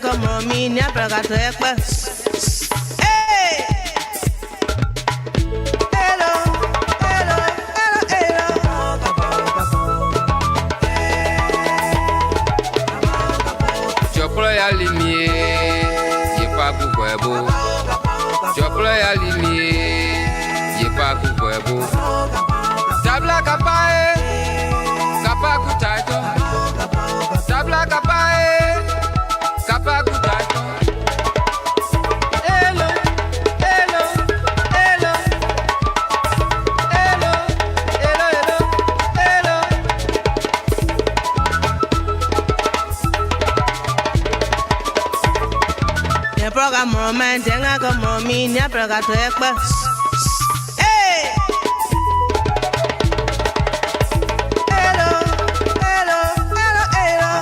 como minha praga trepa. Hey! Hello, hello, hello, hello. Chopra ya limie, yepa kukwebo. Chopra ya limie, yepa kukwebo. Tabla kapae, kapa kutaito. Tabla kapae, kapa kutaito. Hello, hello, hello. Hello, hello, hello, hello. Ne program moment, tenga como mi, ne program trepa. Hey! Hello, hello, hello, hello.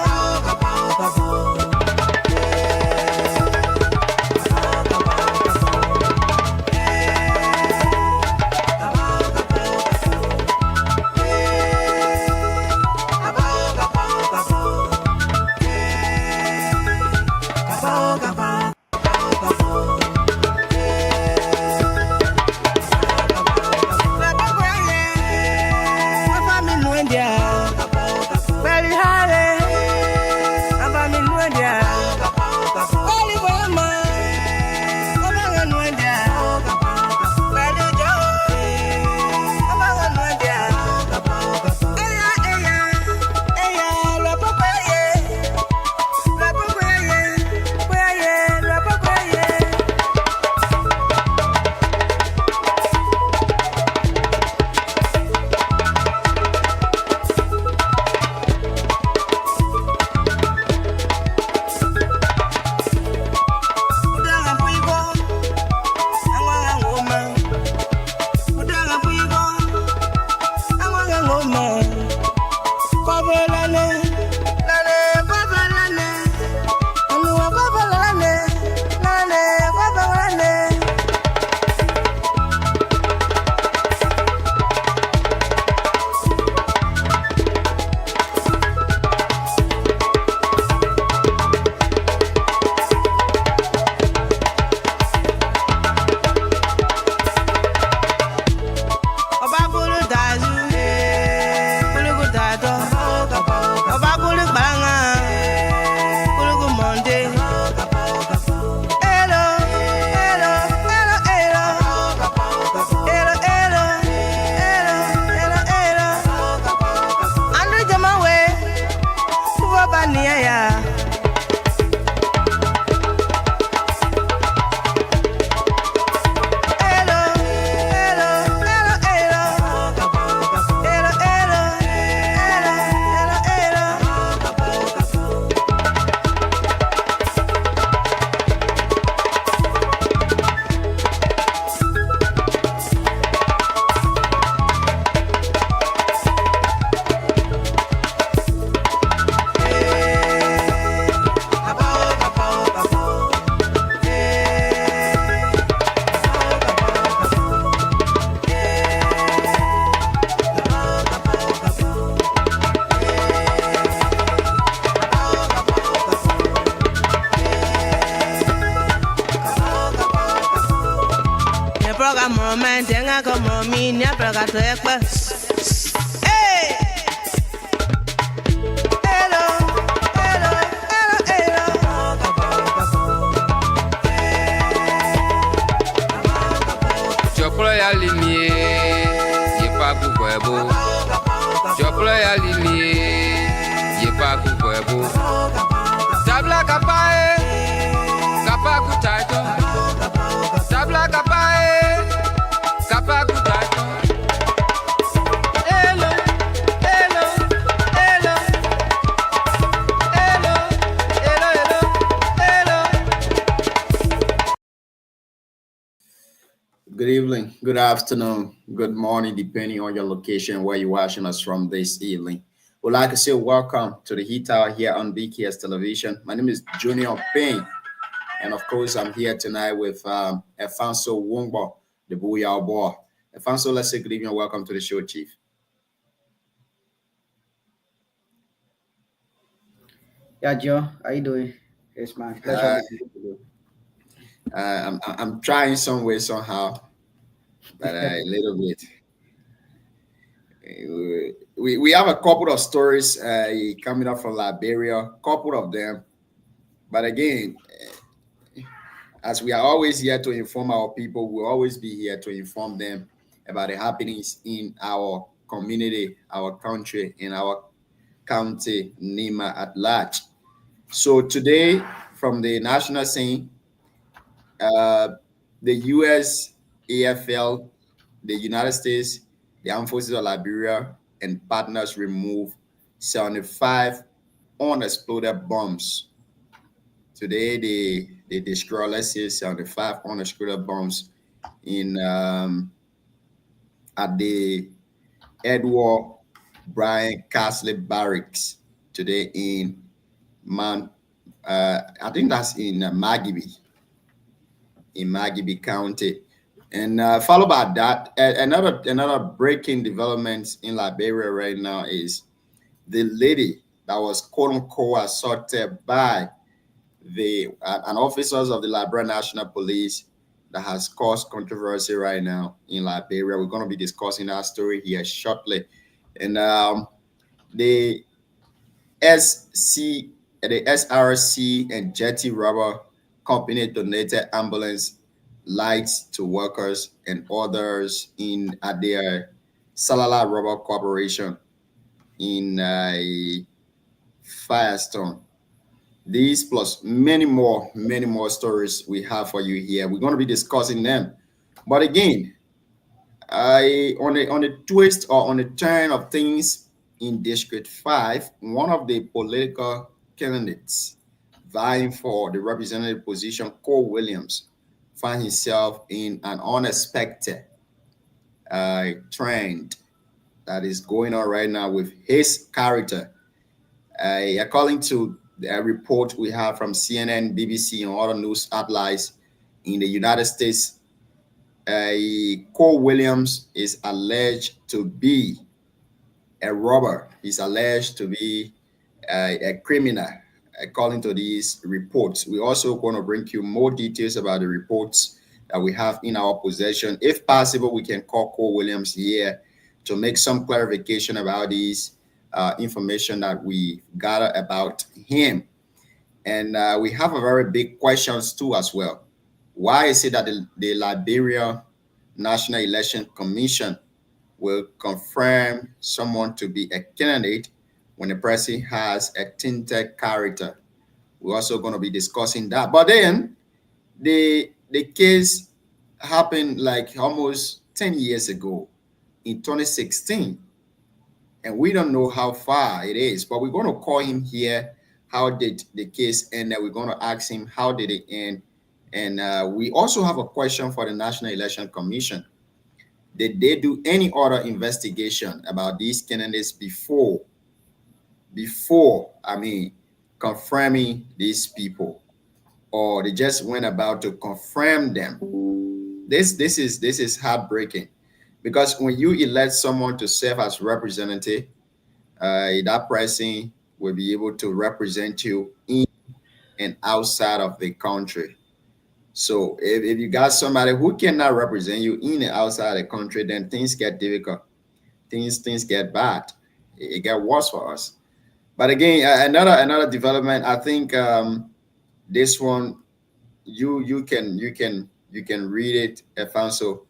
program roman jenga como mi ni apraga to ekpe. Hey! Hello, hello, hello, hello. Choplo ya limie, ye pa kukwebo. Choplo ya limie, ye pa kukwebo. Tabla kapae, kapa kutaito. Tabla kapae, kapa kutaito. Hello, hello, hello. Hello, hello, hello, hello. Good evening, good afternoon, good morning, depending on your location where you're watching us from this evening. We'd like to say welcome to the Heat Hour here on BKS Television. My name is Junior Payne, and of course, I'm here tonight with Efanso Wongbo, the Booyah Boy. Efanso, let's say good evening and welcome to the show, Chief. Yeah, Joe, how you doing? It's my pleasure. I'm trying some way, somehow, but a little bit. We have a couple of stories coming up from Liberia, a couple of them. But again, as we are always here to inform our people, we'll always be here to inform them about the happenings in our community, our country, in our county, Nima at large. So today, from the national scene, the U.S. AFL, the United States, the Armed Forces of Liberia, and partners removed 75 unexploded bombs. Today, they destroyed, let's say, 75 unexploded bombs in at the Edward Brian Castle Barracks today in I think that's in Magibie County. And followed by that, another breaking development in Liberia right now is the lady that was quote unquote assaulted by an officers of the Liberia National Police that has caused controversy right now in Liberia. We're going to be discussing that story here shortly. And the SRC and Jetty Rubber Company donated ambulance lights to workers and others at their Salala Rubber Corporation in Firestone. These plus many more stories we have for you here. We're going to be discussing them. But again, on a twist or on a turn of things in District 5, one of the political candidates vying for the representative position, Cole Williams, found himself in an unexpected trend that is going on right now with his character. According to the report we have from CNN, BBC, and other news outlets in the United States, Cole Williams is alleged to be a robber. He's alleged to be a criminal, according to these reports. We're also going to bring you more details about the reports that we have in our possession. If possible, we can call Cole Williams here to make some clarification about these information that we gather about him. And we have a very big questions too as well. Why is it that the Liberia National Election Commission will confirm someone to be a candidate when the person has a tainted character? We're also going to be discussing that. But then the case happened like almost 10 years ago in 2016. And we don't know how far it is, but we're going to call him here. How did the case end? And we're going to ask him, how did it end? And we also have a question for the National Election Commission. Did they do any other investigation about these candidates before confirming these people, or they just went about to confirm them? This is heartbreaking, because when you elect someone to serve as representative, that person will be able to represent you in and outside of the country. So if you got somebody who cannot represent you in and outside the country, then things get difficult. Things get bad. It get worse for us. But again, another development. I think this one you can read it, Alfonso.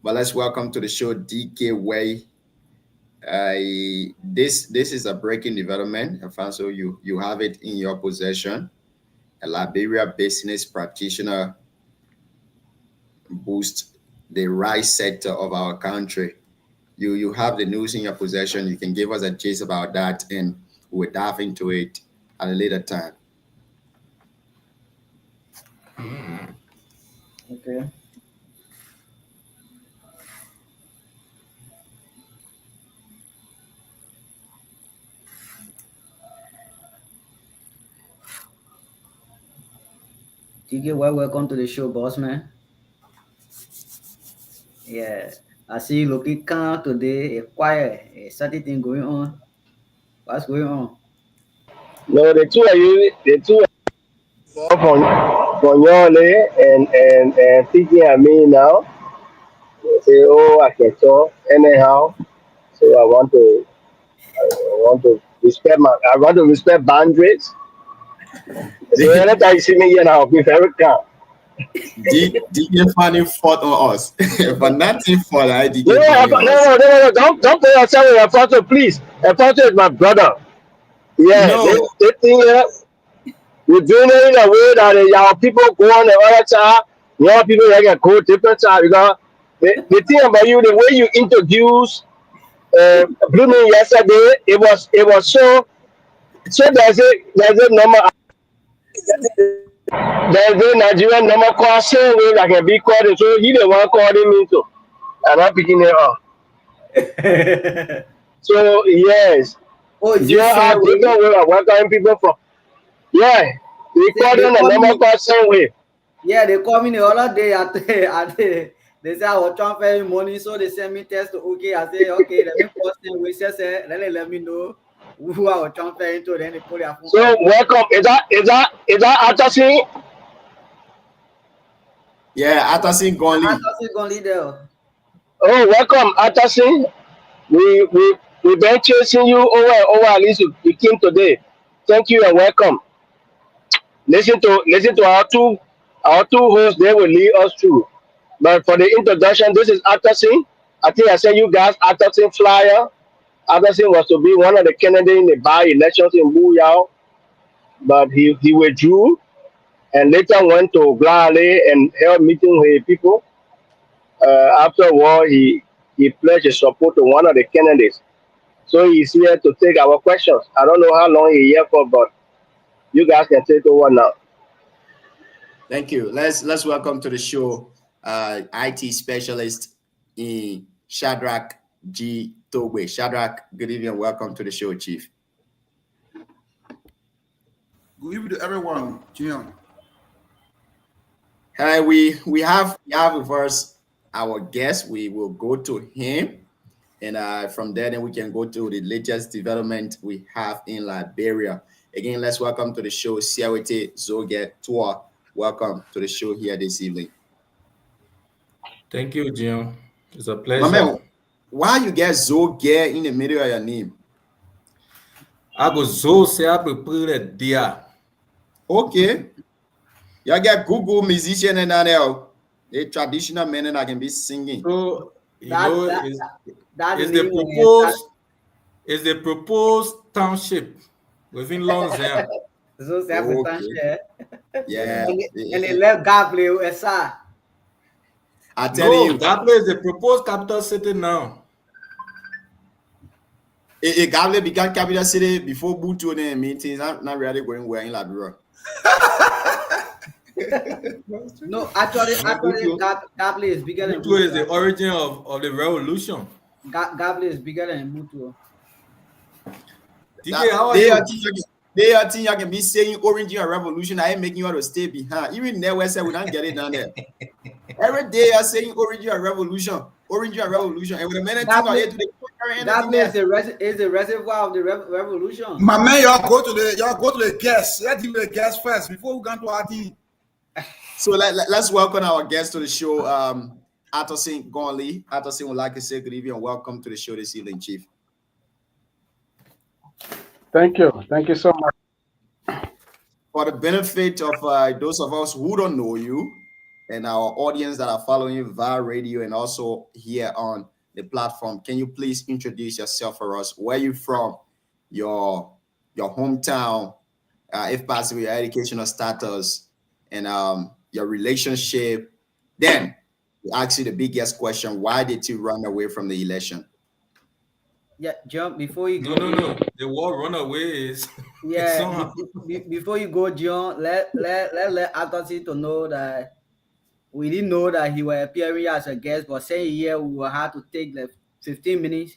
But let's welcome to the show DK Way. This is a breaking development, Alfonso. You have it in your possession. A Liberia business practitioner boost the rice sector of our country. You have the news in your possession. You can give us a gist about that, and we'll dive into it at a later time. Okay. TK, welcome to the show, boss man. Yeah, I see you looking calm today. Quiet. Certain thing going on. What's going on? No, the two of you, from Yole and thinking at me now. They say, oh, I can talk anyhow. So I want to respect boundaries. So every time you see me here now, be very calm. DJ Fanny fought on us, but nothing for that. No, don't put yourself in a photo, please. A photo is my brother. Yeah, No. they think we're doing it in a way that our people go on the other side, your people they can go different side. Because the thing about you, the way you introduce Blue Moon yesterday, it was so there's a number. There's a Nigerian number called same way like a big call. So he the one calling me too. I'm not picking it up. So yes. Oh, You have different way of welcoming people from. Yeah. We call them a number called same way. Yeah, they call me the other day. They say I was transferring money, so they send me text. Okay, I say okay. Let me post them. We say let me know who I was transferring to. Then they put their phone. So welcome. Is that Atasi? Yeah, Atasin Gonli. Atasi Gonli there. Oh, welcome Atasi. We've been chasing you over and over. At least you came today. Thank you and welcome. Listen to our two hosts. They will lead us through. But for the introduction, this is Atasi. I think I sent you guys Atasi flyer. Atasi was to be one of the candidates in the by-elections in Buyao, but he withdrew and later went to Glale and held meeting with people. Afterward, he pledged his support to one of the candidates. So he's here to take our questions. I don't know how long he's here for, but you guys can take over now. Thank you. Let's welcome to the show IT specialist in Shadrach G. Togwe. Shadrach, good evening and welcome to the show, Chief. Good evening to everyone, Jim. Hi, we have with us our guest. We will go to him, and from there, then we can go to the latest development we have in Liberia. Again, let's welcome to the show, Siawete Zoge Tua. Welcome to the show here this evening. Thank you, Jim. It's a pleasure. Mama, why you get Zoge in the middle of your name? I go so say I prepare dia. Okay. You get Google musician and there. The traditional men that can be singing. So you That- know that- it's, That it's is the proposed township within Lonzia. So Okay. Yeah. and they left Gabriel aside. I tell No, you, that place is the proposed capital city now. it Gable began capital city before Butu and meetings. Not really going well in Liberia. No, actually, Gabriel is bigger than Butu is the origin of the revolution. Gabriel is bigger than Butu. TK, how are you? They are think I can be saying Orange and Revolution. I ain't making you want to stay behind. Even there, West Side, we don't get it down there. Every day, I'm saying Orange and Revolution, Orange and Revolution. And with a minute, Gabriel is to the reservoir of the revolution. My man, y'all go to the guest. Let him the guest first before we go to our team. So let's welcome our guest to the show, Atosin Gonli. Atosin would like to say good evening and welcome to the show this evening, Chief. Thank you. Thank you so much. For the benefit of those of us who don't know you and our audience that are following you via radio and also here on the platform, can you please introduce yourself for us? Where you from? Your hometown, if possible, your educational status, and your relationship. Then we ask you the biggest question: why did you run away from the election? Yeah, John, before you go. No. The word runaway is. Yeah, before you go, John, let Atosin to know that we didn't know that he was appearing as a guest, but saying here we will have to take like 15 minutes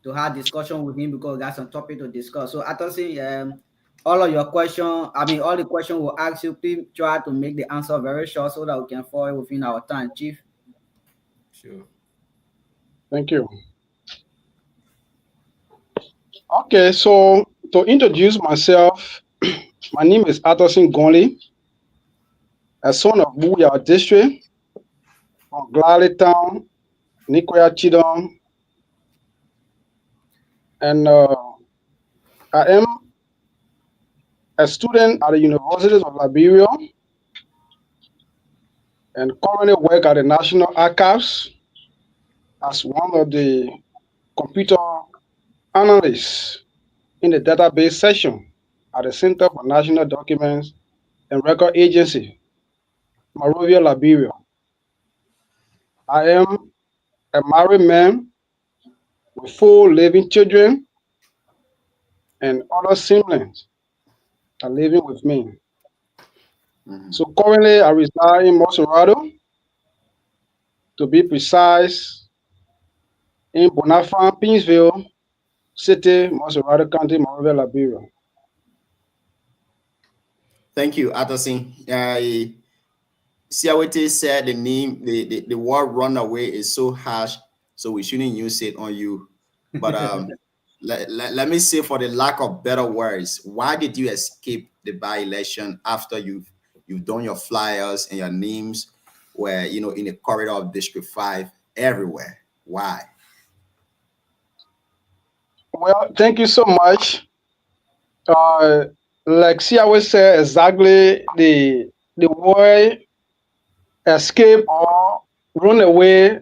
to have discussion with him because we got some topic to discuss. So Atosin, all of your questions, all the questions we'll ask you, please try to make the answer very short so that we can follow within our time, Chief. Sure. Thank you. Okay, so to introduce myself, my name is Atosin Gonli, a son of Buya District from Gladly Town, Nikoya Chidon, and I am a student at the University of Liberia and currently work at the National Archives as one of the computer analysts in the database section at the Center for National Documents and Record Agency, Monrovia, Liberia. I am a married man with 4 living children and other siblings are living with me. So currently I reside in Monserrado, to be precise, in Bonafant, Pinsville City, Monserrado County, Monrovia, Liberia. Thank you, Atosin. Siawete said the name, the word runaway is so harsh, so we shouldn't use it on you. But let me say, for the lack of better words, why did you escape the by-election after you've done your flyers and your names were, in the corridor of District 5 everywhere? Why? Well, thank you so much. Like Siawe said, exactly the word escape or run away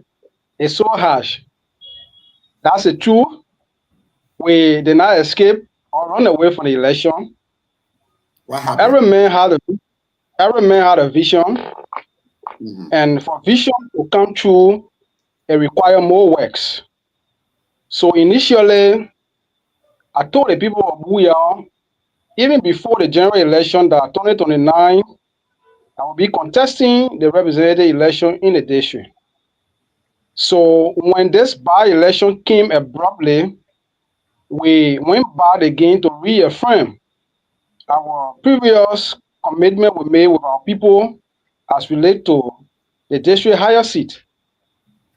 is so harsh. That's the truth. We did not escape or run away from the election. What happened? Every man had a vision, and for vision to come true, it requires more works. So initially, I told the people of Buya, even before the general election, that 2029, I will be contesting the representative election in the district. So when this by-election came abruptly, we went back again to reaffirm our previous commitment we made with our people as relate to the district higher seat.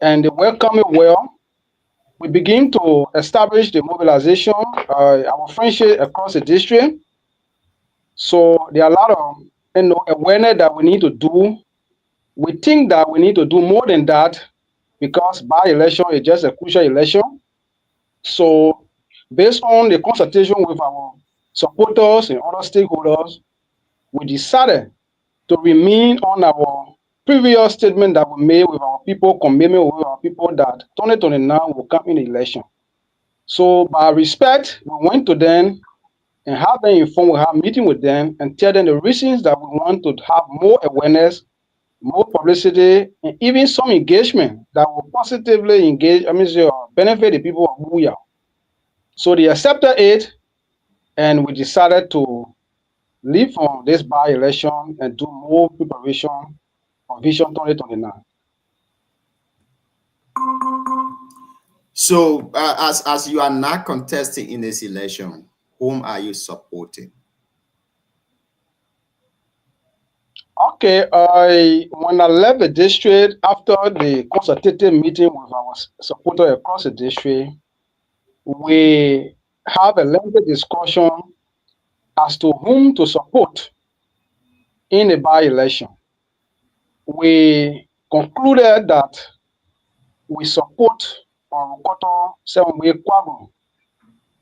And they welcome it well. We begin to establish the mobilization, our friendship across the district. So there are a lot of awareness that we need to do. We think that we need to do more than that because by-election is just a crucial election. So based on the consultation with our supporters and other stakeholders, we decided to remain on our previous statement that we made with our people, commitment with our people that 2029 will come in the election. So by respect, we went to them and have them informed. We have a meeting with them and tell them the reasons that we want to have more awareness, more publicity, and even some engagement that will positively benefit the people of Buya. So they accepted it, and we decided to leave from this by-election and do more preparation for Vision 2029. So as you are not contesting in this election, whom are you supporting? Okay, when I left the district after the consultative meeting with our supporters across the district, we have a lengthy discussion as to whom to support in the by-election. we concluded that we support Orokoto Sewenwe Kwagu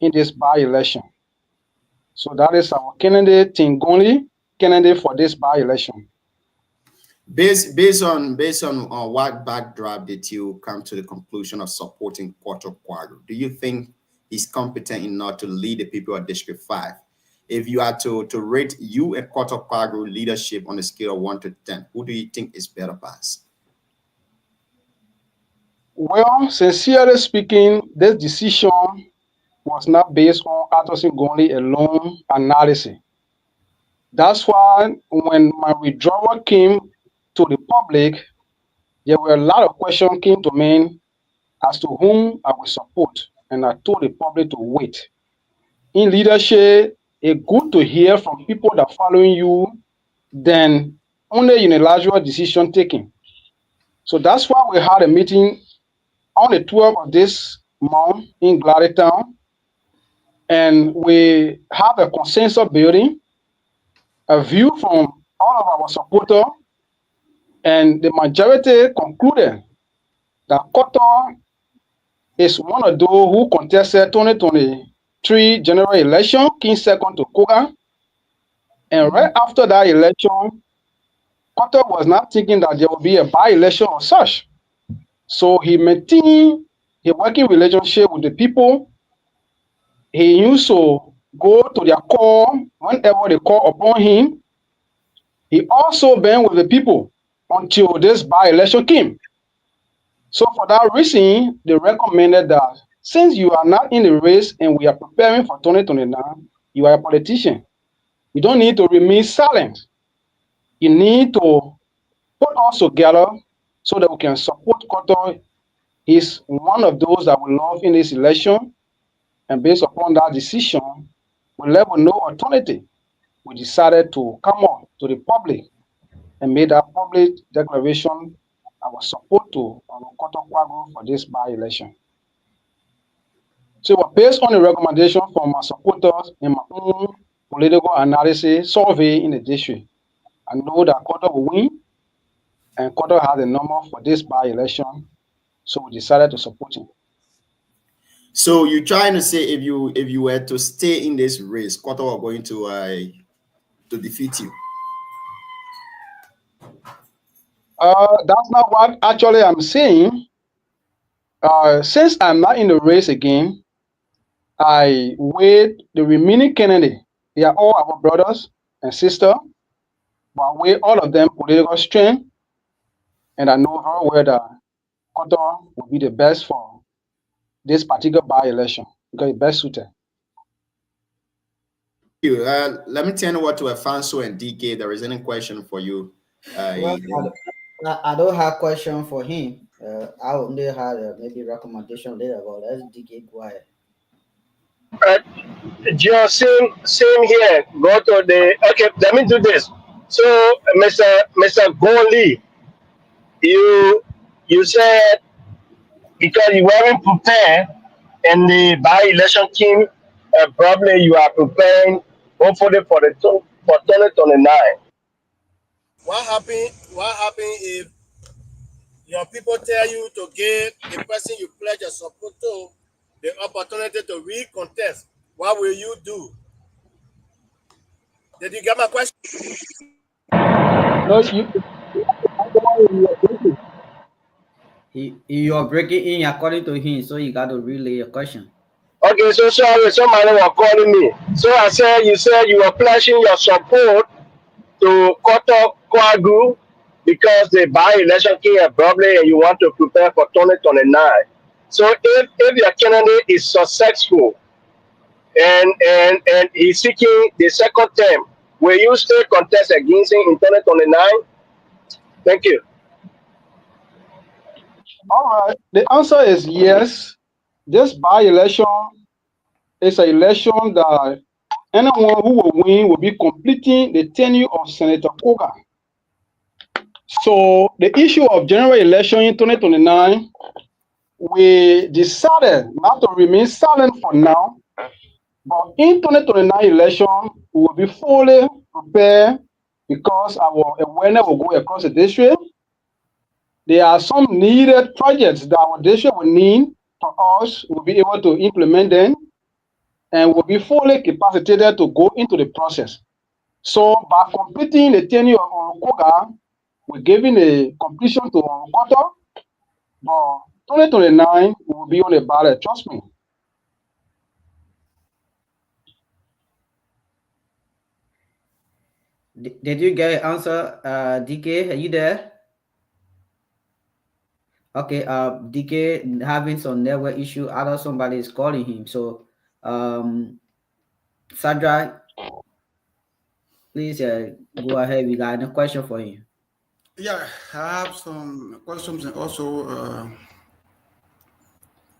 in this by-election. So that is our candidate, Tingoli, candidate for this by-election. Based on what backdrop did you come to the conclusion of supporting Koto Kwagu? Do you think he's competent enough to lead the people of District 5? If you are to rate you and Koto Kwagu leadership on a scale of 1 to 10, who do you think is better pass? Well, sincerely speaking, this decision was not based on Attosin Gonli alone analysis. That's why when my withdrawal came to the public, there were a lot of questions came to me as to whom I would support, and I told the public to wait. In leadership, it's good to hear from people that are following you than only unilateral decision taking. So that's why we had a meeting on the 12th of this month in Gladitown, and we have a consensus building, a view from all of our supporters, and the majority concluded that Koto is one of those who contested 2023 general election, came second to Koga, and right after that election, Koto was not thinking that there would be a by-election or such. So he maintained a working relationship with the people. He used to go to their call whenever they call upon him. He also been with the people until this by-election came. So for that reason, they recommended that since you are not in the race and we are preparing for 2029, you are a politician. You don't need to remain silent. You need to put us together so that we can support Koto. He's one of those that we love in this election. And based upon that decision, we left with no alternative. We decided to come on to the public and made that public declaration our support to Koto Kwagu for this by-election. So based on the recommendation from my supporters and my own political analysis survey in the district, I know that Koto will win, and Koto has a number for this by-election, so we decided to support him. So you're trying to say if you were to stay in this race, Koto are going to defeat you? That's not what actually I'm saying. Since I'm not in the race again, I weighed the remaining candidate. They are all our brothers and sisters, but I weigh all of them political strength, and I know very well that Koto will be the best for this particular by-election because it's best suited. Let me turn over to Afanso and DK. There is any question for you? Well, I don't have question for him. I only had maybe recommendation later, but let's DK go ahead. Just same here. Go to the okay. Let me do this. So, Mr. Gonli, you said because you weren't prepared in the by-election team, probably you are preparing hopefully for 2029. What happen if your people tell you to give the person you pledge your support to the opportunity to recontest? What will you do? Did you get my question? No, you are breaking in according to him, so you got to relay your question. Okay, so sorry, somebody was calling me. So I said you were pledging your support to Koto Kwagu because the by-election came abruptly and you want to prepare for 2029. So if your candidate is successful and he's seeking the second term, will you still contest against him in 2029? Thank you. all right. The answer is yes. This by-election is an election that anyone who will win will be completing the tenure of Senator Koga. So the issue of general election in 2029, we decided not to remain silent for now, but in 2029 election, we will be fully prepared because our awareness will go across the district. there are some needed projects that our district will need for us. We'll be able to implement them and will be fully capacitated to go into the process. So by completing the tenure of Koga, we're giving a completion to Okoto, but 2029 will be on the ballot, trust me. Did you get an answer, DK? Are you there? Okay, DK having some network issue. Other somebody is calling him. So, Sandra, please go ahead. We got a question for you. Yeah, I have some questions and also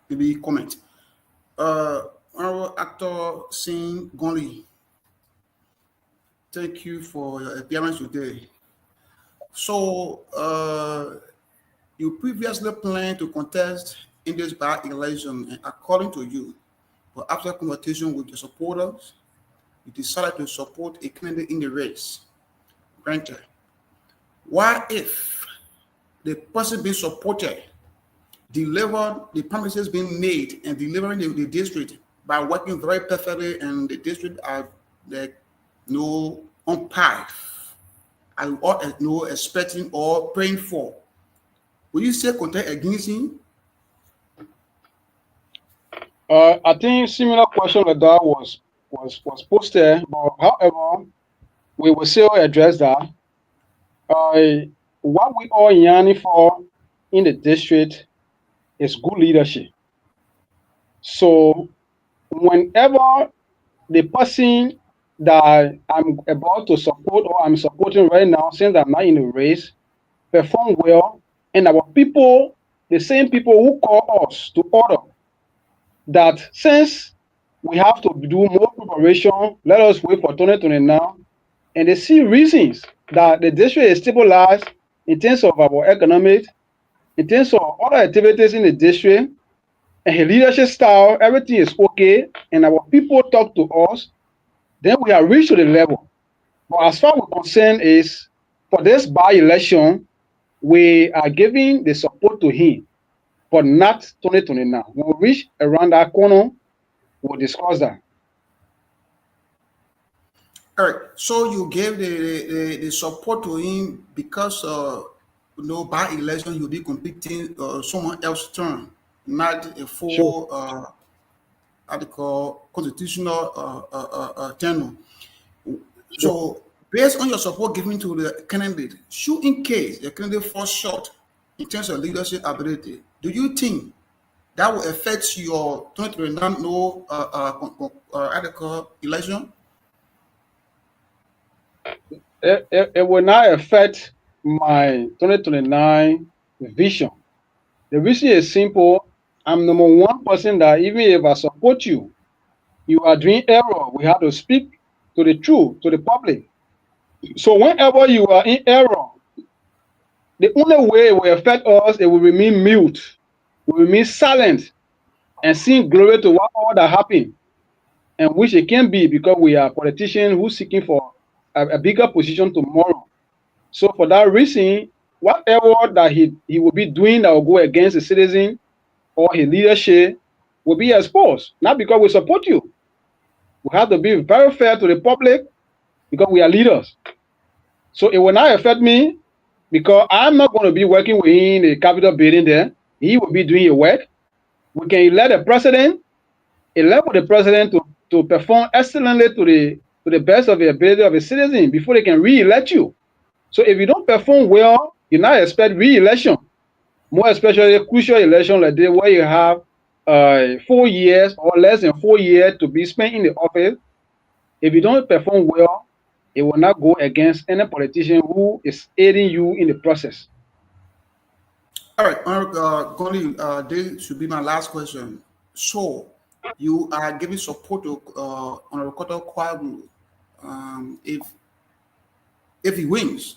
maybe comment. Honorable Actor Singh Gonli, thank you for your appearance today. So, you previously planned to contest in this by-election, and according to you, but after consultation with your supporters, you decided to support a candidate in the race. Granted. What if the person being supported delivered the promises being made and delivering the district by working very perfectly, and the district are like no on path, and no expecting or praying for? Will you say contest against him? I think similar question like that was posted, but however, we will still address that. What we are yearning for in the district is good leadership. So whenever the person that I'm about to support or I'm supporting right now, since I'm not in the race, perform well, and our people, the same people who call us to order, that since we have to do more preparation, let us wait for 2029, and they see reasons that the district is stabilized in terms of our economic, in terms of other activities in the district, and his leadership style, everything is okay, and our people talk to us, then we are reached to the level. But as far as we're concerned is, for this by-election, we are giving the support to him, but not 2029. When we reach around that corner, we'll discuss that. All right. So you gave the support to him because by election you'll be competing someone else's term, not a full Sure. constitutional tenure. So based on your support given to the candidate, should in case the candidate falls short in terms of leadership ability, do you think that will affect your 2029 election? It will not affect my 2029 vision. The reason is simple. I'm number one person that even if I support you, you are doing error. We have to speak to the truth, to the public. So whenever you are in error, the only way it will affect us, it will remain mute, will remain silent, and sing glory to what all that happened, and which it can be because we are politicians who seeking for a bigger position tomorrow. So for that reason, whatever that he will be doing that will go against the citizen or his leadership will be exposed, not because we support you. We have to be very fair to the public because we are leaders. So it will not affect me because I'm not going to be working within the Capitol building there. He will be doing his work. We can elect the president to perform excellently to the best of the ability of a citizen before they can re-elect you. So if you don't perform well, you not expect re-election. More especially a crucial election like this where you have 4 years or less than 4 years to be spent in the office. If you don't perform well, it will not go against any politician who is aiding you in the process. All right, Goli, this should be my last question. So you are giving support to Honorable Koto Kwagu if he wins,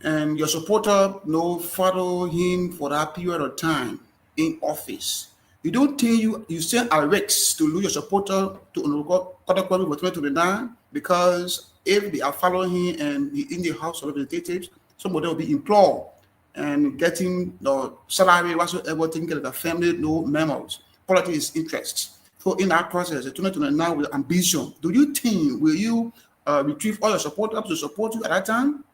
and your supporter follow him for that period of time in office. You don't think you still are risk to lose your supporter to Honorable Koto Kwagu for 2029 because if they are following him and in the House of Representatives, somebody will be implored and getting the salary, whatsoever, taking care of the family, no memos. Politics is interest. So in that process, 2029 with ambition, do you think, will you retrieve all your supporters to support you at that time?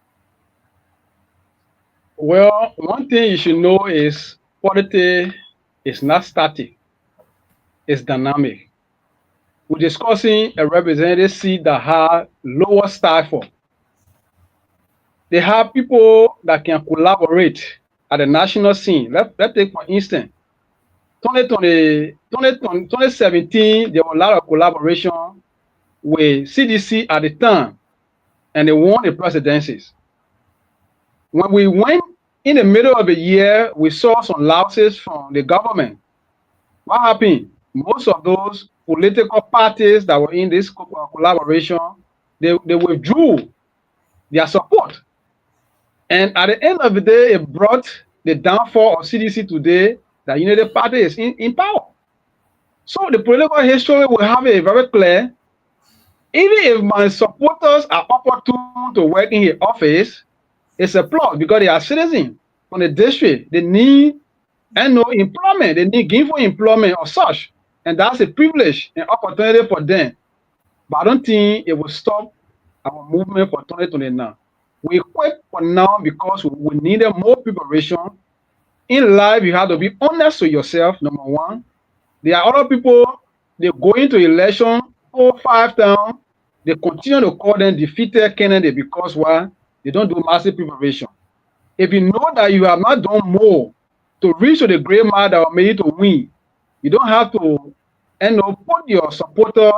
Well, one thing you should know is politics is not static, it's dynamic. We're discussing a representative seat that has lower stifle. They have people that can collaborate at the national scene. Let's take, for instance, 2017, there was a lot of collaboration with CDC at the time, and they won the presidencies. When we went in the middle of the year, we saw some losses from the government. What happened? Most of those political parties that were in this collaboration, they withdrew their support. And at the end of the day, it brought the downfall of CDC today, that United Party is in power. So the political history will have a very clear, even if my supporters are opportune to work in his office, it's a plus because they are citizens from the district. They need no employment. They need gainful employment or such. And that's a privilege and opportunity for them. But I don't think it will stop our movement for 2029. We quit for now because we needed more preparation. In life, you have to be honest with yourself, number one. There are other people, they go into election 4 or 5 times, they continue to call them defeated candidate because why? They don't do massive preparation. If you know that you have not done more to reach to the great mark that will make you to win, you don't have to put your supporter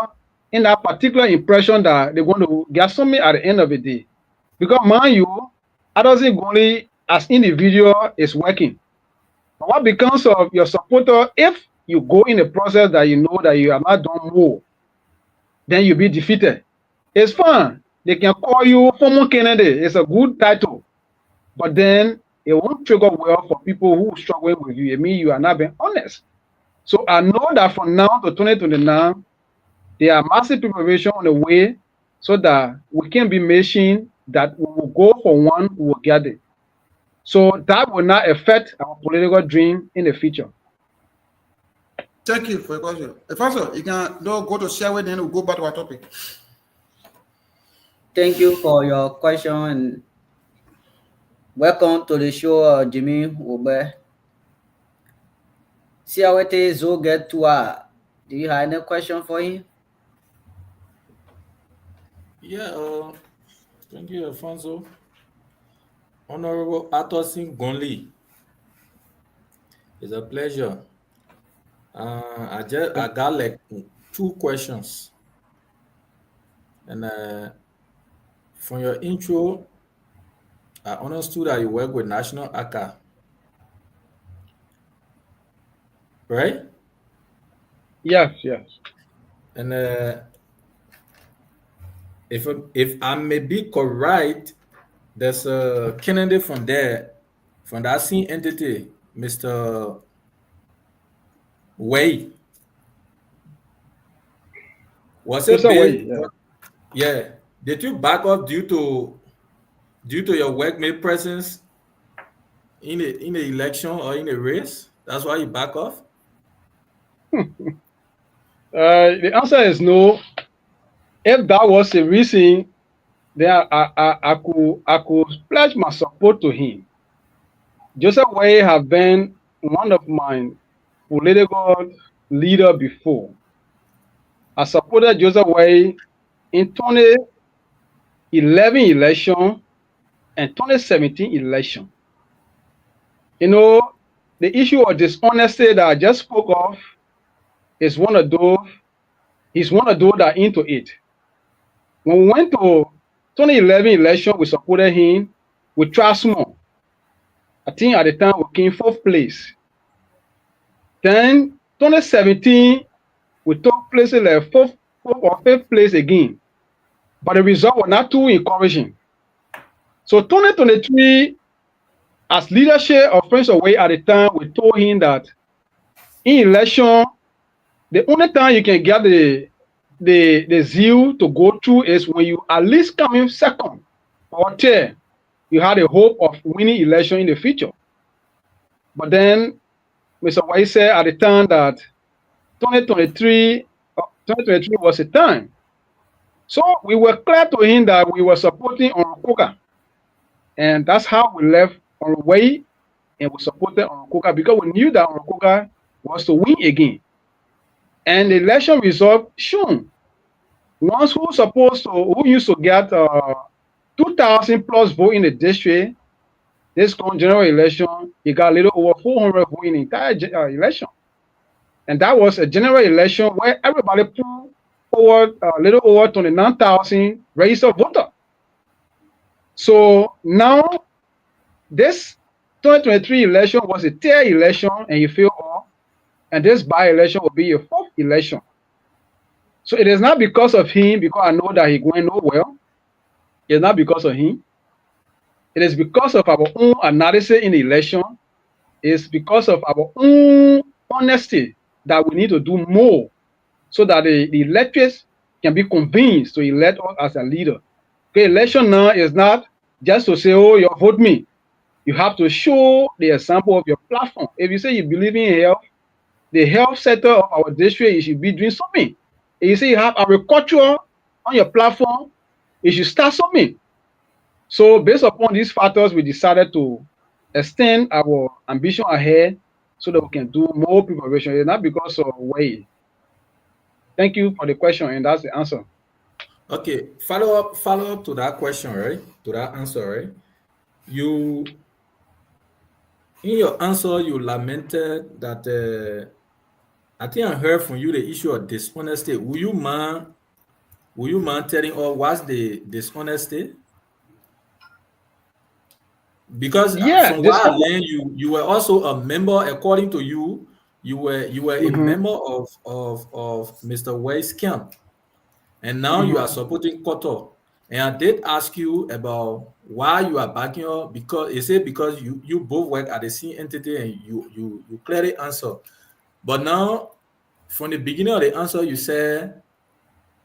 in that particular impression that they're going to get something at the end of the day. Because mind you, Adosin Gonli as individual is working. But what becomes of your supporter if you go in a process that you know that you have not done more, then you'll be defeated. It's fun. They can call you former candidate. It's a good title. But then it won't trigger well for people who are struggling with you. It means you are not being honest. So I know that from now to 2029, there are massive preparation on the way so that we can be machine that we will go for one, we will get it. So that will not affect our political dream in the future. Thank you for your question. Professor, you can go to share with, then we'll go back to our topic. Thank you for your question and welcome to the show, Jimmy Obe. Siawete Zoget Tua. Do you have any question for him? Yeah, thank you, Alfonso. Honorable Atosin Gonli, it's a pleasure. I got like 2 questions, and from your intro, I understood that you work with National ACA, right? Yes. And if I may be correct, there's a candidate from there, from that same entity, Mr. Wei. Was it Mr. Wei, based? Yeah. Did you back up due to your workmate presence in the election or in the race? That's why you back off? The answer is no. If that was the reason, then I could pledge my support to him. Joseph Wei has been one of my political leaders before. I supported Joseph Wei in 2011 election and 2017 election. You know, the issue of dishonesty that I just spoke of is one of those. He's one of those that are into it. When we went to 2011 election, we supported him. We tried small. I think at the time we came 4th place. Then 2017, we took place in like 4th or 5th place again. But the result was not too encouraging. So 2023, as leadership of Prince of Wei at the time, we told him that in election, the only time you can get the zeal to go through is when you at least come in 2nd or 3rd. you had a hope of winning election in the future. But then Mr. White said at the time that 2023 was a time. So we were clear to him that we were supporting Onkoka. And that's how we left Onway and we supported Onkoka because we knew that Onkoka was to win again. And the election result shown. Ones who used to get 2,000 plus vote in the district, this general election, he got a little over 400 votes in the entire election. And that was a general election where everybody put forward a little over 29,000 registered voters. So now, this 2023 election was a third election and he failed all. And this by-election will be a fourth election. So it is not because of him, because I know that he going nowhere. It's not because of him. It is because of our own analysis in the election. It's because of our own honesty that we need to do more so that the electors can be convinced to elect us as a leader. The election now is not just to say, oh, you vote me. You have to show the example of your platform. If you say you believe in health, the health sector of our district, you should be doing something. If you say you have agriculture on your platform, you should start something. So based upon these factors, we decided to extend our ambition ahead so that we can do more preparation. It's not because of way. Thank you for the question, and that's the answer. Okay, follow up to that question, right? To that answer, right? You, in your answer, you lamented that I think I heard from you the issue of dishonesty. Will you mind telling us what's the dishonesty? Because from what I learned, you were also a member, according to you, you were a member of Mr. Wade's camp. And now you are supporting Koto. And I did ask you about why you are backing up, because you said because you both work at the same entity and you clearly answer. But now, from the beginning of the answer, you said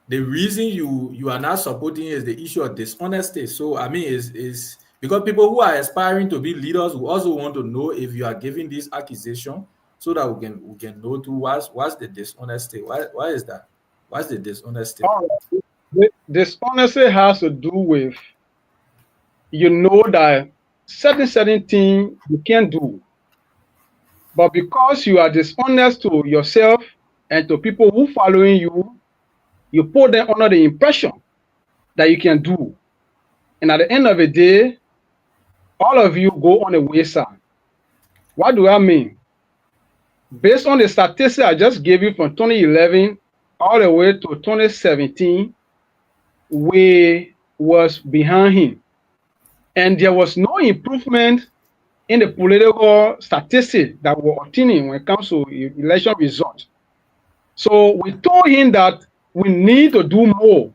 the reason you are not supporting is the issue of dishonesty. So I mean, is because people who are aspiring to be leaders who also want to know if you are giving this accusation, so that we can know too what's the dishonesty. Why is that? What's the dishonesty? The dishonesty has to do with, you know, that certain things you can't do. But because you are dishonest to yourself and to people who following you, you put them under the impression that you can do. And at the end of the day, all of you go on the wayside. What do I mean? Based on the statistics I just gave you from 2011 all the way to 2017, we was behind him. And there was no improvement in the political statistics that were obtaining when it comes to election results. So we told him that we need to do more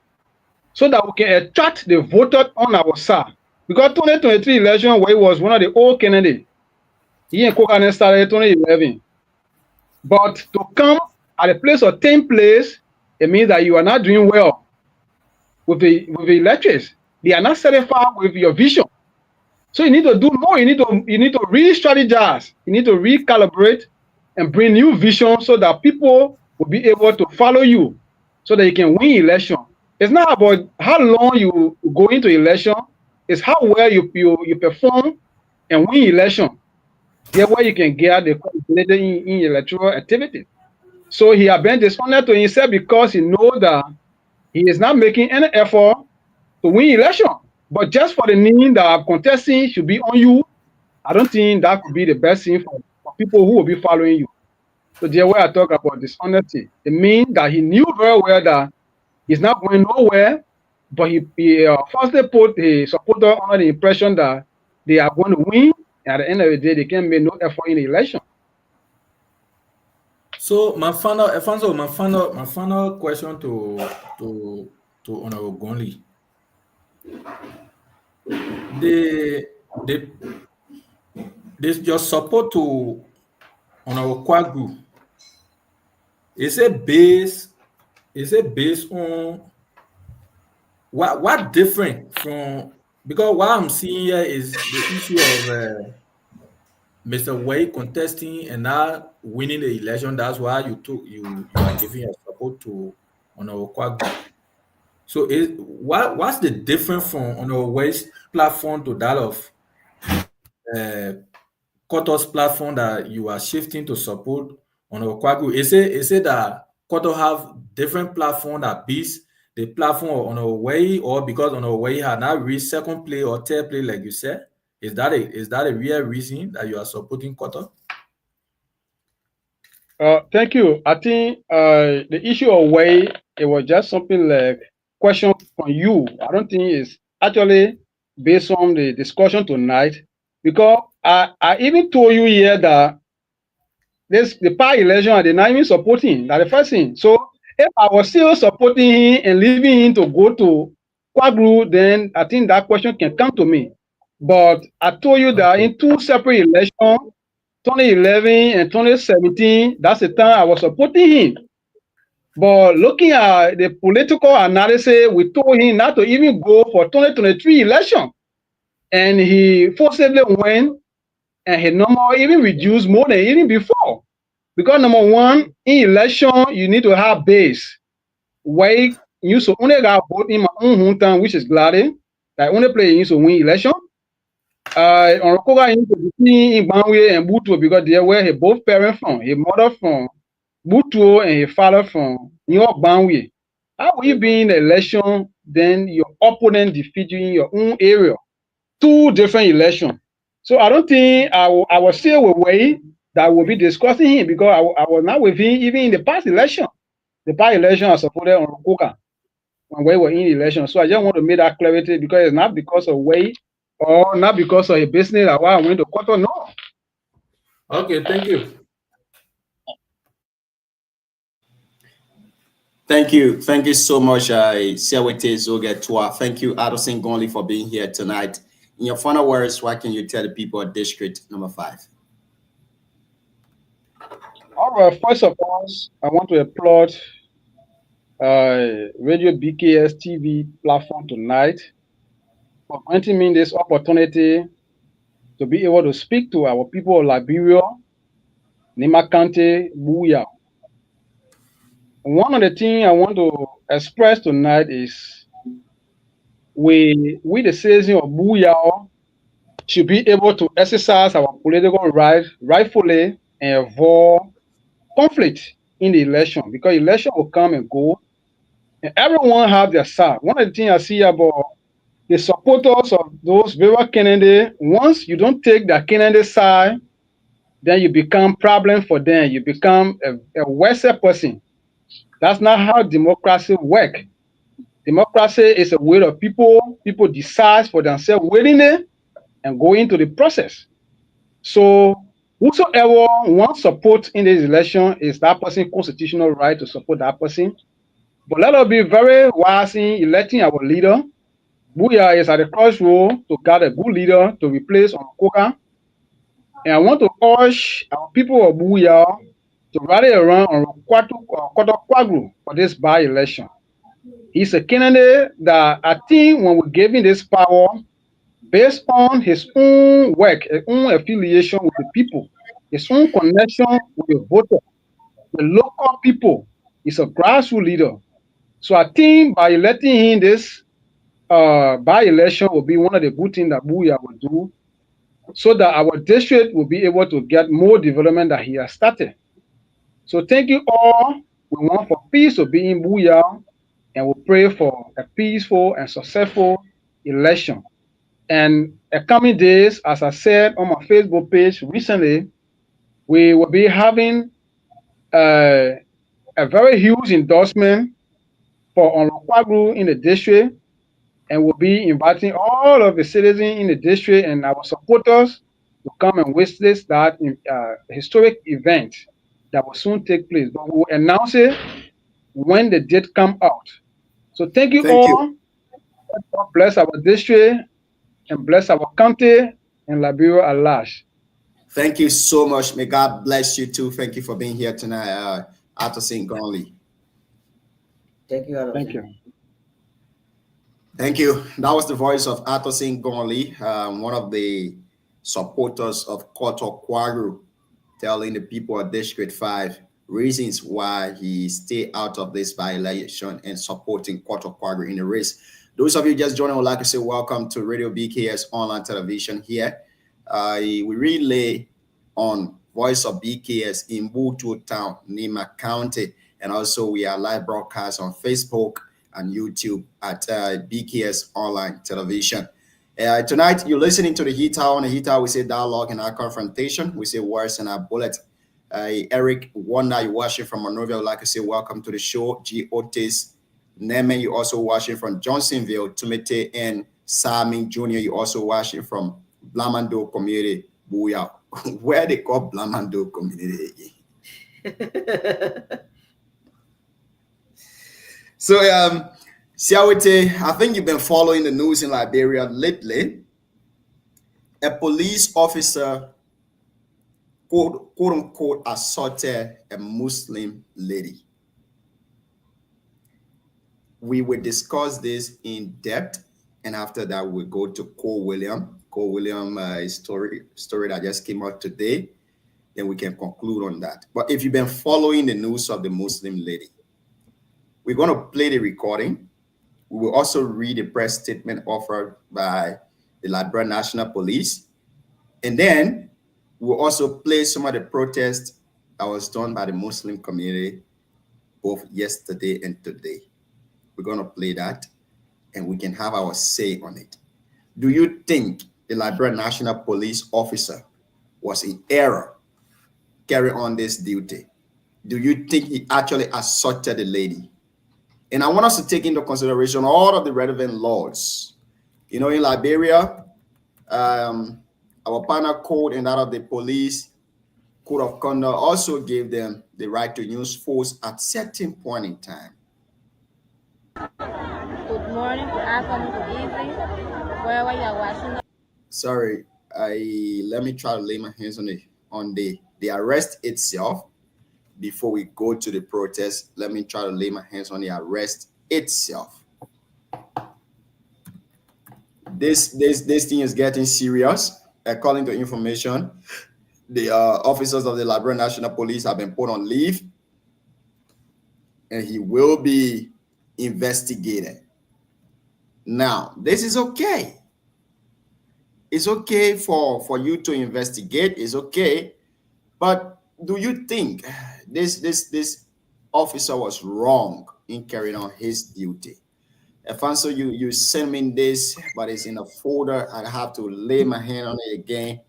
so that we can attract the voters on our side. Because 2023 election, where he was one of the old candidates, he and Kokanen started in 2011. But to come at a place of 10th place, it means that you are not doing well with the electors. They are not satisfied with your vision. So you need to do more. You need to re-strategize. You need to recalibrate and bring new vision so that people will be able to follow you so that you can win election. It's not about how long you go into election. It's how well you perform and win election. That's where you can get the credibility in electoral activity. So he has been dishonest to himself because he knows that he is not making any effort to win election. But just for the name that contesting should be on you, I don't think that could be the best thing for people who will be following you. So that's where I talk about dishonesty. It means that he knew very well that he's not going nowhere, but he firstly put his supporter under the impression that they are going to win. And at the end of the day, they can make no effort in the election. So my final question to Honorable Gonli. Your support to Honorable Kwagu, is it based on what different from because what I'm seeing here is the issue of Mr. Wade contesting and not winning the election. That's why you are giving your support to Honorable Kwaku. So what's the difference from Honorable Wade's platform to that of Koto's platform that you are shifting to support Honorable Kwaku? Is it that Koto have different platform that beats the platform on our way, or because on our way had not reached second play or third play, like you said? Is that a real reason that you are supporting Koto? Thank you. I think the issue of way, it was just something like question from you. I don't think it's actually based on the discussion tonight, because I even told you here that the past election are not even supporting. That's the first thing. So if I was still supporting him and leaving him to go to Kwaku, then I think that question can come to me. But I told you that in two separate elections, 2011 and 2017, that's the time I was supporting him. But looking at the political analysis, we told him not to even go for 2023 election. And he forcibly went, and he no more even reduced more than even before. Because number one, in election, you need to have base. Why you so only got vote in my own hometown, which is Glady, that only play you so win election. On Rokoga in Banwe and Butu, because they were his both parents from, his mother from Butu and his father from New York Banwe. How will you be in the election, then your opponent defeat you in your own area? Two different elections. So I don't think I was still with way that will be discussing him, because I was not with him even in the past election. The past election I supported on Rokoga when we were in election. So I just want to make that clarity, because it's not because of way or not because of a business that why I went to Koto. No. Okay, thank you. Thank you so much, Siawete Zogetua. Thank you, Addison Gonli, for being here tonight. In your final words, what can you tell the people of District Number 5? All right, first of all, I want to applaud Radio BKS TV platform tonight for granting me this opportunity to be able to speak to our people of Liberia, Nima County, Buya. One of the things I want to express tonight is we the citizens of Buya should be able to exercise our political rights rightfully and avoid conflict in the election, because election will come and go and everyone have their side. One of the things I see about the supporters of those various candidates, once you don't take the candidate side, then you become problem for them. You become a worse person. That's not how democracy works. Democracy is a way of people decide for themselves willingly and go into the process. So whosoever wants support in this election is that person's constitutional right to support that person. But let us be very wise in electing our leader. Buya is at the crossroad to get a good leader to replace Onkoka. And I want to urge our people of Buya to rally around on Koto Kwaku for this by-election. He's a candidate that I think when we gave him this power, based on his own work, his own affiliation with the people, his own connection with the voter, the local people, he's a grassroots leader. So I think by electing him this by-election will be one of the good things that Buya will do, so that our district will be able to get more development that he has started. So thank you all. We want for peace to be in Buya, and we pray for a peaceful and successful election. And in coming days, as I said on my Facebook page recently, we will be having a very huge endorsement for Onokwaku in the district, and we'll be inviting all of the citizens in the district and our supporters to come and witness that historic event that will soon take place. But we will announce it when the date comes out. So thank you all. God bless our district and bless our county and Liberia at large. Thank you so much. May God bless you too. Thank you for being here tonight, Arthur St. Gonli. Thank you. Thank you. Thank you. That was the voice of Atosin Gonli, one of the supporters of Koto Kwaru, telling the people of District 5 reasons why he stay out of this by-election and supporting Koto Kwaru in the race. Those of you just joining, I would like to say welcome to Radio BKS online television here. We relay on Voice of BKS in Butu Town, Nima County, and also we are live broadcast on Facebook and YouTube at BKS online television. Tonight, you're listening to the Heat Hour. On the Heat Hour, we say dialogue and our confrontation. We say words and our bullet. Eric Wanda, you're watching from Monrovia. I would like to say welcome to the show. G. Otis Neme, you're also watching from Johnsonville. Tumete and Sami Jr., you're also watching from Blamando Community. Booyah. Where they call Blamando Community. So, Siawete, I think you've been following the news in Liberia lately. A police officer, quote unquote, assaulted a Muslim lady. We will discuss this in depth, and after that, we'll go to Cole William. Cole William story that just came out today. Then we can conclude on that. But if you've been following the news of the Muslim lady, we're going to play the recording. We will also read a press statement offered by the Liberia National Police. And then we'll also play some of the protests that was done by the Muslim community both yesterday and today. We're going to play that, and we can have our say on it. Do you think the Liberia National Police officer was in error carrying on this duty? Do you think he actually assaulted the lady? And I want us to take into consideration all of the relevant laws. You know, in Liberia, our penal code and that of the police code of conduct also gave them the right to use force at certain point in time. Good morning, good afternoon, good evening, wherever you are watching. Sorry, let me try to lay my hands on the arrest itself. Before we go to the protest, let me try to lay my hands on the arrest itself. This thing is getting serious. According to information, the officers of the Liberia National Police have been put on leave, and he will be investigated. Now, this is okay. It's okay for you to investigate. It's okay, but do you think this officer was wrong in carrying on his duty? Afonso, you send me this, but it's in a folder. I have to lay my hand on it again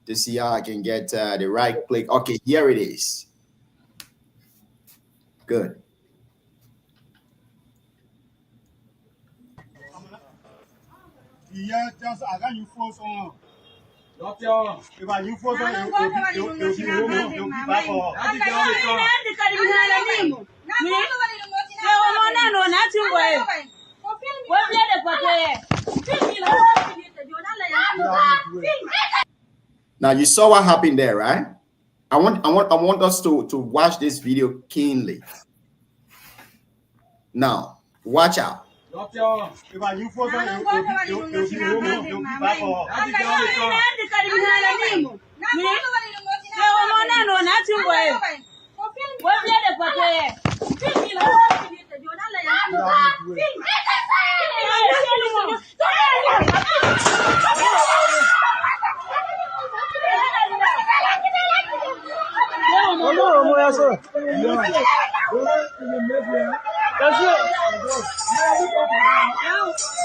to see how I can get the right click. Okay, here it is. Good. Yeah, just I got you force on. Doctor, If I you force on, you'll be back on. Now you saw what happened there, right? I want us to watch this video keenly. Now, watch out. Doctor, If I you force on, you'll be back on.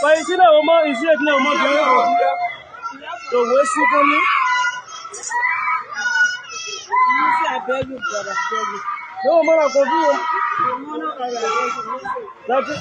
but you see that woman is here now, so what's for me? I beg you, brother, I beg you. No, man, I go do it. That's it.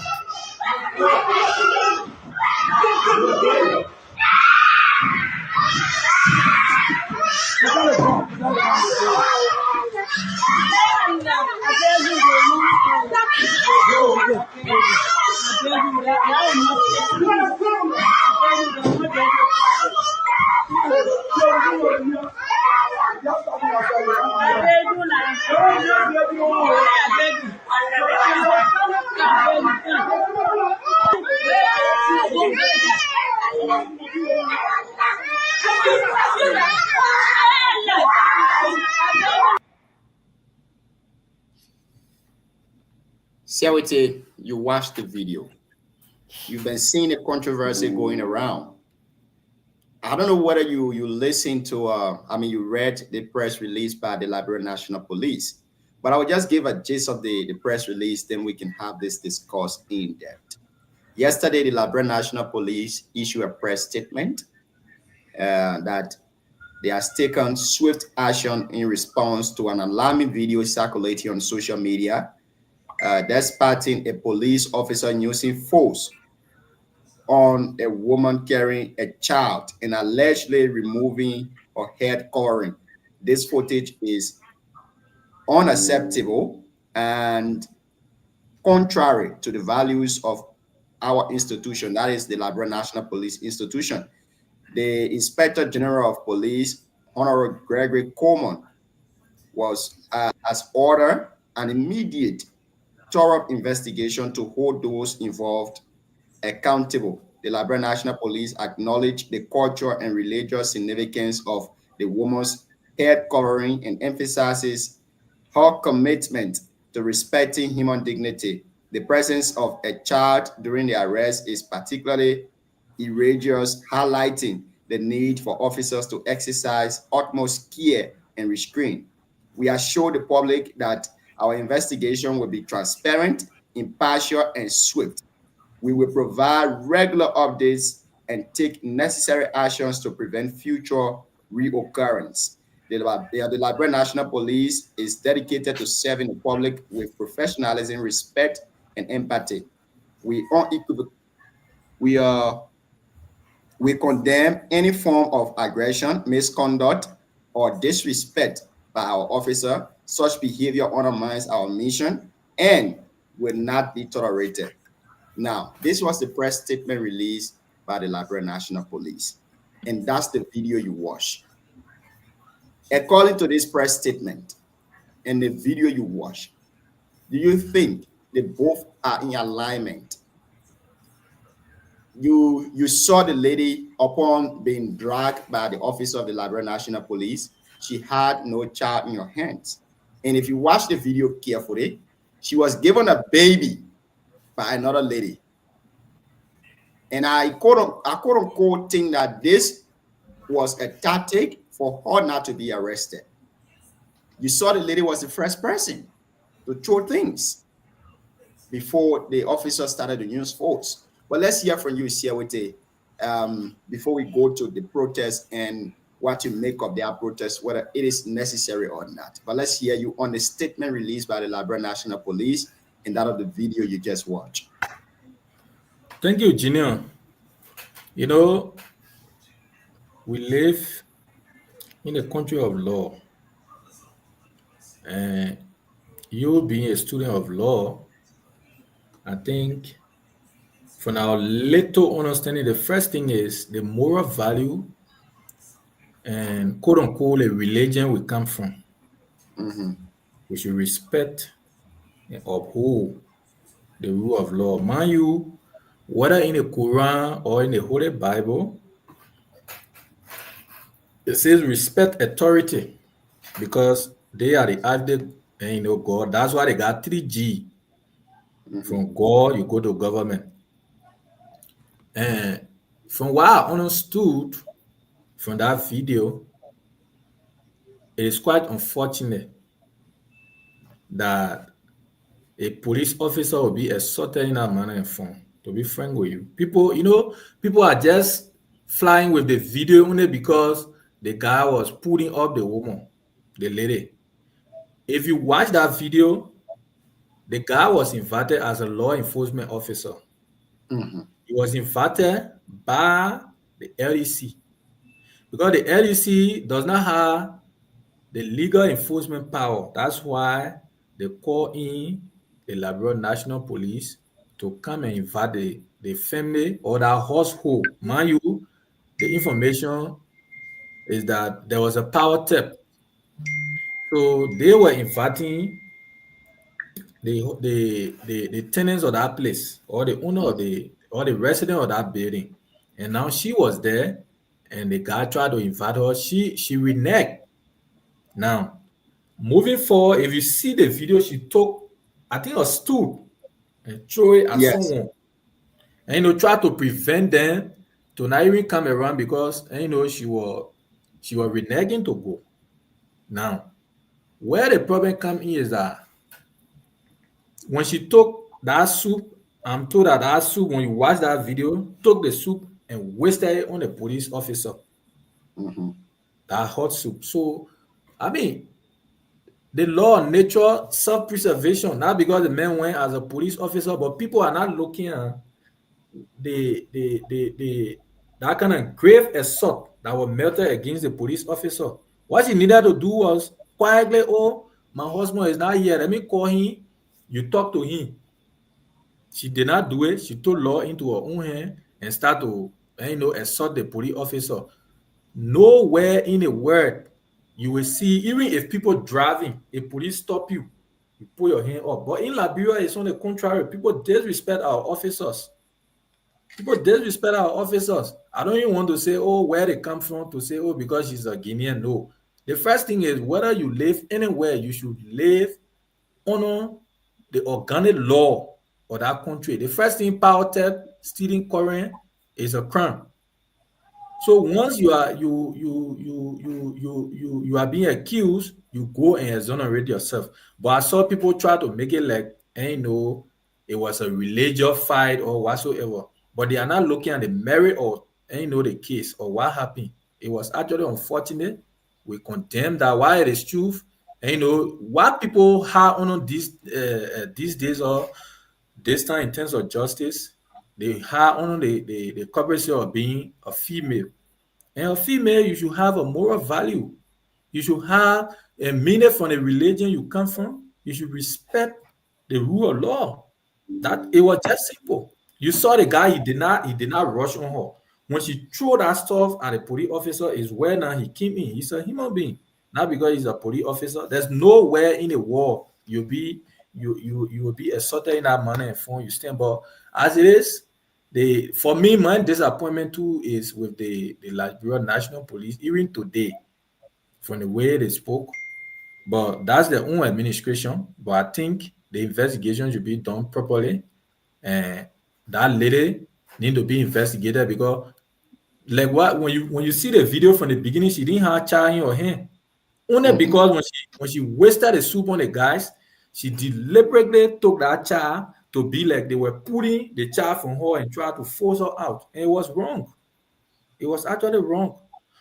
Siawete, you watched the video. You've been seeing the controversy going around. I don't know whether you listened to, you read the press release by the Liberia National Police, but I will just give a gist of the press release, then we can have this discussed in depth. Yesterday, the Liberia National Police issued a press statement that they has taken swift action in response to an alarming video circulating on social media despite a police officer using force on a woman carrying a child and allegedly removing her head covering. This footage is unacceptable and contrary to the values of our institution, that is the Liberia National Police Institution. The Inspector General of Police, Honorable Gregory Coleman, has ordered an immediate, thorough investigation to hold those involved accountable. The Liberia National Police acknowledge the cultural and religious significance of the woman's head covering and emphasizes her commitment to respecting human dignity. The presence of a child during the arrest is particularly egregious, highlighting the need for officers to exercise utmost care and restraint. We assure the public that our investigation will be transparent, impartial, and swift. We will provide regular updates and take necessary actions to prevent future reoccurrence. The Liberia National Police is dedicated to serving the public with professionalism, respect, and empathy. We condemn any form of aggression, misconduct, or disrespect by our officer. Such behavior undermines our mission and will not be tolerated. Now, this was the press statement released by the Liberia National Police, and that's the video you watch. According to this press statement and the video you watch, do you think they both are in alignment? You saw the lady upon being dragged by the officer of the Liberia National Police. She had no child in her hands. And if you watch the video carefully, she was given a baby by another lady. And I quote unquote think that this was a tactic for her not to be arrested. You saw the lady was the first person to throw things before the officer started to use force. But let's hear from you, Siawete, before we go to the protest and what you make of their protest, whether it is necessary or not. But let's hear you on the statement released by the Liberia National Police and that of the video you just watched. Thank you, Junior. You know, we live in a country of law. And you being a student of law, I think from our little understanding, the first thing is the moral value and quote unquote a religion we come from. Mm-hmm. We should respect and uphold the rule of law. Mind you, whether in the Quran or in the Holy Bible, it says respect authority because they are the active and God. That's why they got 3G. Mm-hmm. From God, you go to government. And from what I understood from that video, it is quite unfortunate that a police officer will be assaulted in that manner and form. To be frank with you, people are just flying with the video only because the guy was putting up the woman, the lady. If you watch that video, the guy was invited as a law enforcement officer. Mm-hmm. He was invited by the LEC because the LEC does not have the legal enforcement power. That's why they call in the Liberia National Police to come and invade the family or that household. Mind you, the information is that there was a power theft. So they were inviting the tenants of that place or the owner of the resident of that building. And now she was there and the guy tried to invite her. She reneged. Now, moving forward, if you see the video, she took, I think, a stool and throw it at Yes. someone. And try to prevent them to not even come around because she was reneging to go. Now, where the problem come in is that when she took that soup, I'm told that soup, when you watch that video, took the soup and wasted it on the police officer. Mm-hmm. That hot soup. So, I mean, the law of nature, self-preservation, not because the man went as a police officer, but people are not looking at that kind of grave assault that was melted against the police officer. What she needed to do was quietly, oh, my husband is not here. Let me call him. You talk to him. She did not do it. She took law into her own hand and start to, assault the police officer. Nowhere in the world you will see, even if people driving, a police stop you, you put your hand up. But in Liberia, it's on the contrary. People disrespect our officers. People disrespect our officers. I don't even want to say, oh, where they come from, to say, oh, because she's a Guinean. No. The first thing is, whether you live anywhere, you should live under the organic law of that country. The first thing, power theft, stealing current is a crime. So once you are being accused, you go and exonerate yourself. But I saw people try to make it like, it was a religious fight or whatsoever. But they are not looking at the merit of, the case or what happened. It was actually unfortunate. We condemn that while it is truth. And what people have on these days or this time in terms of justice, they have on the coverage of being a female. And a female, you should have a moral value. You should have a meaning from the religion you come from. You should respect the rule of law. That it was just simple. You saw the guy, he did not rush on her. When she threw that stuff at the police officer, is where now he came in. He's a human being. Not because he's a police officer. There's nowhere in the world you will be assaulted in that manner and phone you stand. But as it is, for me, my disappointment too is with the Liberia National Police, even today, from the way they spoke. But that's their own administration. But I think the investigation should be done properly, and that lady need to be investigated because, like, when you see the video from the beginning, she didn't have child in her hand. Only because when she wasted the soup on the guys, she deliberately took that child to be like they were putting the child from her and try to force her out. And it was wrong. It was actually wrong.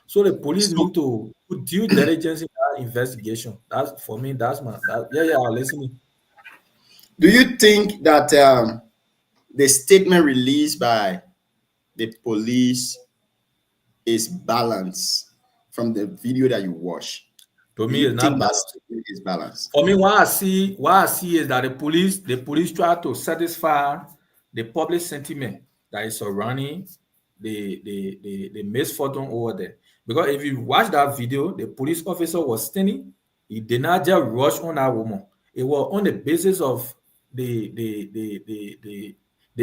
So the police need to put due diligence in that investigation. That's for me, I'm listening. Do you think that the statement released by the police is balanced from the video that you watch? To me, it's not balanced. It's balanced. For me, what I see is that the police try to satisfy the public sentiment that is surrounding the misfortune over there. Because if you watch that video, the police officer was standing. He did not just rush on that woman. It was on the basis of the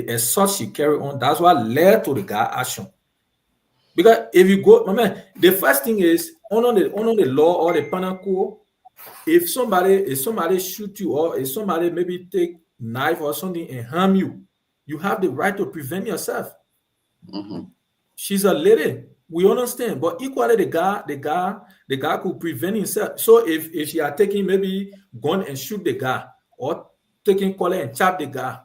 assault she carried on. That's what led to the guy action. Because if you go, the first thing is under the law or the penal code, if somebody shoot you or if somebody maybe take knife or something and harm you, you have the right to prevent yourself. She's a lady, we understand, but equally the guy could prevent himself. So if she had taken maybe gun and shoot the guy or taking collar and chop the guy,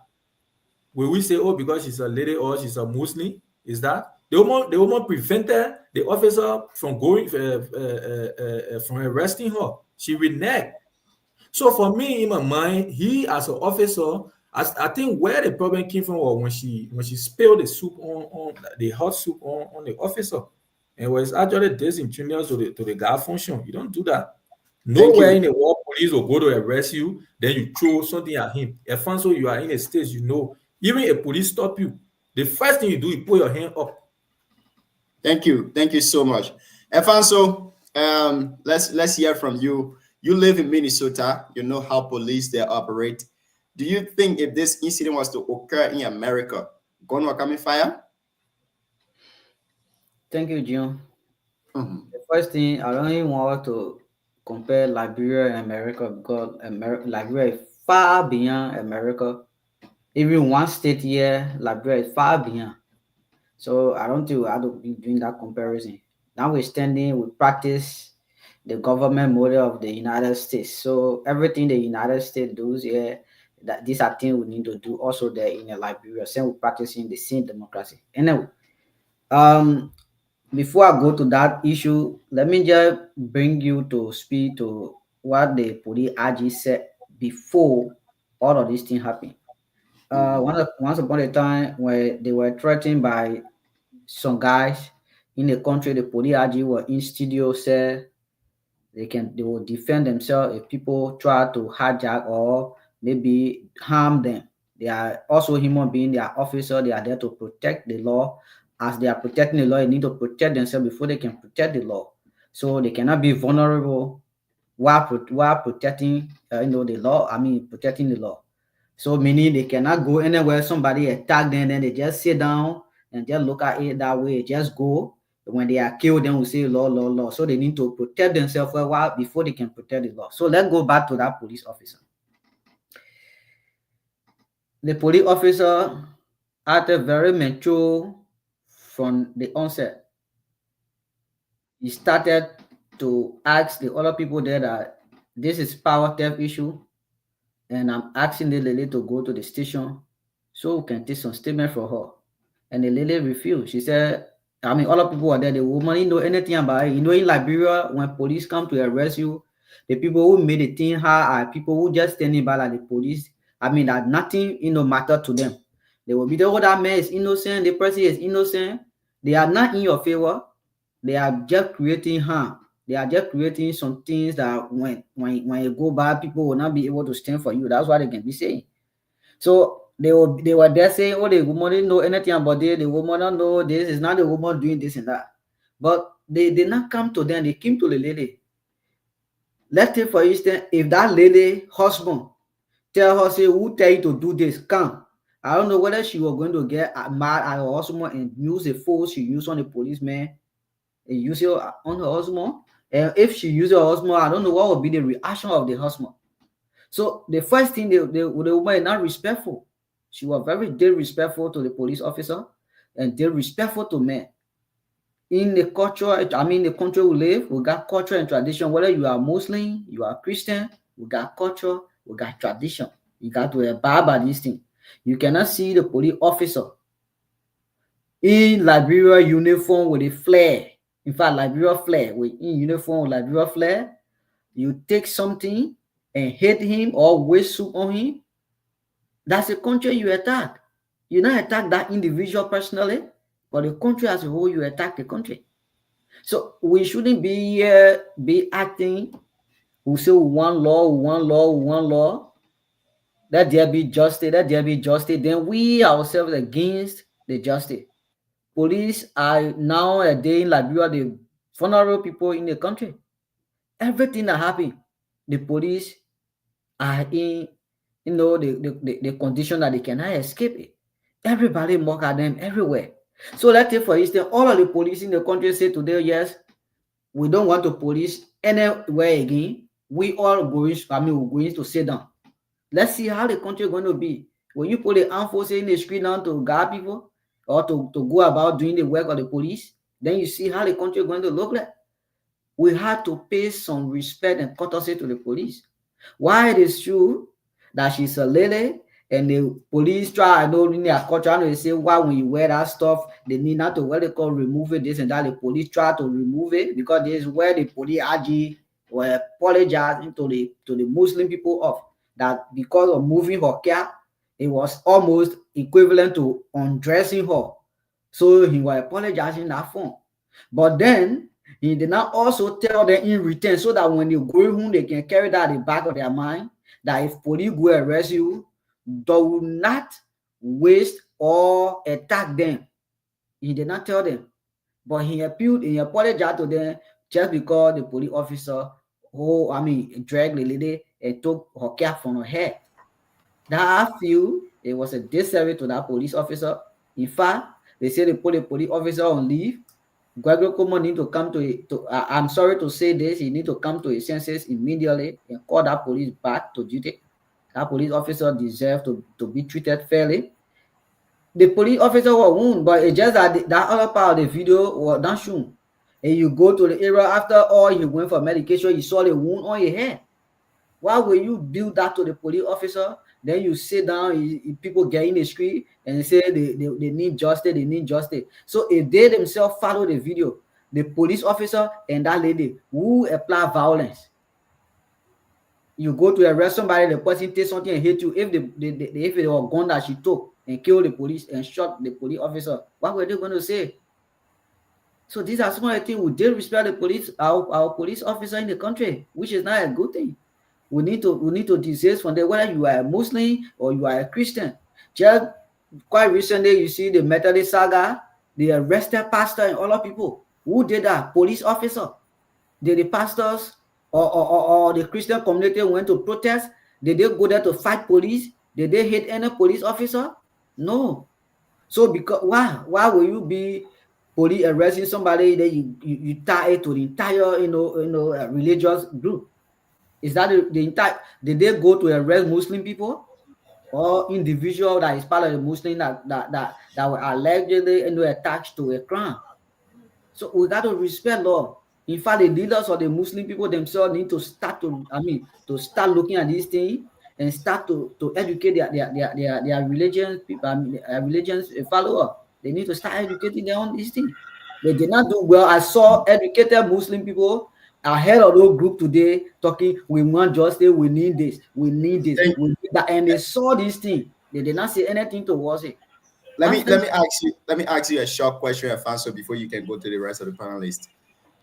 will we say, oh, because she's a lady or she's a Muslim? Is that the woman prevented the officer from going from arresting her? She reneged. So for me, in my mind, he as an officer, I think where the problem came from was when she spilled the soup on the hot soup on the officer, and it was actually disingenuous to the guard function. You don't do that. Nowhere in the world police will go to arrest you, then you throw something at him. If also you are in a state, even a police stop you, the first thing you do, you put your hand up. Thank you so much, Efanso. Let's hear from you. You live in Minnesota. You know how police they operate. Do you think if this incident was to occur in America, gun will come in fire? Thank you, John. The first thing, I don't even want to compare Liberia and America because Liberia is far beyond America. Even one state here, Liberia is far behind. So I don't think we have to be doing that comparison. Notwithstanding, we practice the government model of the United States. So everything the United States does here, that these are things we need to do also there in Liberia. Same we're practicing the same democracy. Anyway, before I go to that issue, let me just bring you to speak to what the police AG said before all of these things happened. Once upon a time, where they were threatened by some guys in the country, the police AG were in studio, said they will defend themselves if people try to hijack or maybe harm them. They are also human beings, they are officers, they are there to protect the law. As they are protecting the law, they need to protect themselves before they can protect the law. So they cannot be vulnerable while protecting the law. Protecting the law. So meaning they cannot go anywhere somebody attack them, then they just sit down and just look at it that way, just go. When they are killed, then we say law, law, law. So they need to protect themselves for a while before they can protect the law. So let's go back to that police officer. The police officer acted very mature from the onset. He started to ask the other people there that this is power theft issue, and I'm asking the lady to go to the station so we can take some statement from her. And the lady refused. She said, other people were there. The woman didn't know anything about it. In Liberia, when police come to arrest you, the people who made the thing hard are people who just standing by like the police. That nothing, matter to them. They will be the that man is innocent, the person is innocent. They are not in your favor. They are just creating harm. They are just creating some things that when you go by, people will not be able to stand for you. That's what they can be saying. So they were there saying, oh, the woman didn't know anything about it. The woman don't know this. It's not the woman doing this and that. But they did not come to them. They came to the lady. Let's say, for instance, if that lady husband tell her, say, who tell you to do this? Come. I don't know whether she was going to get mad at her husband and use the force she used on the policeman and use it on her husband. And if she used her husband, I don't know what would be the reaction of the husband. So the first thing, the woman is not respectful. She was very disrespectful to the police officer and disrespectful to men. In the culture, the country we live, we got culture and tradition. Whether you are Muslim, you are Christian, we got culture, we got tradition. You got to abide by these things. You cannot see the police officer in Liberia uniform with a flare. In fact, Liberia flag, in uniform with Liberia flag. You take something and hit him or waste soup on him. That's the country you attack. You don't attack that individual personally, but the country as a whole, you attack the country. So we shouldn't be acting. We say one law. Let there be justice. Then we ourselves against the justice. Police are now a day in Liberia the vulnerable people in the country. Everything that happened, the police are in the condition that they cannot escape it. Everybody mock at them everywhere. So let's say, for instance, all of the police in the country say today, yes, we don't want to police anywhere again. We're going to sit down. Let's see how the country is going to be. When you put the armed forces in the street now to guard people or to go about doing the work of the police, then you see how the country is going to look like. We have to pay some respect and courtesy to the police. Why it is true that she's a lady and the police try, in their culture, they say, why when you wear that stuff, they need not to what they call remove it, this and that. The police try to remove it because this is where the police AG were apologizing to the Muslim people of that because of moving her cap, it was almost equivalent to undressing her. So he was apologizing in that form. But then he did not also tell them in return so that when they go home, they can carry that in the back of their mind that if police go arrest you, do not waste or attack them. He did not tell them. But he appealed and he apologized to them just because the police officer dragged the lady and took her cap from her head. That I feel it was a disservice to that police officer. In fact, they say they put the police officer on leave. Gregory Coleman need to come I'm sorry to say this, he need to come to his senses immediately and call that police back to duty. That police officer deserved to be treated fairly. The police officer was wounded, but it's just that that other part of the video was not shown. And you go to the area after all, he went for medication, you saw the wound on your head. Why will you do that to the police officer? Then you sit down, people get in the street and say they need justice, they need justice. So if they themselves follow the video, the police officer and that lady who apply violence, you go to arrest somebody, the person takes something and hit you. If it was a gun that she took and killed the police and shot the police officer, what were they going to say? So these are some of the things we did respect the police, our police officer in the country, which is not a good thing. We need to desist from that, whether you are a Muslim or you are a Christian. Just quite recently, you see the Methodist saga, they arrested pastor and other people. Who did that? Police officer. Did the pastors or the Christian community went to protest? Did they go there to fight police? Did they hit any police officer? No. So because why will you be police arresting somebody that you tie it to the entire religious group? Is that the entire? Did they go to arrest Muslim people or individual that is part of the Muslim that were allegedly attached to a crime? So we got to respect law. In fact, the leaders of the Muslim people themselves need to start looking at these things and start to educate their religion people, religions follower. They need to start educating them on these things. They did not do well. I saw educated Muslim people ahead of those group today talking, we want justice, we need this, we need this, we need that, and they saw this thing. They did not say anything towards it. Let me ask you a short question, Afonso, before you can go to the rest of the panelists.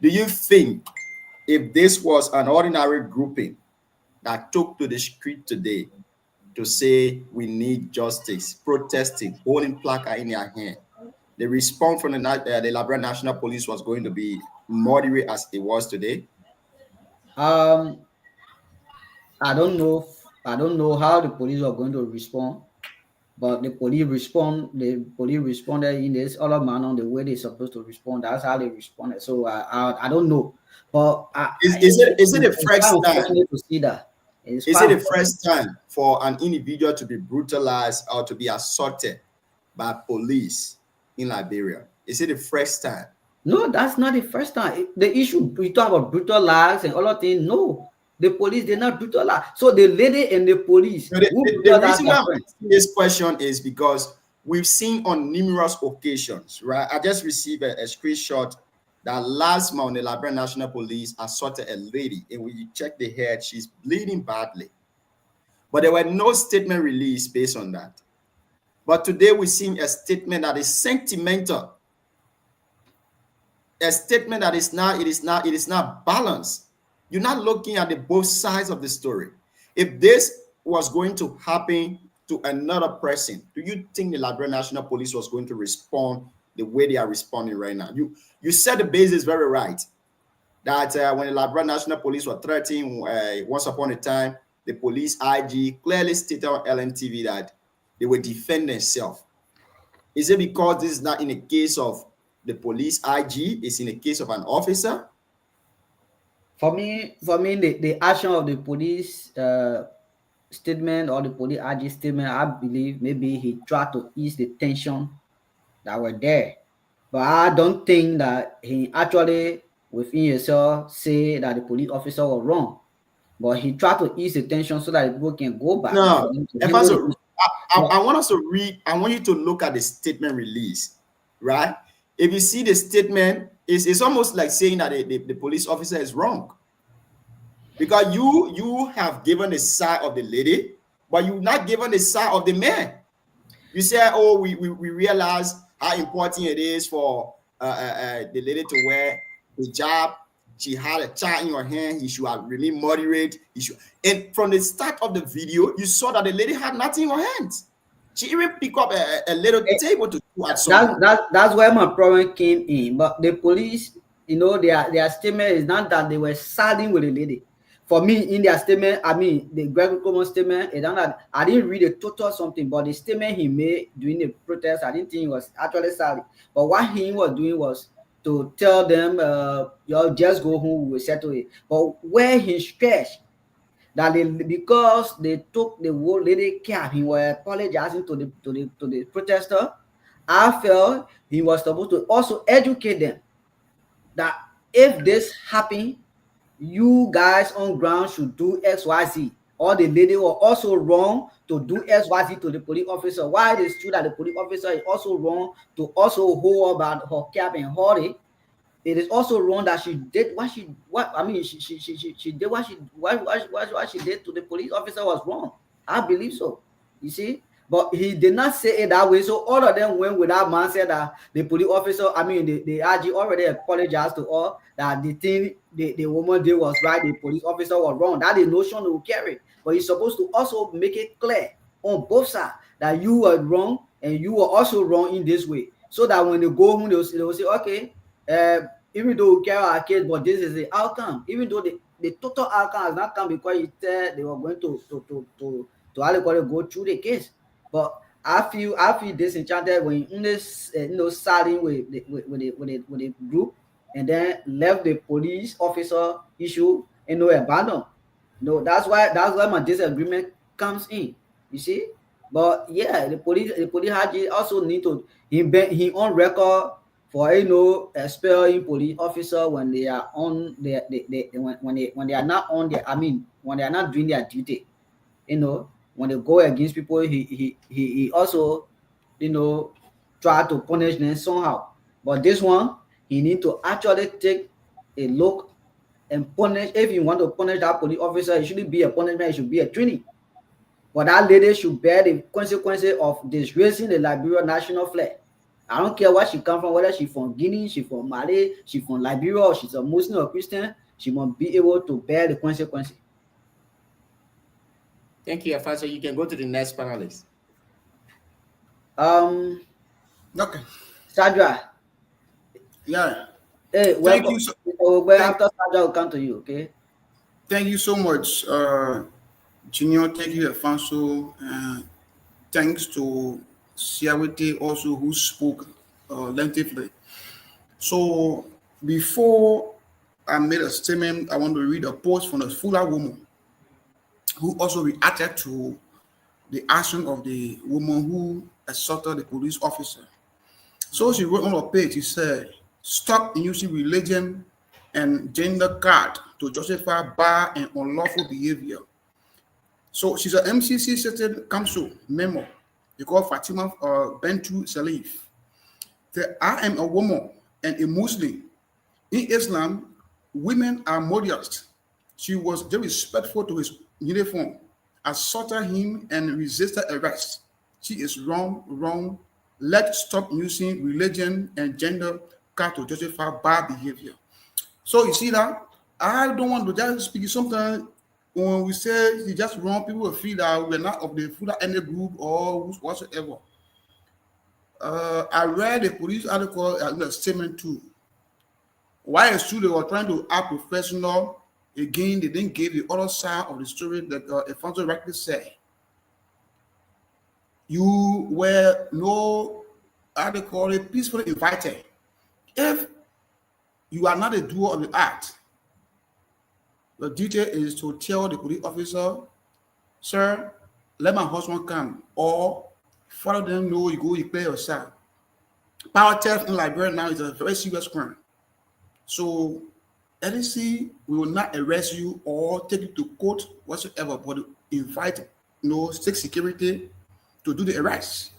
Do you think if this was an ordinary grouping that took to the street today to say we need justice, protesting, holding placard in their hand, the response from the Liberia National Police was going to be moderate as it was today? I don't know how the police are going to respond, but the police responded in this other manner, the way they're supposed to respond. That's how they responded. So I don't know, but is it the first time to see that? Is it the first time for an individual to be brutalized or to be assaulted by police in Liberia? Is it the first time? No, that's not the first time. The issue, we talk about brutalized and other things. No, the police did not brutalize. So the lady and the police. The reason why I'm asking this question is because we've seen on numerous occasions, right? I just received a screenshot that last month the Liberia National Police assaulted a lady, and when you check the head, she's bleeding badly. But there were no statement released based on that. But today we're seeing a statement that is sentimental. A statement that is not balanced. You're not looking at the both sides of the story. If this was going to happen to another person, do you think the Liberia National Police was going to respond the way they are responding right now? You said the basis very right. That when the Liberia National Police were threatening once upon a time, the police IG clearly stated on LNTV that they were defending themselves. Is it because this is not in the case of the police IG, it's in the case of an officer? For me, the action of the police statement or the police IG statement, I believe maybe he tried to ease the tension that were there. But I don't think that he actually within himself say that the police officer was wrong. But he tried to ease the tension so that people can go back. No, I want us to read, I want you to look at the statement release, right? If you see the statement, it's almost like saying that the police officer is wrong. Because you have given the side of the lady, but you've not given the side of the man. You say, oh, we realize how important it is for the lady to wear the hijab. She had a child in her hand. He should have remained moderate. And from the start of the video, you saw that the lady had nothing in her hands. She even picked up a little table to do at something. That's where my problem came in. But the police, their statement is not that they were siding with the lady. For me, in their statement, the Gregory Coleman statement, I didn't read the total something, but the statement he made during the protest, I didn't think he was actually siding. But what he was doing was to tell them, y'all just go home, we will settle it. But where he stretched, that because they took the old lady cab, he was apologizing to the protester. I felt he was supposed to also educate them that if this happen, you guys on ground should do XYZ. Or the lady was also wrong to do XYZ to the police officer. Why it is true that the police officer is also wrong to also hold about her cap and hold it. It is also wrong that she did what she did what she did to the police officer was wrong. I believe so. You see, but he did not say it that way. So all of them went with that mindset that the police officer, the RG already apologized to all that the thing the woman did was right, the police officer was wrong. That is the notion they will carry. But he's supposed to also make it clear on both sides that you were wrong and you were also wrong in this way. So that when they go home, they will say, okay, even though we carry our case, but this is the outcome. Even though the total outcome has not come because he said they were going to go through the case. But I feel disenchanted when this siding with the group and then left the police officer issue abandon. No, that's why my disagreement comes in. You see, but yeah, the police also need to he on record for expelling police officer when they are on when they are not on their when they are not doing their duty. When they go against people, he also try to punish them somehow. But this one, he need to actually take a look and punish. If you want to punish that police officer, it shouldn't be a punishment, it should be a training. But that lady should bear the consequences of disgracing the Liberia national flag. I don't care where she come from, whether she's from Guinea, she's from Mali, she's from Liberia, or she's a Muslim or Christian, she must be able to bear the consequences. Thank you, Afanso. You can go to the next panelist. Okay. Sadra. Yeah. Hey, thank you. After Sadra, will come to you, okay? Thank you so much, Junior. Thank you, Afanso. Thanks to Siawete also, who spoke lengthily. So before I made a statement, I want to read a post from a Fuller woman who also reacted to the action of the woman who assaulted the police officer. So she wrote on her page, she said, "Stop using religion and gender card to justify bad and unlawful behavior." So she's an MCC State Council member. They call Fatima Bentu Salif. I am a woman and a Muslim. In Islam, women are modest. She was very respectful to his uniform, assaulted him and resisted arrest. She is wrong. Let's stop using religion and gender card to justify bad behavior. So you see that? I don't want to just speak. Sometimes when we say it's just wrong, people will feel that we're not of the Fuller any group or whatsoever. I read a police article in a statement too. Why it's true they were trying to act professional, again, they didn't give the other side of the story that Afanso rightly said. You were peacefully invited. If you are not a doer of the act, the duty is to tell the police officer, "Sir, let my husband come," or follow them, know you go, you play yourself. Power theft in Liberia now is a very serious crime. So, LEC will not arrest you or take you to court whatsoever, but invite state security to do the arrest.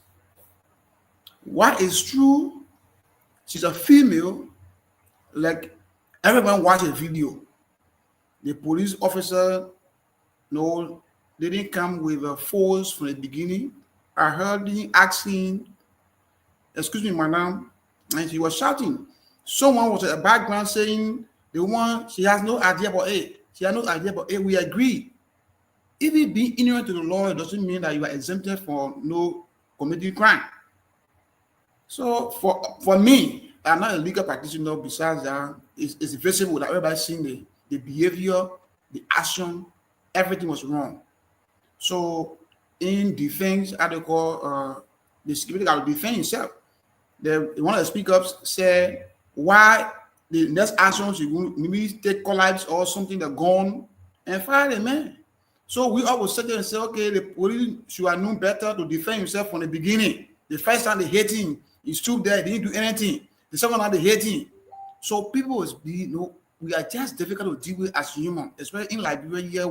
What is true, she's a female, like everyone watch a video. The police officer, they didn't come with a force from the beginning. I heard him asking, "Excuse me, madam," and she was shouting. Someone was at the background saying, "The woman, she has no idea about it. She has no idea about it." We agree. Even being ignorant to the law, it doesn't mean that you are exempted from committing crime. So for me, I'm not a legal practitioner. Besides that, it's visible that everybody's seeing the behavior, the action, everything was wrong. So in defense article, the security guard will defend himself. One of the speak-ups said why the next action should maybe take collapse or something, the gun, and fire the man. So we always sit there and say, okay, the police should have known better to defend himself from the beginning. The first time they hit him, he stood there, he didn't do anything. The second time they hit him. So people was, we are just difficult to deal with as human, especially in Liberia here.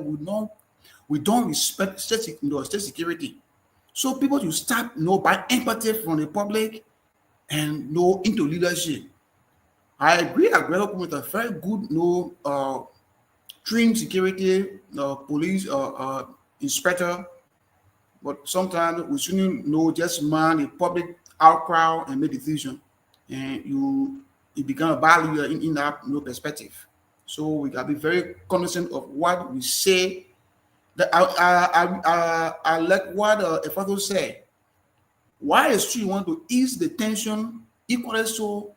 We don't respect state security. So people should start by empathy from the public and into leadership. I agree with a very good trained security police inspector, but sometimes we shouldn't just man the public outcry and make decision, and it become a value in that perspective. So we gotta be very cognizant of what we say. That I like what Efado said. Why is you want to ease the tension equally so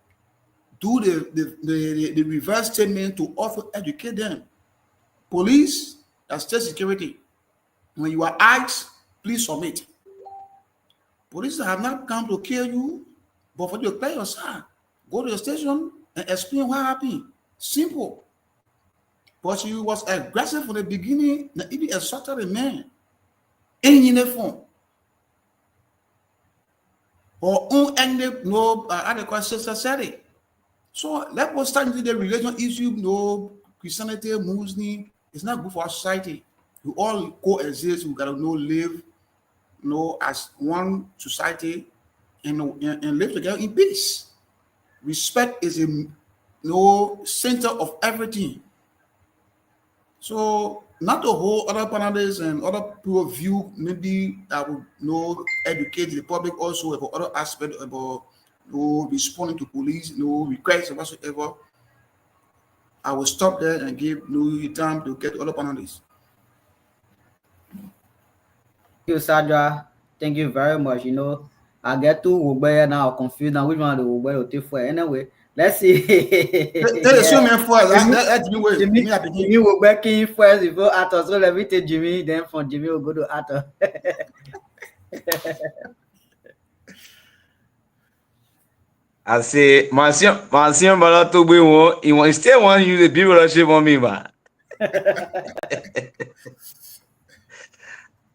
do the reverse statement to also educate them. Police, that's state security. When you are asked, please submit. Police have not come to kill you, but for you to play your side. Go to the station and explain what happened. Simple. But she was aggressive from the beginning, and even assaulted a man in uniform. Or unended adequate society. So let us start into the religion issue. Christianity, Muslim, it's not good for our society. We all coexist. We gotta live, as one society, and live together in peace. Respect is a center of everything. So not the whole other panelists and other people view maybe that will educate the public also about other aspects about responding to police, requests or whatsoever. I will stop there and give you time to get other panelists. Thank you, Sandra. Thank you very much. I get to Uber now confused now which one the Uber will take for. Anyway, let's see. Let's assume first. Let me wait. Jimmy will back in first before Arthur. So let me take Jimmy. Then from Jimmy we'll go to Arthur. I say, Monsieur Bala to be one. He still want you to be relationship on me, man.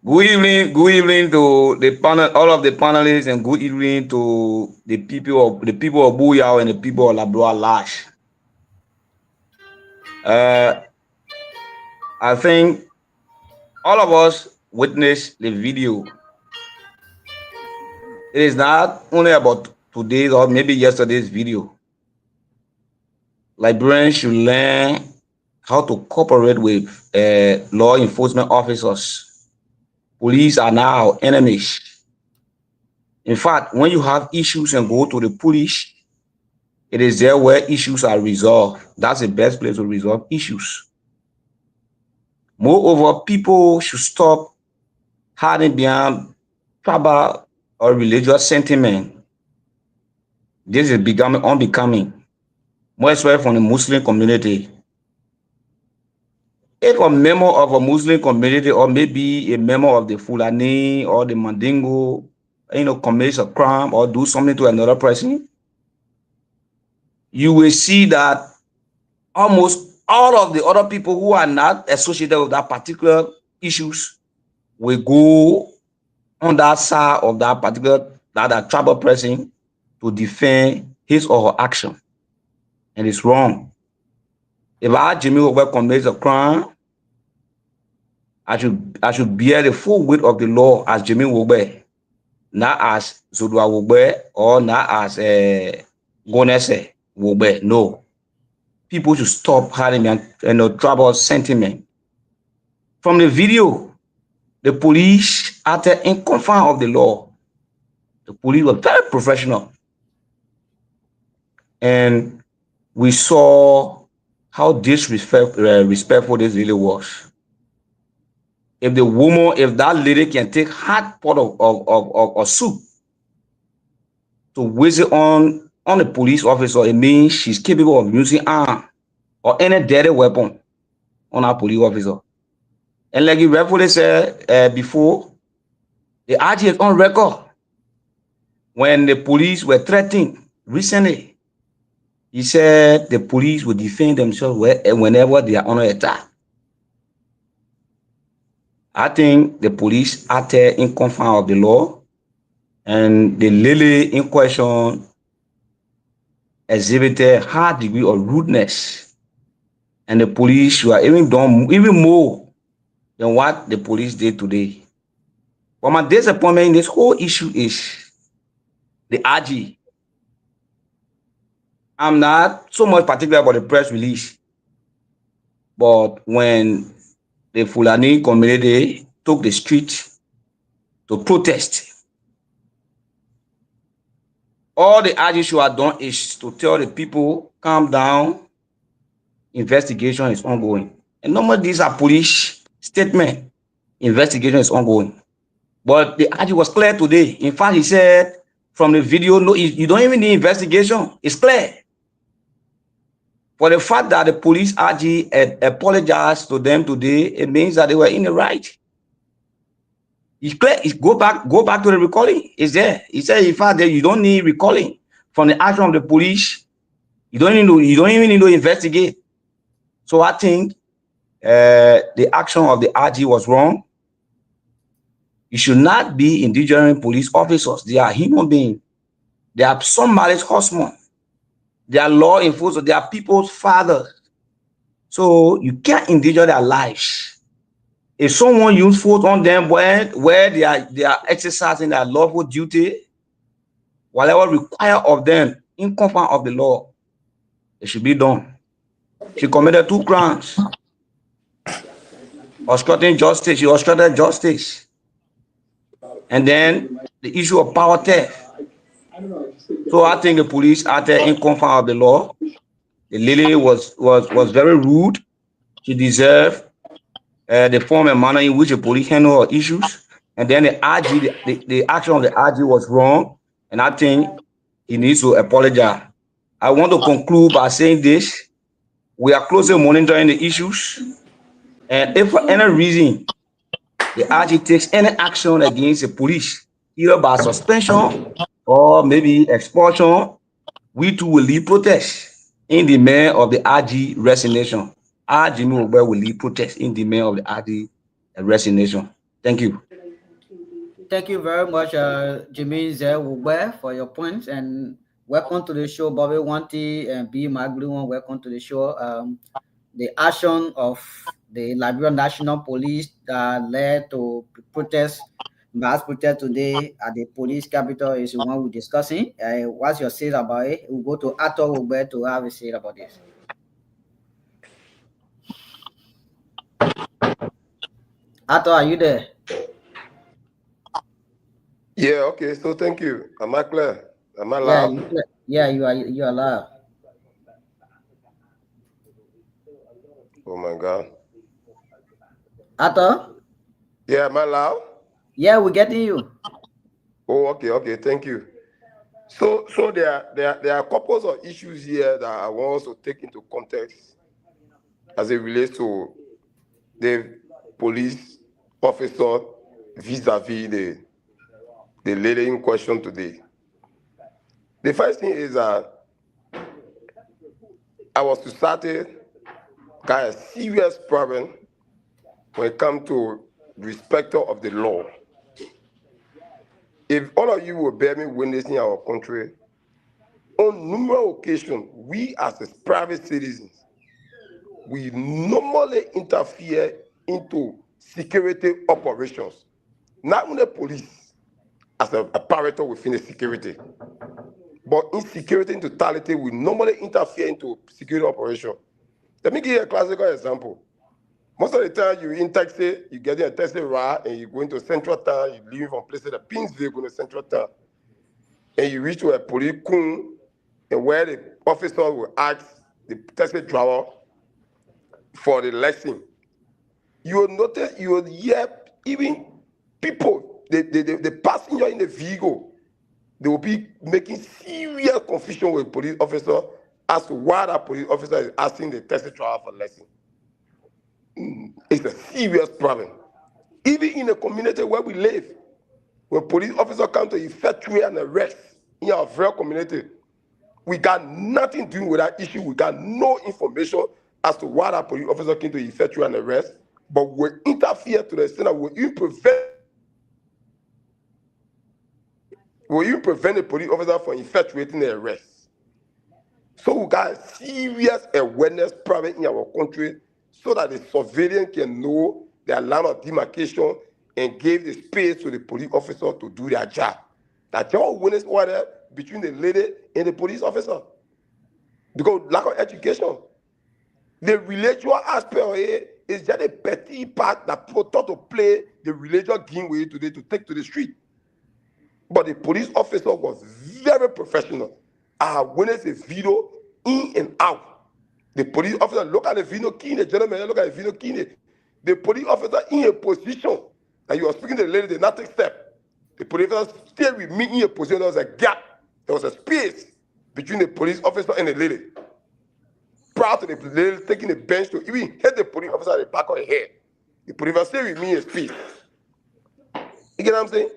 Good evening to the panel, all of the panelists, and good evening to the people of Buyao and the people of Labroa Lash. I think all of us witnessed the video. It is not only about today's or maybe yesterday's video. Liberians should learn how to cooperate with law enforcement officers. Police are now our enemies. In fact, when you have issues and go to the police, it is there where issues are resolved. That's the best place to resolve issues. Moreover, people should stop hiding behind tribal or religious sentiment. This is becoming unbecoming, more especially from the Muslim community. If a member of a Muslim community or maybe a member of the Fulani or the Mandingo, commits a crime or do something to another person, you will see that almost all of the other people who are not associated with that particular issues will go on that side of that particular that tribal person to defend his or her action. And it's wrong. If Jimmy Ogbe commits a crime, I should bear the full weight of the law as Jimmy Ogbe, not as Zodwa Ogbe or not as Gonese Ogbe. No. People should stop having tribal sentiment. From the video, the police acted in confines of the law. The police were very professional. And we saw how disrespectful this really was. If that lady can take hot pot of soup to waste it on a police officer, it means she's capable of using arm or any deadly weapon on a police officer. And like you rightfully said before, the RG is on record when the police were threatened recently. He said the police will defend themselves whenever they are under attack. I think the police acted in confines of the law, and the lady in question exhibited high degree of rudeness, and the police should have even done even more than what the police did today. But my disappointment in this whole issue is the RG. I'm not so much particular about the press release, but when the Fulani community took the street to protest, all the RG should have done is to tell the people, calm down, investigation is ongoing. And normally these are police statements, investigation is ongoing. But the RG was clear today. In fact, he said from the video, no, you don't even need investigation. It's clear. For the fact that the police RG had apologized to them today, it means that they were in the right. It's clear. Go back to the recalling. It's there. He said, in fact, that you don't need recalling from the action of the police. You don't even need to investigate. So I think the action of the RG was wrong. You should not be endangering police officers. They are human beings. They are somebody's husband. They are law enforcement. They are people's fathers. So you can't endanger their lives. If someone uses force on them where they are exercising their lawful duty, whatever required of them in confines of the law, it should be done. She committed 2 crimes. Obstructing justice. She obstructed justice. And then the issue of power theft. So I think the police acted in confines of the law. The lady was very rude. She deserved the form and manner in which the police handle her issues. And then the RG, the action of the RG was wrong. And I think he needs to apologize. I want to conclude by saying this. We are closely monitoring the issues. And if for any reason the RG takes any action against the police, either by suspension or maybe expulsion, we too will lead protest in demand of the RG resignation. RG will lead protest in demand of the RG resignation. Thank you. Thank you very much, Jimmy Zewube, for your points, and welcome to the show, Bobby Wanti and B. Magluon. Welcome to the show. The action of the Liberian National Police that led to mass protest today at the police capital is the one we're discussing. What's your say about it? We'll go to Arthur Ube to have a say about this. Arthur, are you there? Yeah, okay, so thank you. Am I clear? Am I loud? Yeah, you are loud. Oh my God. Arthur? Yeah, am I loud? Yeah, we're getting you. Oh, okay, thank you. So there are couples of issues here that I want us to take into context as it relates to the police officer vis-a-vis the lady in question today. The first thing is that I was to start got a serious problem when it comes to respect of the law. If all of you will bear me witness in our country, on numerous occasions, we as private citizens, we normally interfere into security operations, not only police as an apparatus within the security, but in security in totality, we normally interfere into security operation. Let me give you a classical example. Most of the time, you're in taxi, you get in a taxi ride, and you go into central town, you leave from places that pins vehicle in central town, and you reach to a police coon, and where the officer will ask the taxi driver for the lesson. You will notice, you will hear even people, the passenger in the vehicle, they will be making serious confusion with police officer as to why that police officer is asking the taxi driver for lesson. It's a serious problem. Even in the community where we live, when police officers come to effectuate an arrest in our very community, we got nothing to do with that issue. We got no information as to why that police officer came to effectuate an arrest but we interfere to the extent that will you prevent the police officer from effectuating the arrest? So we got serious awareness problem in our country so that the surveillance can know their line of demarcation and give the space to the police officer to do their job. That's your awareness order between the lady and the police officer. Because lack of education. The religious aspect of it is just a petty part that people thought to play the religious game with today to take to the street. But the police officer was very professional. I witnessed a video in and out. The police officer look at the video key, the gentleman look at the video key. The police officer in a position that you are speaking to the lady, did not take step. The police officer stayed with me in a position. There was a gap. There was a space between the police officer and the lady. Prior to the lady taking the bench to even hit the police officer at the back of the head. The police officer stayed with me in a space. You get what I'm saying?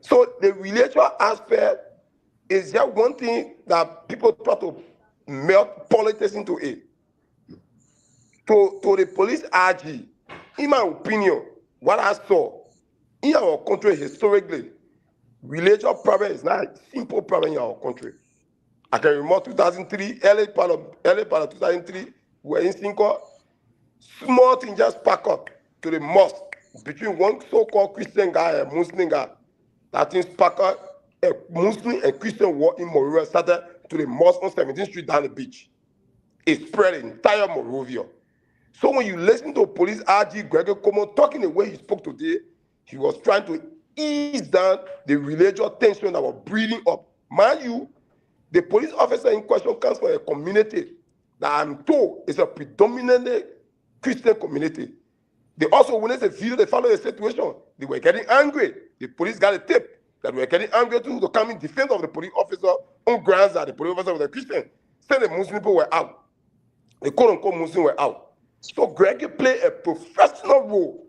So the religious aspect is just one thing that people try to melt politics into it. To the police RG, in my opinion, what I saw in our country historically, religious problem is not a simple problem in our country. I can remember 2003, early part of 2003, we were in Cinco. Small thing just pack up to the mosque between one so-called Christian guy and a Muslim guy. That thing pack up, a Muslim and Christian war in Monrovia started to the mosque on 17th Street down the beach. It spread in entire Monrovia. So when you listen to police RG Gregory Como talking the way he spoke today, he was trying to ease down the religious tension that was breeding up. Mind you, the police officer in question comes from a community that I'm told is a predominantly Christian community. They also witnessed a video, they followed the situation. They were getting angry. The police got a tip that they were getting angry to come in defense of the police officer on grounds that the police officer was a Christian. Said the Muslim people were out. The quote-unquote Muslims were out. So Gregory played a professional role,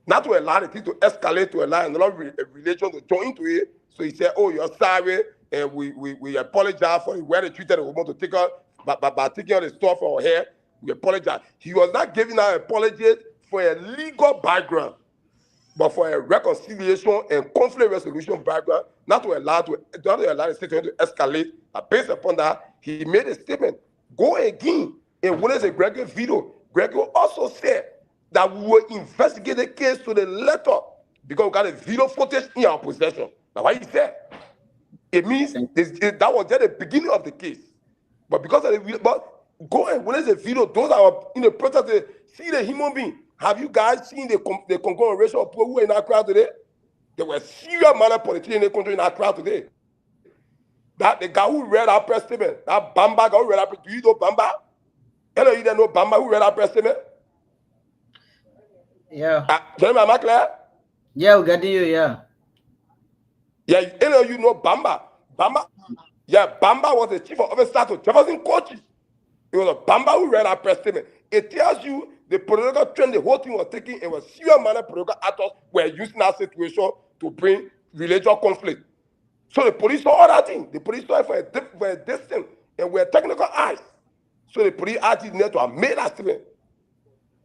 not to allow the thing to escalate, to allow another religion to join into it. So he said, oh, you're sorry, and we apologize for the way they treated the woman to take her, by taking out the stuff for her hair. We apologize. He was not giving her apologies for a legal background, but for a reconciliation and conflict resolution background, not to allow the situation to escalate. Based upon that, he made a statement. Go again. And when there's a Gregory video, Gregory also said that we will investigate the case to the letter because we got a video footage in our possession. Now, what he said, it means that was just the beginning of the case. But because of the video, but go and when there's a video, those are in the process to see the human being. Have you guys seen the conglomeration of people who are in our crowd today? There were serious minor politicians in the country in our crowd today. That the guy who read our press statement, that Bamba guy who read our press, do you know Bamba? Hello, you don't know Bamba who read our press statement? Yeah. Gentlemen, am I clear? Yeah, we got you, yeah. Yeah, you know Bamba. Bamba was the chief of officer to Jefferson Kochi. It was a Bamba who read our press statement. It tells you the political trend the whole thing was taking, and was serious manner political actors were using that situation to bring religious conflict. So the police saw all that thing. The police saw it for a distance, and with technical eyes. So the police acted there to have made that statement.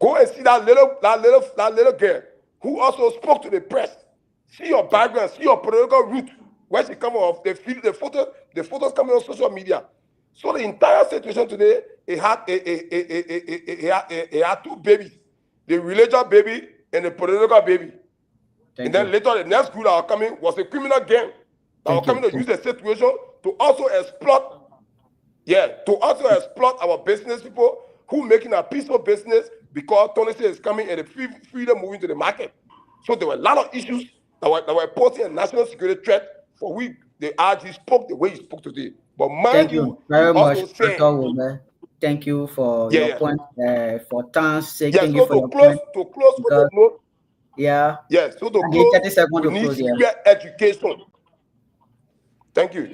Go and see that little girl who also spoke to the press. See your background, see your political route, where she come off. The photos coming on social media. So the entire situation today, it had two babies, the religious baby and the political baby. Then later the next group that was coming was a criminal gang that was coming to use the situation to also exploit. Yeah, to also exploit our business people who making a peaceful business because Tony is coming and the freedom moving to the market. So there were a lot of issues that were posing a national security threat for which the RG spoke the way he spoke today. But mind you, very much. Thank you for your point. For time's sake, thank you for your point. To close with the note. Yeah. Yes. So to close, 30 seconds to close. Yeah. Education. Thank you.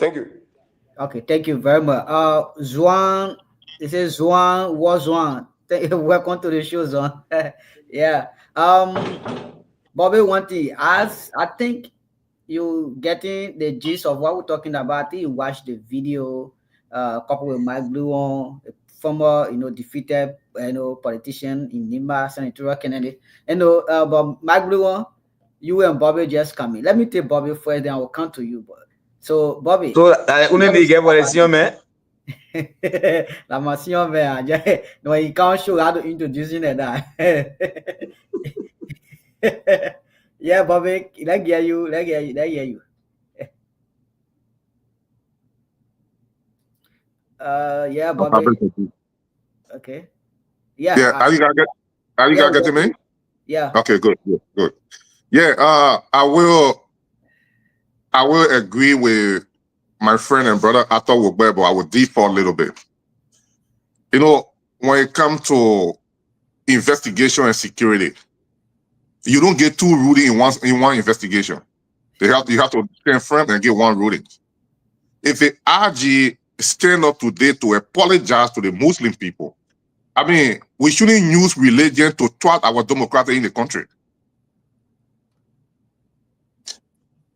Okay, thank you very much. Zuan, this is Zuan. Welcome to the show, Zuan. Yeah. Bobby, one thing, as I think you getting the gist of what we're talking about. I think you watched the video, couple with Mike Blue on former, defeated, politician in Nima, Senator Kennedy. But Mike Blue, you and Bobby just coming. Let me take Bobby first, then I will come to you. So, Bobby. So, only get what is your man? La machine, man. No, you can't show how to introducing it. Yeah, Bobby, let's hear you. Yeah, Bobby. Okay. Yeah. Yeah. Are you gonna get to me? Yeah. Okay. Good. Yeah. I will agree with my friend and brother Ato Wobebo. I will default a little bit. When it comes to investigation and security, you don't get two rulings in one investigation. You have to stand firm and get one ruling. If the RG stand up today to apologize to the Muslim people, I mean, we shouldn't use religion to thwart our democracy in the country.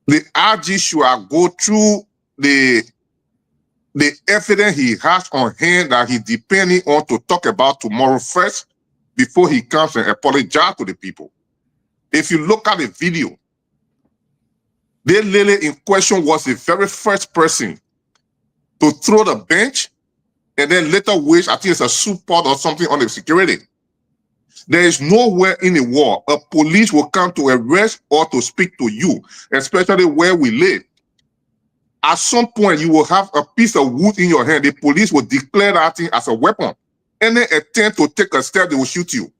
The RG should go through the evidence he has on hand that he's depending on to talk about tomorrow first before he comes and apologize to the people. If you look at the video, the lady in question was the very first person to throw the bench and then later wish, I think it's a soup pot or something on the security. There is nowhere in the world a police will come to arrest or to speak to you, especially where we live. At some point, you will have a piece of wood in your hand. The police will declare that thing as a weapon. Any attempt to take a step, they will shoot you.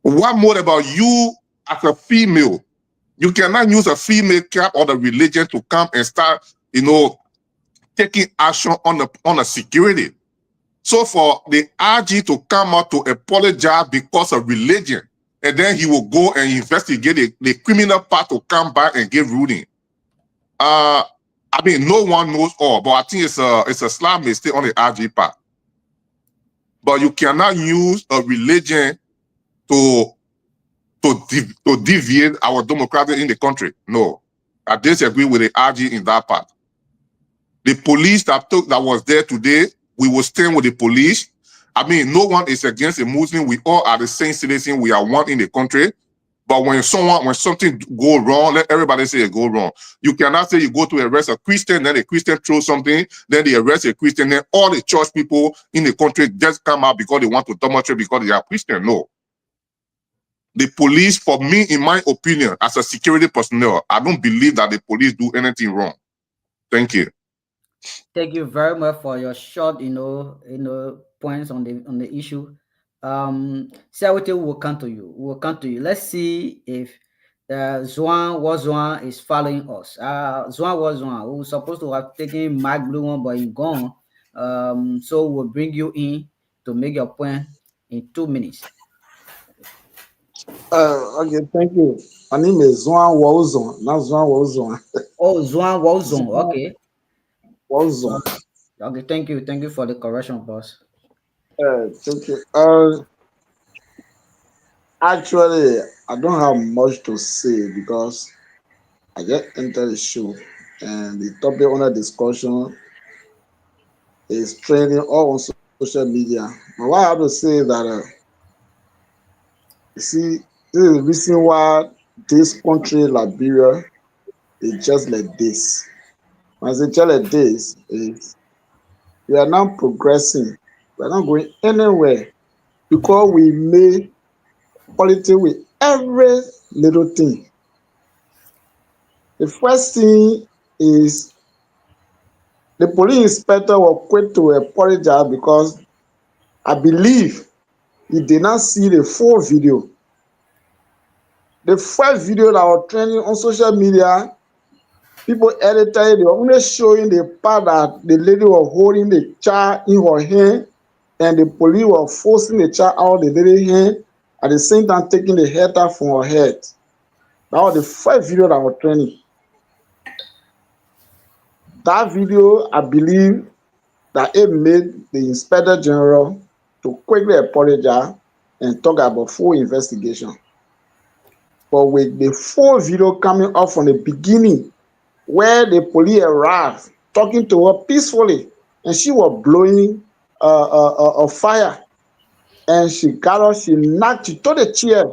What more about you as a female? You cannot use a female cap or the religion to come and start, taking action on the security. So for the RG to come out to apologize because of religion, and then he will go and investigate the criminal part to come back and give ruling. I mean, no one knows all, but I think it's a slight mistake on the RG part. But you cannot use a religion to deviate our democracy in the country. No, I disagree with the RG in that part. The police that was there today, we will stand with the police. I mean, no one is against a Muslim. We all are the same citizen. We are one in the country. But when something go wrong, let everybody say it go wrong. You cannot say you go to arrest a Christian, then a Christian throws something, then they arrest a Christian, then all the church people in the country just come out because they want to demonstrate because they are Christian. No. The police, for me, in my opinion, as a security personnel, I don't believe that the police do anything wrong. Thank you. Thank you very much for your short, points on the issue. Sawate will come to you. Let's see if Zwan is following us. Zwan who was supposed to have taken Mike Blue one, but he's gone. So we'll bring you in to make your point in 2 minutes. Okay, thank you. My name is Zwan Wozon, not Zwan Wozon. Oh, Zwan Wozon. Okay. Wozon. Okay, thank you for the correction, boss. Thank you. Actually, I don't have much to say because I just entered the show and the topic under discussion is trending all on social media. But what I have to say is that you see, this is the reason why this country, Liberia, is just like this. When I say just like this, is we are now progressing. We are not going anywhere because we made politics with every little thing. The first thing is the police inspector was quick to apologize because I believe he did not see the full video. The first video that was trending on social media, people edited it, they were only showing the part that the lady was holding the child in her hand and the police were forcing the child out of the lady's hand, at the same time taking the hair off from her head. That was the first video that was trending. That video, I believe, that it made the Inspector General to quickly apologize and talk about full investigation. But with the full video coming up from the beginning, where the police arrived talking to her peacefully, and she was blowing a fire. And she got up, she took the chair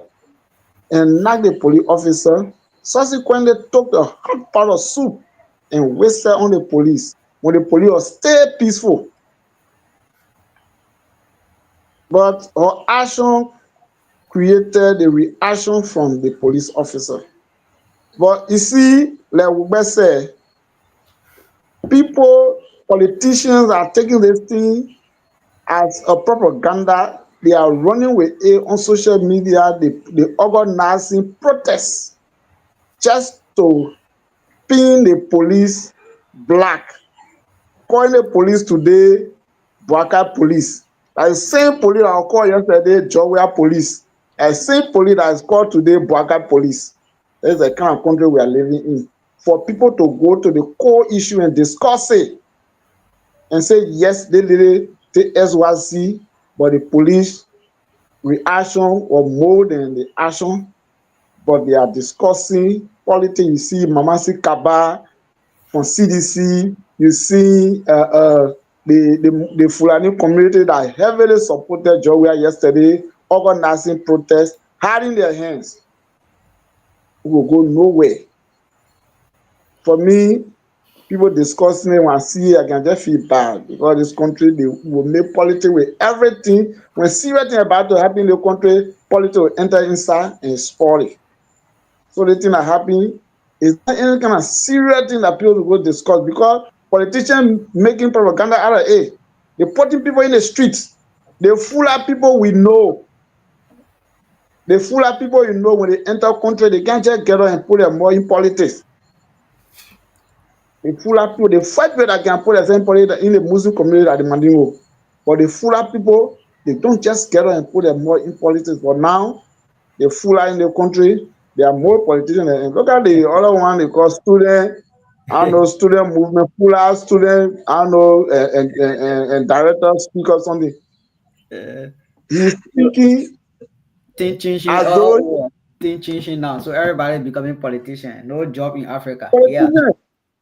and knocked the police officer. Subsequently, took the hot pot of soup and wasted on the police when the police was still peaceful. But her action created a reaction from the police officer. But you see, like we said, politicians are taking this thing as a propaganda. They are running with it on social media. They organizing protests just to pin the police black. Calling the police today, Bwaka police. That is the same police that I called yesterday, Jowea police. That is the same police that is called today, Bwaka police. That is the kind of country we are living in. For people to go to the core issue and discuss it and say, yes, they did it, the SYC, but the police reaction or more than the action, but they are discussing politics. You see Mamasi Kaba from CDC, you see the Fulani community that heavily supported Jowea yesterday, organizing protests, hiding their hands. We will go nowhere. For me, people discussing it when I see it, I can just feel bad because this country, they will make politics with everything. When serious thing about to happen in the country, politics will enter inside and spoil it. So the thing that happen is not any kind of serious thing that people will go discuss because politicians making propaganda out of it. They're putting people in the streets. They fool out people we know. They fool out people you know when they enter country, they can't just get on and put them more in politics. They fool out people, they fight people that can put the same politics in the Muslim community at the Mandingo. But they fool out people, they don't just get on and put them more in politics. But now, they fool out in the country, there are more politicians. And look at the other one they call student, I don't know, student movement, fool out student, I don't know, and director, speaker, something. He's speaking as though teaching now. So everybody becoming politician. No job in Africa. Yeah.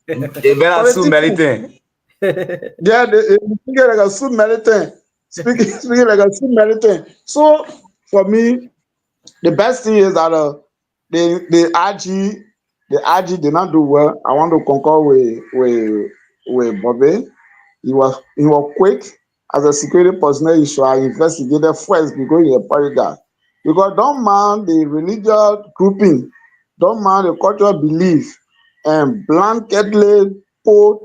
They better assume anything. Yeah, they speaking like a soup militant. Speaking like a soup militant. So for me, the best thing is that the RG did not do well. I want to concur with Bobby. He was quick as a security personnel. He should have investigated first because he applied that. Because don't mind the religious grouping, don't mind the cultural belief, and blanketly put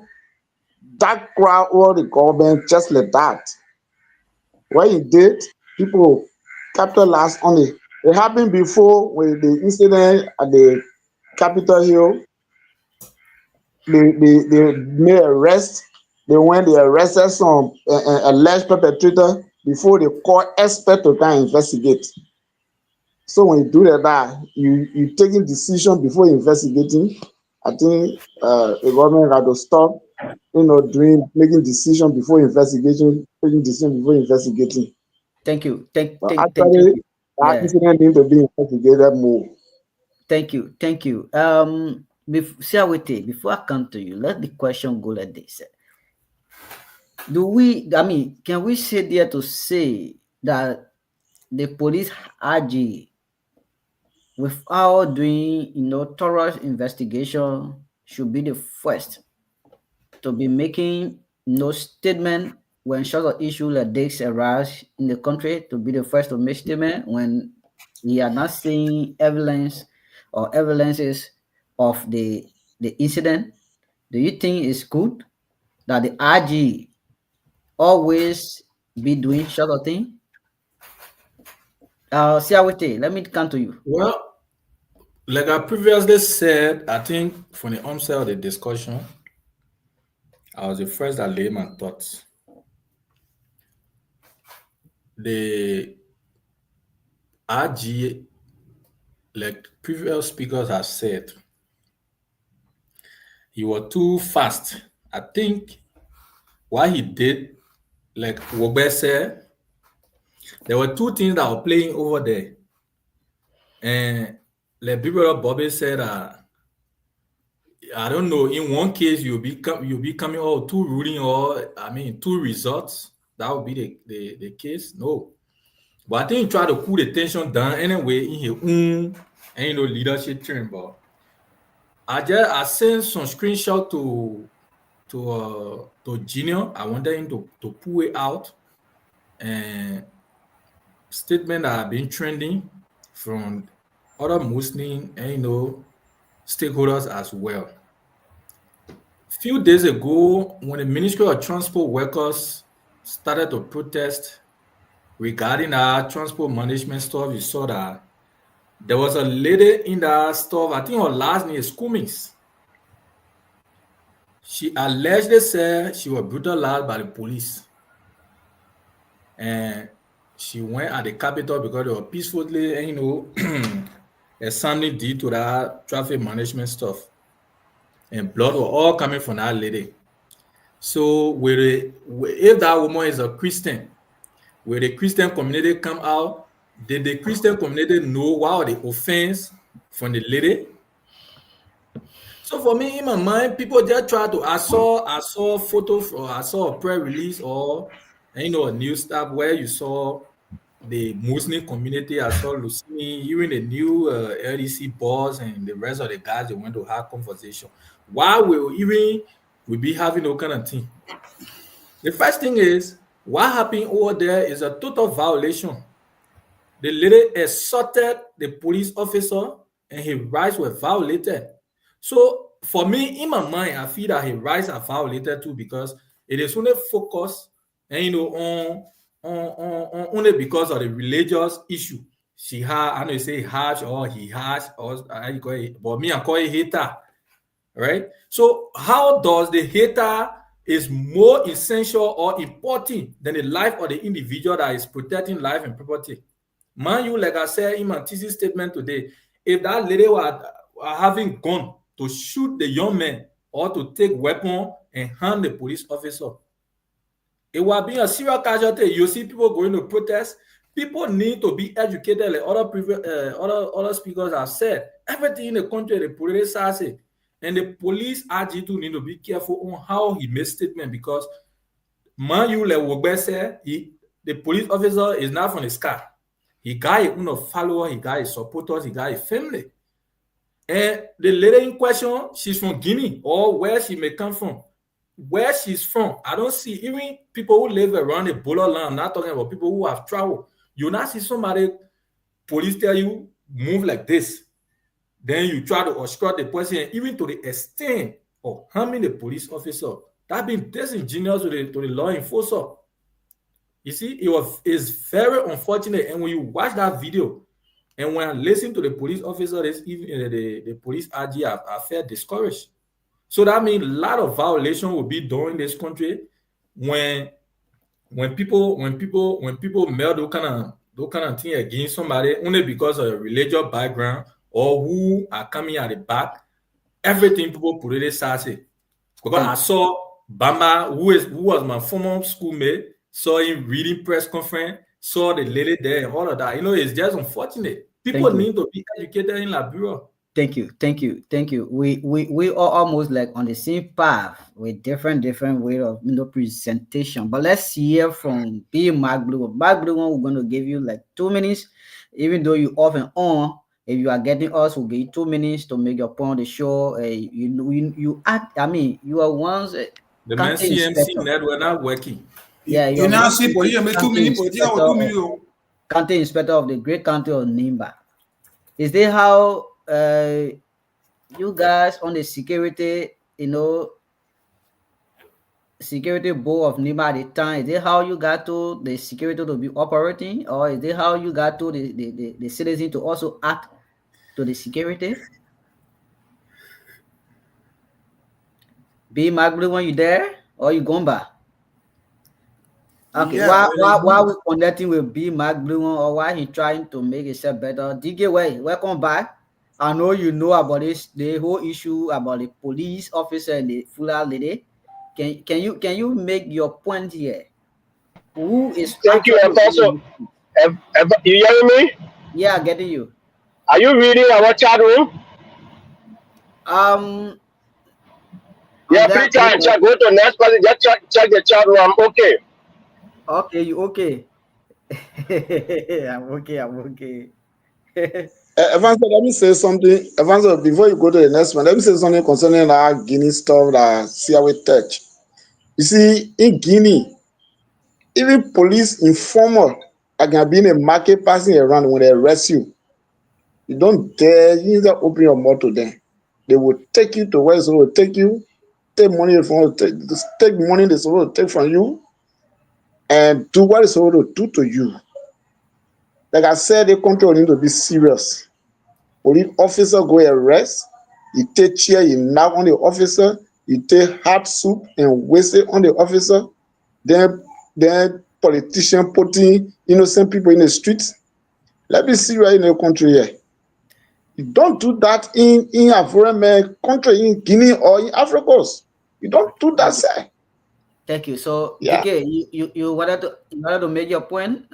that crowd or the government just like that. What he did, people capitalized on it. It happened before with the incident at the Capitol Hill. They made arrest. They arrested some alleged perpetrator before they call expert to come investigate. So when you do that, you taking decision before investigating. I think the government had to stop, making decision before investigation, taking decision before investigating. Thank you. Thank you. That incident need to be investigated more. Thank you. Before I come to you, let the question go like this. Can we say there to say that the police RG, without doing thorough investigation, should be the first to be making no statement when such an issue like this arise in the country, to be the first to make statement when we are not seeing evidence or evidences of the incident? Do you think it's good that the RG always be doing such a thing? Siawete, let me come to you. Well, like I previously said, I think from the onset of the discussion, I was the first that laid my thoughts. The RG, like previous speakers have said, he was too fast. I think what he did, like Wogbe said, there were two things that were playing over there. And like people Bobby said, I don't know. In one case, you'll be coming out two ruling, or I mean, two results. That would be the case. No, but I think you try to cool the tension down anyway in your own, and leadership training. But I sent some screenshot to Junior. I wanted him to pull it out, and statement that have been trending from other Muslim and stakeholders as well. A few days ago, when the Ministry of Transport workers started to protest regarding our transport management stuff, you saw that there was a lady in that stuff, I think her last name is Cummings. She allegedly said she was brutalized by the police. And she went at the Capitol because they were peacefully, a Sunday due to that traffic management stuff. And blood were all coming from that lady. So if that woman is a Christian, will the Christian community come out? Did the Christian community know what the offense from the lady? So for me, in my mind, people just try to. I saw photos, or I saw a press release, or a news stuff where you saw the Muslim community. I saw Lucini, even the new LDC boss and the rest of the guys. They went to have conversation. Why will we be having no kind of thing? The first thing is, what happened over there is a total violation. The lady assaulted the police officer, and his rights were violated. So for me, in my mind, I feel that his rights are violated too, because it is only focused, on only because of the religious issue. She had, I know you say harsh, or he harsh, or how you call it, but me, I call it hater, right? So how does the hater is more essential or important than the life of the individual that is protecting life and property? Man, you, like I said in my thesis statement today, if that lady were having gun to shoot the young man or to take weapon and harm the police officer, it would be a serious casualty. You see people going to protest. People need to be educated, like other speakers have said. Everything in the country, the police has it. And the police RG2 need to be careful on how he makes statement, because man, you, like Wogbe said, the police officer is not from the sky. He got his own follower, he got his supporters, he got his family. And the lady in question, she's from Guinea, or where she may come from. Where she's from, I don't see, even people who live around the borderland, I'm not talking about people who have traveled. You not see somebody, police tell you, move like this. Then you try to obstruct the person, and even to the extent of harming the police officer. That been disingenuous to the law enforcer. You see, it's very unfortunate. And when you watch that video, and when I listen to the police officer, even the police RG, I felt discouraged. So that means a lot of violation will be done in this country when people mail those kind of thing against somebody only because of a religious background, or who are coming at the back. Everything people put it sassy. Because I saw Bamba, who was my former schoolmate, saw him reading press conference, saw the lady there, and all of that. It's just unfortunate. People need to be educated in Liberia. Thank you. We are almost like on the same path with different way of presentation. But let's hear from B. Mark Blue. Mark Blue, we're going to give you like 2 minutes, even though you off and on. If you are getting us, we'll give you 2 minutes to make your point on the show. You are once the man CMC network not working. Yeah, you now see for you, 2 minutes. County inspector of the great county of Nimba. Is there how you guys on the security, security board of Nimba at the time, is it how you got to the security to be operating, or is it how you got to the citizen to also act to the security? B. Maglu, when you there, or you going back? Okay, Yeah, why we connecting with B. Maglu, or why he trying to make himself better? DK Way, welcome back. I know you know about this, the whole issue about the police officer and the Fula lady. Can you make your point here? Who is? Thank you, Apostle. You hearing me? Yeah, getting you. Are you reading our chat room? Yeah, that preacher and paper. check. Go to next person. Just check the chat room. Okay. Okay, you okay? I'm okay. I'm okay. Evangelist, let me say something. Evangelist, before you go to the next one, let me say something concerning our Guinea stuff that CIW touch. You see, in Guinea, even police informer, I can be in a market passing around when they arrest you. You don't dare, you need to open your mouth to them. They will take you to where they will take you, take money from take money they supposed to take from you, and do what they supposed to do to you. Like I said, the country need to be serious. Police officer go arrest, you take chair, you knock on the officer, you take hot soup and waste it on the officer, then politician putting innocent people in the streets. Let me see right in the country here. You don't do that in a foreign country, in Guinea or in Africa. You don't do that, sir. Thank you. So, Yeah. DK, you wanted to make your point.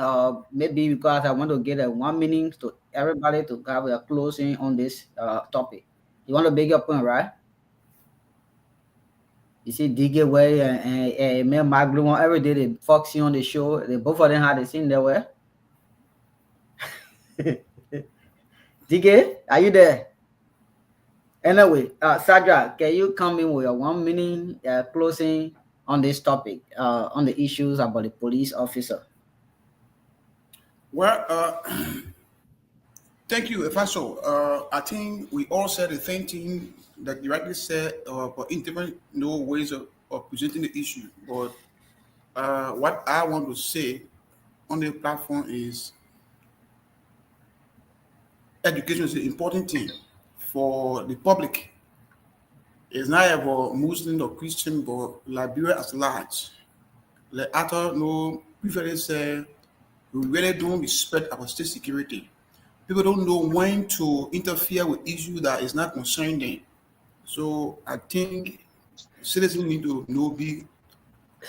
Maybe because I want to get a 1 minute to everybody to have a closing on this topic. You want to make your point, right? You see, DK Way and Mel Maglu every day they Foxy on the show. They both of them had the same their way. DK, are you there? Anyway, Sadra, can you come in with a 1 minute closing on this topic, on the issues about the police officer? Well, thank you, Efaso. I think we all said the same thing that you rightly said, but in different ways of presenting the issue. But what I want to say on the platform is education is an important thing for the public. It's not about Muslim or Christian, but Liberia as large. Like Arthur previously said, we really don't respect our state security. People don't know when to interfere with issues that is not concerning them. So I think citizens need to be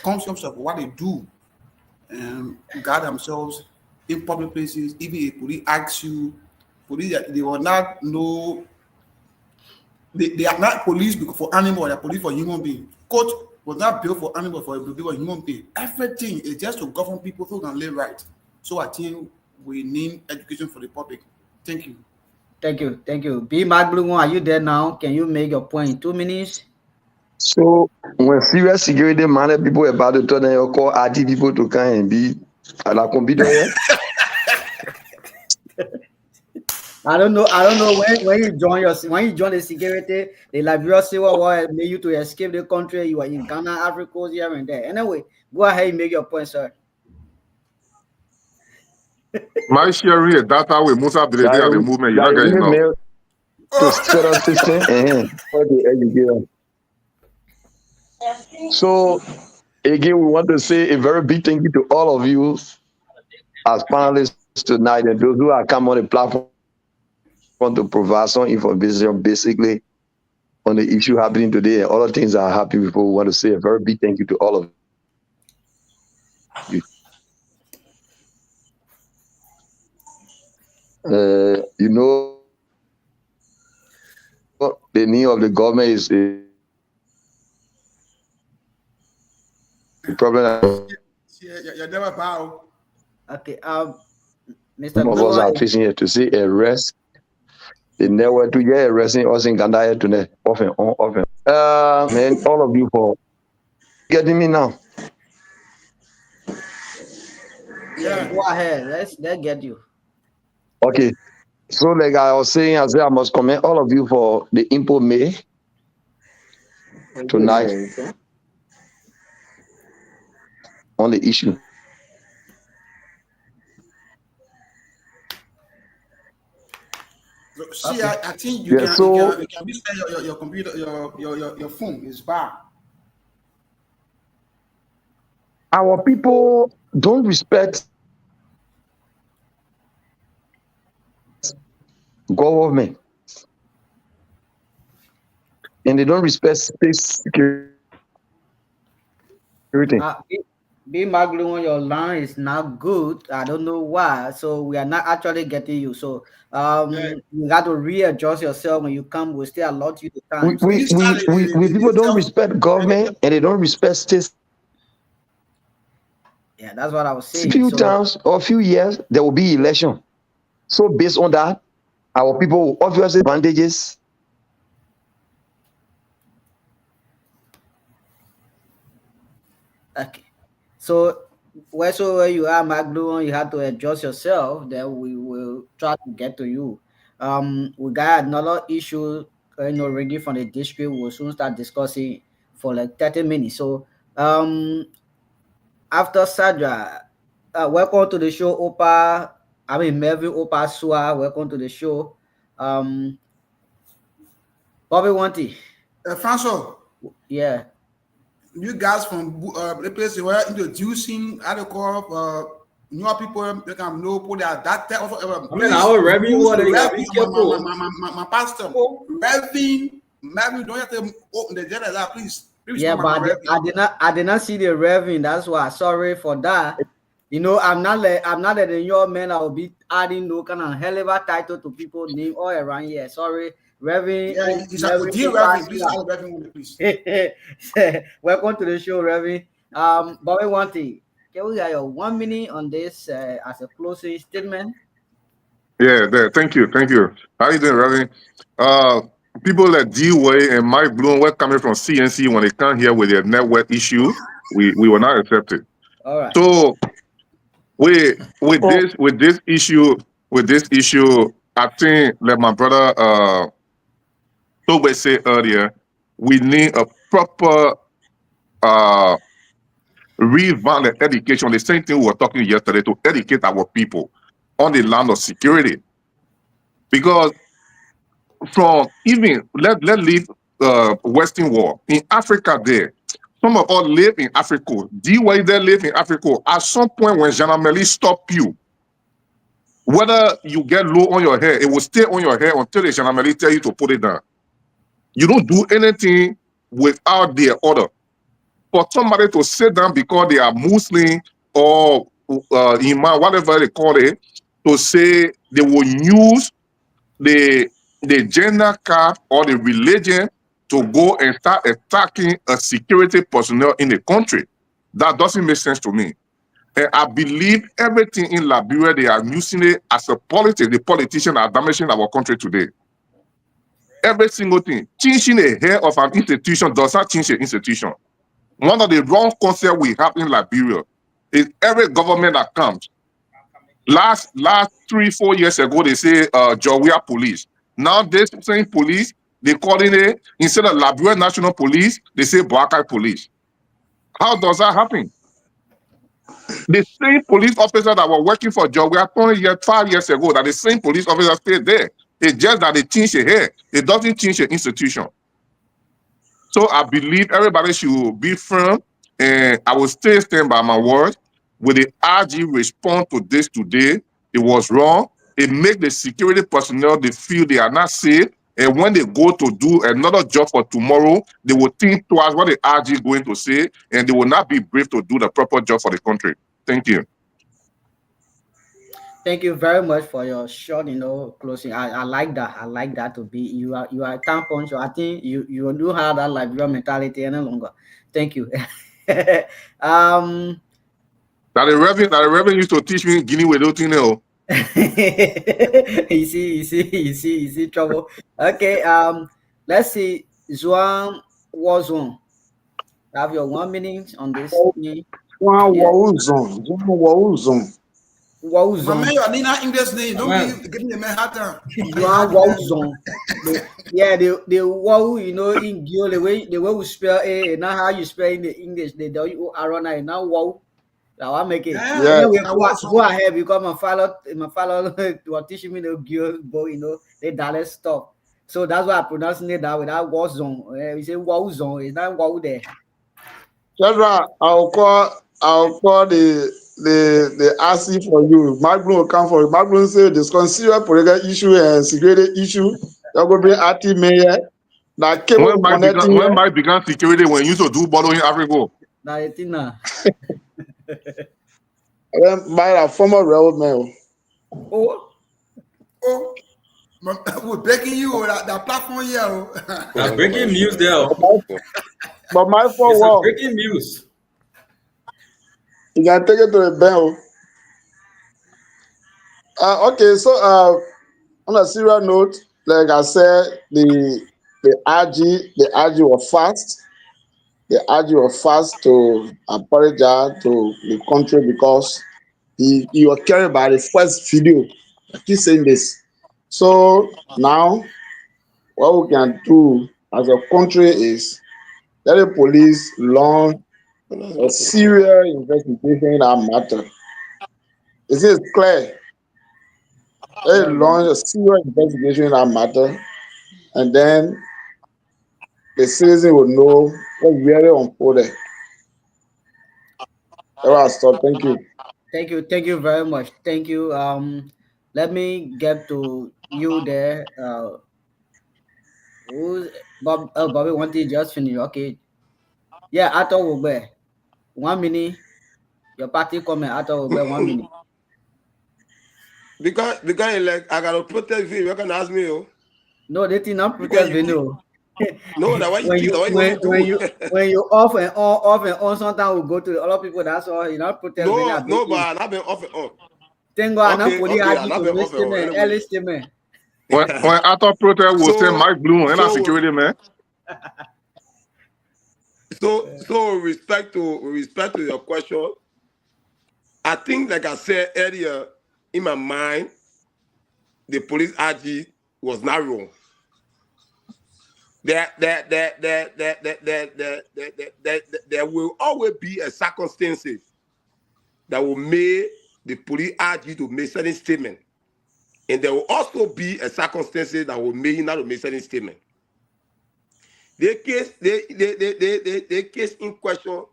conscious of what they do and guard themselves in public places. Even if police asks you, police they will not know. They are not police for animal, they are police for human being. Court was not built for animal, for human being. Everything is just to govern people so they can live right. So I think we need education for the public. Thank you. Thank you. Thank you. B. Magblue, are you there now? Can you make your point in 2 minutes? So when serious security minded people about to tell them you call RT people to come and be at la computer. I don't know when you join the security, the Liberia Civil War made you to escape the country. You are in Ghana, Africa, here and there. Anyway, go ahead and make your point, sir. My sharing data with Musa Abdelede and the movement, you're not getting enough. To set up system for the education. So again, we want to say a very big thank you to all of you as panelists tonight and those who are come on the platform to provide some information basically on the issue happening today and other things that are happening before. We want to say a very big thank you to all of you. You know, the need of the government is a problem. You're never bow. Okay, Mr. Some of us are facing here to see arrest. They never to get arresting us in Ghana today, often. Man, all of you for getting me now. Yeah, go ahead. Let's get you. Okay. So like I was saying, I must commend all of you for the input made tonight on the issue. See, I think you can be your computer, your phone is bad. Our people don't respect government and they don't respect state security. Being Maglu on your line is not good. I don't know why. So we are not actually getting you. So you got to readjust yourself when you come. We'll still allot you the time. We people don't respect government and they don't respect states. Yeah, that's what I was saying. A few times or a few years, there will be election. So based on that, our people will obviously advantages. Okay. So wheresoever you are, Maglu, you have to adjust yourself. Then we will try to get to you. We got another issue, already from the district. We'll soon start discussing for like 30 minutes. So after Sandra, welcome to the show, Opa. I mean Melvin Opa Sua. Welcome to the show. Bobby Wanty. Francois. Yeah. You guys from the place where introducing article newer people they can know put their that type of I mean, our revenue what they got be careful. My pastor, Melvin, don't have to open the agenda, please. Yeah, but I did not see the revenue. That's why. Sorry for that. I'm not the young man. I will be adding no kind of hell of a title to people name all around here. Sorry, Reverend. Yeah, please add Reverend, please. Welcome to the show, Reverend. Bobby Wanty, can we get your 1 minute on this as a closing statement? Yeah, thank you. How you doing, Reverend? People like D-Way and Mike Bloom were coming from CNC when they come here with their network issue. We will not accept it. All right. So with this issue, I think like my brother Tobe said earlier, we need a proper revamp the education. The same thing we were talking yesterday, to educate our people on the land of security. Because from even let leave Western world in Africa there. Some of us live in Africa. D-Way they live in Africa. At some point when gendarmerie stop you, whether you get low on your hair, it will stay on your hair until the gendarmerie tell you to put it down. You don't do anything without their order. For somebody to sit down because they are Muslim or Imam, whatever they call it, to say they will use the gender card or the religion to go and start attacking a security personnel in the country. That doesn't make sense to me. And I believe everything in Liberia, they are using it as a politics. The politicians are damaging our country today. Every single thing. Changing the head of an institution does not change the institution. One of the wrong concepts we have in Liberia is every government that comes. Last 3-4 years ago, they say Jawia police. Now this same police, they calling it, instead of Liberia National Police, they say Boakai police. How does that happen? The same police officer that were working for Jawia 5 years ago, that the same police officer stayed there. It's just that they change the hair. It doesn't change the institution. So I believe everybody should be firm, and I will still stand by my word. With the RG respond to this today, it was wrong. It makes the security personnel, they feel they are not safe. And when they go to do another job for tomorrow, they will think twice what the RG is going to say, and they will not be brave to do the proper job for the country. Thank you. Thank you very much for your short, closing. I like that. I like that to be you are a town puncher. I think you do have that Liberia mentality any longer. Thank you. That the Reverend used to teach me Guinea without know. You see trouble. Okay, let's see. Zuan Wazon. Have your 1 minute on this. Wawuzon. Man, you are not English name. Don't be giving the man hard time. Wawuzon. Yeah, the wow, in Gio, the way we spell it, not how you spell in the English. They do you Arona now wow. Now I make it. Yeah. Go ahead because my father was teaching me the Gio, but they Dallas stuff. So that's why I pronounce it that way. That was zone. We say wow zone. It's not wow there. Chandra, I'll call the RC for you. Mark will come for you. Mark will say this consider political issue and security issue. You're going to be RT mayor. When Mike began security, when you used to do bottle in Africa. By a former rebel man. Oh, we're breaking you that platform here. Breaking news there. But my It's fault. a breaking news. You can take it to the bank. Okay, so on a serious note, like I said, the RG was fast. The RG was fast to apologize to the country because he was carried by the first video. I keep saying this. So now, what we can do as a country is let the police launch a serious investigation in that matter. Is it clear? Let it launch a serious investigation in that matter, and then the citizen will know what really unfolded. So thank you. Thank you very much. Thank you. Let me get to you there. Who's Bobby wanted just finish. Okay. Yeah, Ato will be 1 minute. Your party comment, Ato will be 1 minute. Because like I gotta protest you, you can ask me, oh. No, they did not protest video. No, that why you keep when you off and on, sometimes we go to the other people. That's all. You not protest. No, but I'm not been off and on. Thank God, I'm not putting early statement. When I thought protest will say Mike Bloom and security man. So respect to your question. I think, like I said earlier, in my mind, the police RG was not wrong. There will always be a circumstances that will make the police RG to make certain statement, and there will also be a circumstances that will make him not to make certain statement. The case in question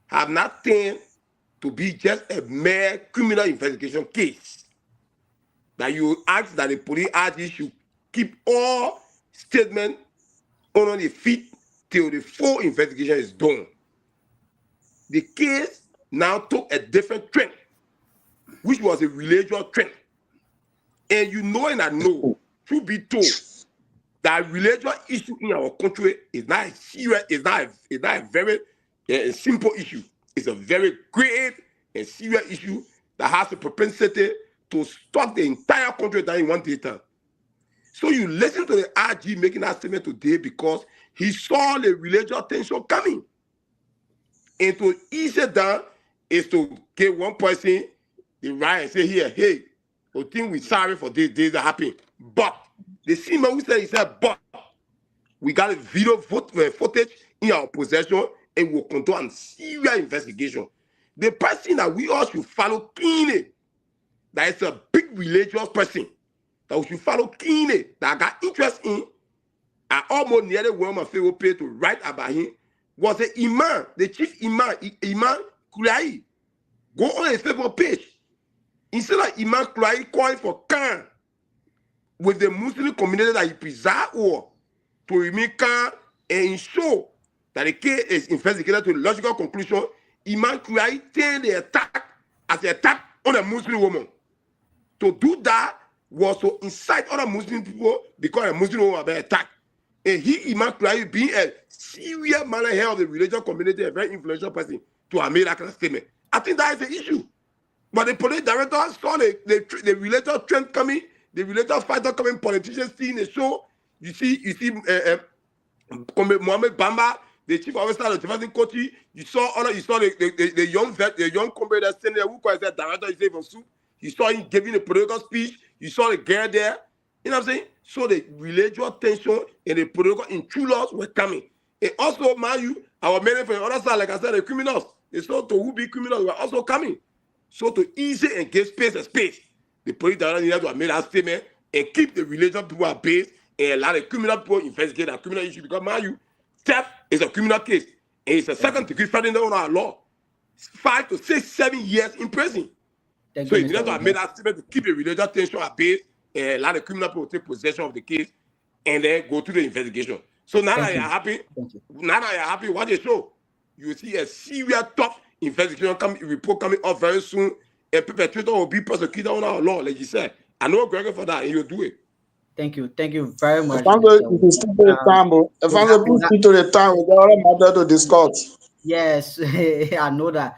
have nothing to be just a mere criminal investigation case. That you ask that the police RG should keep all statements on the feet till the full investigation is done. The case now took a different trend, which was a religious trend. And you know and I know, truth be told, that religious issue in our country is not serious, is not a very simple issue. It's a very grave and serious issue that has a propensity to stop the entire country down in one data. So you listen to the RG making that statement today because he saw the religious tension coming. And to ease it down is to give one person the right and say, here, hey, I think we're sorry for this that happened. But the same man who said, he said, but we got a video footage in our possession and we'll conduct a serious investigation. The person that we all should follow keenly, that is a big religious person, that we should follow keenly, that I got interest in, I almost nearly won my favorite pay to write about him, was the Imam, the chief Imam, Imam Kulai. Go on his Facebook page. Instead of Imam Kulai calling for calm with the Muslim community that he presides over to remain calm and ensure that the case is investigated to the logical conclusion, Imam Kulai turned the attack as an attack on a Muslim woman. To do that was to incite other Muslim people because a Muslim woman was being attacked. And he, Imam Kulai, being a serious man here of the religious community, a very influential person, to have made that kind of statement. I think that is the issue. But the police director saw the religious trend coming, the religious fighter coming, politicians seeing the show. You see Mohammed Bamba, the chief officer of the Jefferson Kochi. You saw the young comrade that's standing there who calls that director is from soup. You saw him giving a political speech. You saw the girl there. You know what I'm saying? So the religious tension and the political intruders were coming. And also, mind you, our men from the other side, like I said, the criminals, they saw to who be criminals were also coming. So to ease it and give space, the police director needed to have made that statement and keep the religious people at base and allow the criminal people investigate that criminal issue. Because, mind you, theft is a criminal case. And it's a second degree felony on our law. 5 to 6, 7 years in prison. So he needed to have made that statement to keep the religious tension at base and allow the criminal people to take possession of the case and then go to the investigation. So now that you're happy, what they show, you see a serious tough investigation report coming up very soon, and perpetrator will be prosecuted on our law, like you said. I know Gregor for that, and you'll do it. Thank you very much. If I'm going to speak to the time, if I'm going to speak to the time, we got a matter to discuss. Yes, I know that.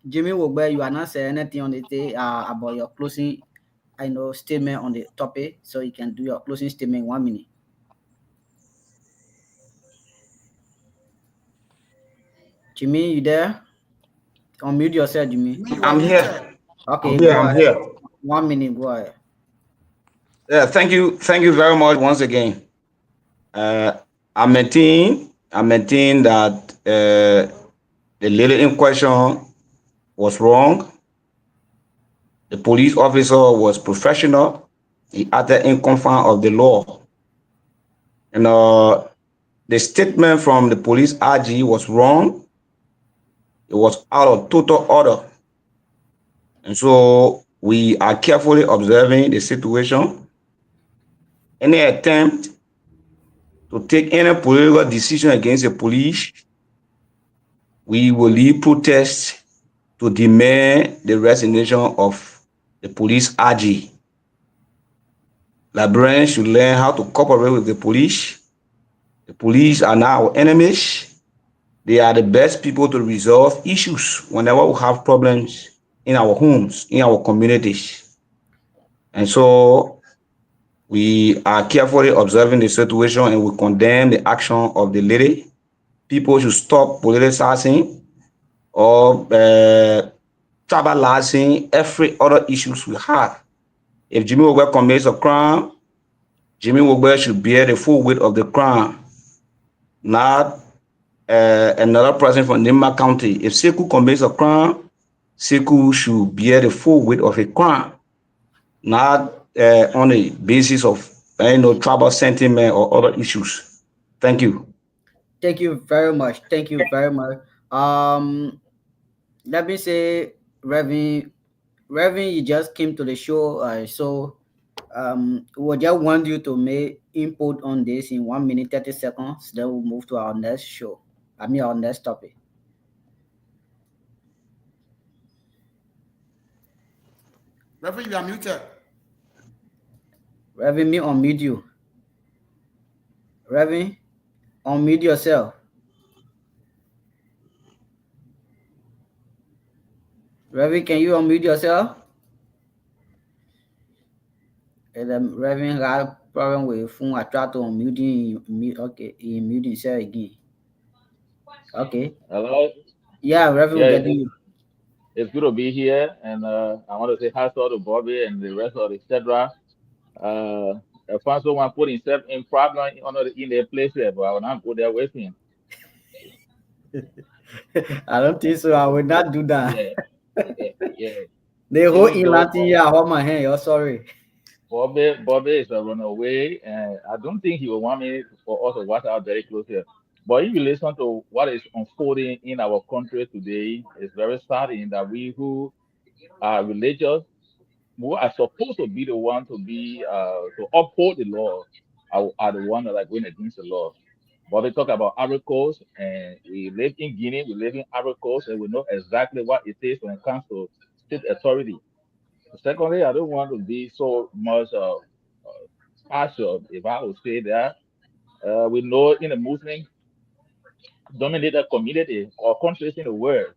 Jimmy Wogbe, you are not saying anything on the day about your closing, statement on the topic, so you can do your closing statement in 1 minute. Jimmy, you there? Unmute yourself, Jimmy. I'm here. Okay, I'm here. 1 minute, go ahead. Yeah, thank you very much once again. I maintain that the lady in question was wrong. The police officer was professional. He acted in confines of the law. And the statement from the police RG was wrong. It was out of total order. And so we are carefully observing the situation. Any attempt to take any political decision against the police, we will lead protests to demand the resignation of the police RG. Liberians should learn how to cooperate with the police. The police are not our enemies. They are the best people to resolve issues whenever we have problems in our homes, in our communities. And so we are carefully observing the situation and we condemn the action of the lady. People should stop politicizing or tribalizing every other issues we have. If Jimmy Wogbe commits a crime, Jimmy Wogbe should bear the full weight of the crime, not another person from Nimba County. If Sekou commits a crime, Sekou should bear the full weight of a crime, not on the basis of tribal sentiment or other issues. Thank you. Thank you very much. Let me say, Reverend, you just came to the show, so we just want you to make input on this in 1 minute 30 seconds. Then we'll move to our next show. Our next topic. Reverend, you are muted. Reverend, me unmute you. Reverend, unmute yourself. Reverend, can you unmute yourself? Reverend got a problem with phone. I tried to unmute him. Okay, he muted himself again. Okay. Hello? Yeah, Reverend, Yeah, getting you. It's good to be here, and I want to say hi to Bobby and the rest of the etc. Alfonso want to put himself in problem in their place here, but I will not go there with him. I don't think so. I will not do that. Yeah. The whole Latin here, I hold my hand. You're sorry. Bobby is a runaway, and I don't think he will want me for us to watch out very close here. But if you listen to what is unfolding in our country today, it's very saddening that we who are religious, who are supposed to be the one to be to uphold the law, are the one that are going against the law. But they talk about Ivory Coast, and we live in Guinea, we live in Ivory Coast, and we know exactly what it is when it comes to state authority. Secondly, I don't want to be so much partial, if I would say that. We know in a Muslim dominated community or countries in the world,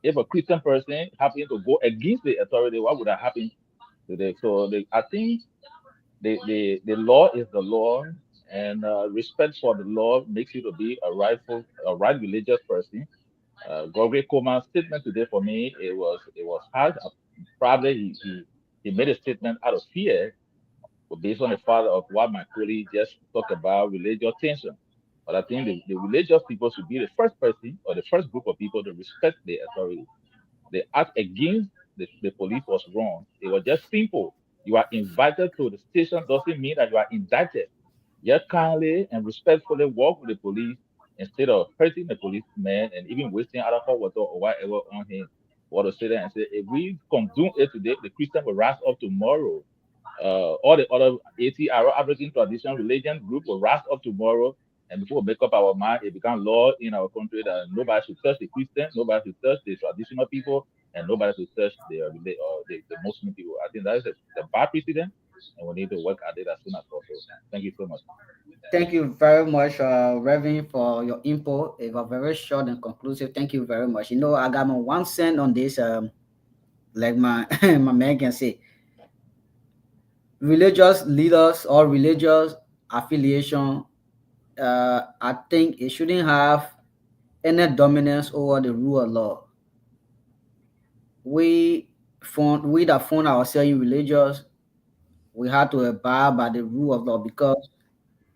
if a Christian person happens to go against the authority, what would have happened today? So I think the law is the law, and respect for the law makes you to be a right religious person. Gregory Coleman's statement today for me, it was hard. Probably he made a statement out of fear, but based on the fact of what my colleague just talked about, religious tension. But I think the religious people should be the first person or the first group of people to respect the authority. The act against the police was wrong. It was just simple. You are invited to the station doesn't mean that you are indicted. Just kindly and respectfully work with the police instead of hurting the policeman and even wasting alcohol water or whatever on him. What to say that and say, if we condone it today, the Christian will rise up tomorrow. All the other ATR African tradition religion group will rise up tomorrow And before we make up our mind, it became law in our country that nobody should touch the Christian, nobody should touch the traditional people, and nobody should touch the Muslim people. I think that is a bad precedent, and we need to work at it as soon as possible. Thank you so much. Thank you very much, Reverend, for your input. It was very short and conclusive. Thank you very much. You know, I got my 1 cent on this. Like my my man can say, religious leaders or religious affiliation, I think it shouldn't have any dominance over the rule of law. We that found ourselves religious, we have to abide by the rule of law, because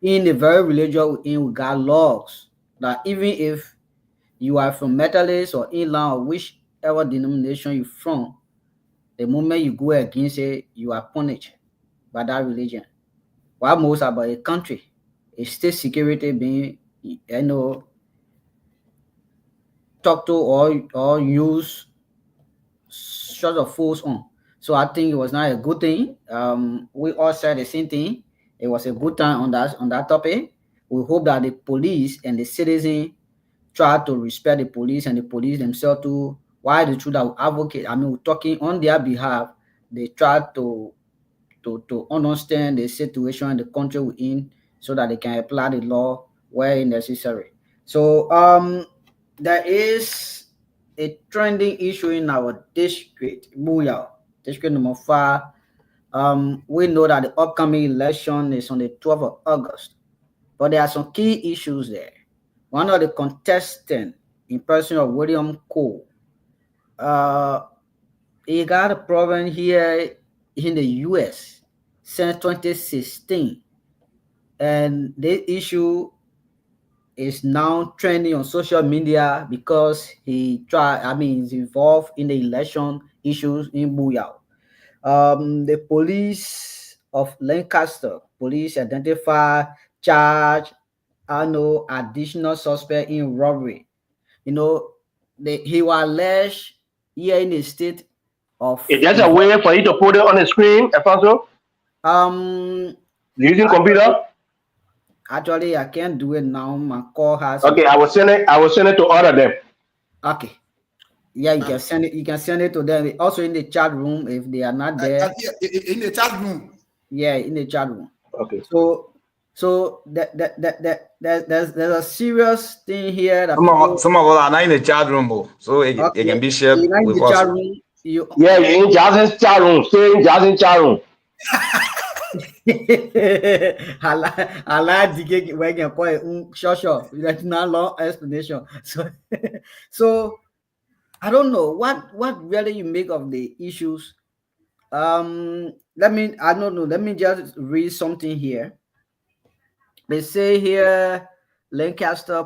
in the very religion we got laws that even if you are from Methodist or Islam or whichever denomination you're from, the moment you go against it, you are punished by that religion. What most about a country, a state security being, talked to or use sort of force on. So I think it was not a good thing. We all said the same thing. It was a good time on that topic. We hope that the police and the citizen try to respect the police and the police themselves too. Why the truth that we advocate, we're talking on their behalf. They try to understand the situation in the country we're in, so that they can apply the law where necessary. So there is a trending issue in our district, Buyao, district number 5. We know that the upcoming election is on the 12th of August, but there are some key issues there. One of the contestants, in person of William Cole, he got a problem here in the US since 2016, and this issue is now trending on social media because he's involved in the election issues in Buyao. The police of Lancaster police identify, charge, additional suspect in robbery. He was alleged here in the state of. Is there a way for you to put it on the screen, Alfonso? Using computer? Actually, I can't do it now. My call has. Okay, I will send it to all of them. Okay. Yeah, you can send it. You can send it to them. Also in the chat room if they are not there. In the chat room. Yeah, in the chat room. Okay. So there's a serious thing here that some of us are not in the chat room, so it can be shared with us. You're in Jason's chat room. Stay in Jason's chat room. I like the we can call it short. That's not long explanation. So I don't know what really you make of the issues. Let me just read something here. They say here, Lancaster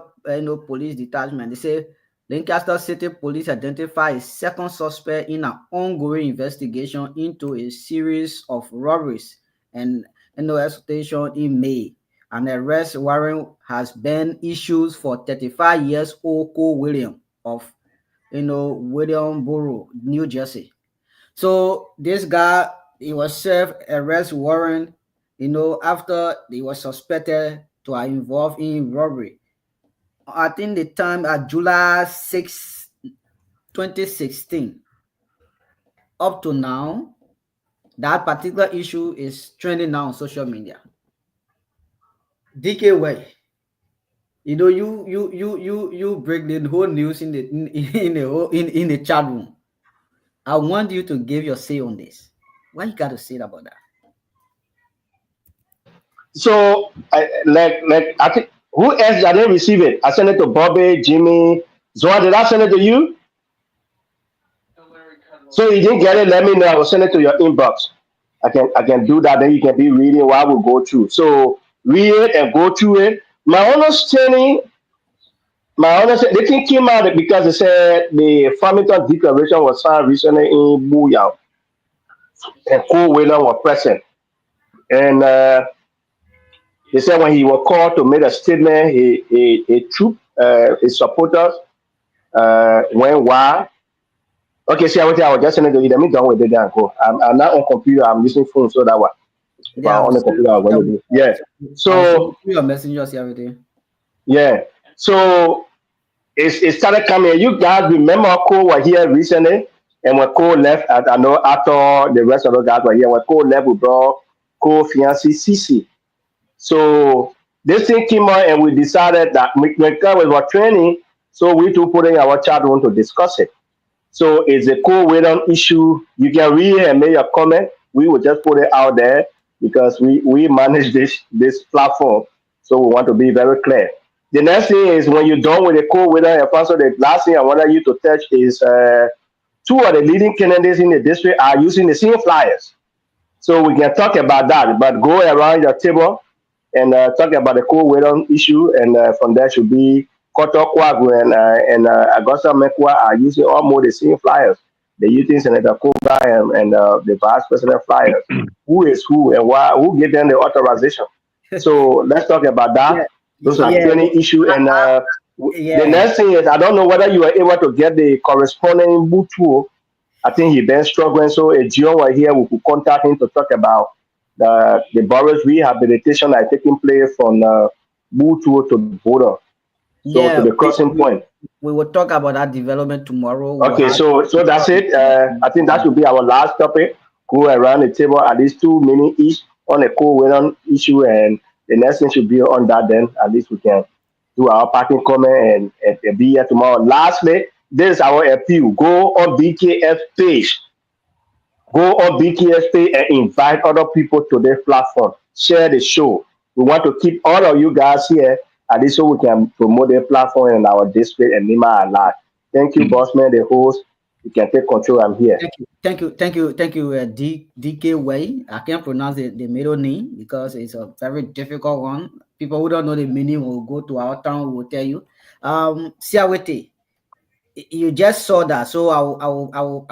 police detachment. They say Lancaster City Police identify a second suspect in an ongoing investigation into a series of robberies and exploitation in May. An arrest warrant has been issued for 35 years old Cole William of Williamboro, New Jersey. So this guy, he was served arrest warrant, after he was suspected to have involved in robbery. I think the time at July 6, 2016. Up to now, that particular issue is trending now on social media. DK Way, you break the whole news in the chat room. I want you to give your say on this. What you got to say about that? So, I think who else did I receive it? I sent it to Bobby, Jimmy, Zoa. Did I send it to you? So you didn't get it. Let me know. I will send it to your inbox. I can do that. Then you can be reading while we go through. So read it and go through it. My understanding, the thing came out because they said the Farmington Declaration was signed recently in Buyao, and Cole William was present, and they said when he was called to make a statement, a troop, his supporters went wild. Okay, see, I was just saying to you, let me done with it and go. I'm not on computer, I'm using phone, so that one. Yeah, on the computer, I'm going to do. Yeah. So your messengers everything. Yeah. So it started coming. You guys remember Cole were here recently, and when Cole left, I know after the rest of the guys were here, when Cole left, we brought Cole fiancé Cici. So this thing came out, and we decided that when we were training, so we two put in our chat room to discuss it. So it's a co-waiting issue. You can read and make a comment. We will just put it out there because we manage this platform. So we want to be very clear. The next thing is when you're done with the co-waiting, and also the last thing I wanted you to touch is two of the leading candidates in the district are using the same flyers. So we can talk about that, but go around your table and talk about the co-waiting issue, and from there should be Koto Kwagu and Augusta Mekwa are using almost the same flyers. They're using Senator Koga and the Vice President flyers. Who is who and why? Who gave them the authorization? So let's talk about that. Those are 20 issues. And the next thing is, I don't know whether you were able to get the corresponding Butu. I think he's been struggling. So if John were here, we could contact him to talk about the borough's rehabilitation that is taking place from Butu to Border. So to the crossing point. We will talk about that development tomorrow. Okay, so that's it. I think that should be our last topic. Go around the table at least 2 minutes each on a co-waiting issue, and the next thing should be on that. Then at least we can do our parking comment and be here tomorrow. Lastly, this is our appeal. Go on BKF page. Go on BKF page and invite other people to this platform. Share the show. We want to keep all of you guys here, at least so we can promote the platform in our district and Nima Alert. Thank you, Bossman, the host. You can take control. I'm here. Thank you, DK Way. I can't pronounce the middle name because it's a very difficult one. People who don't know the meaning will go to our town. We will tell you. Siawete, you just saw that, so I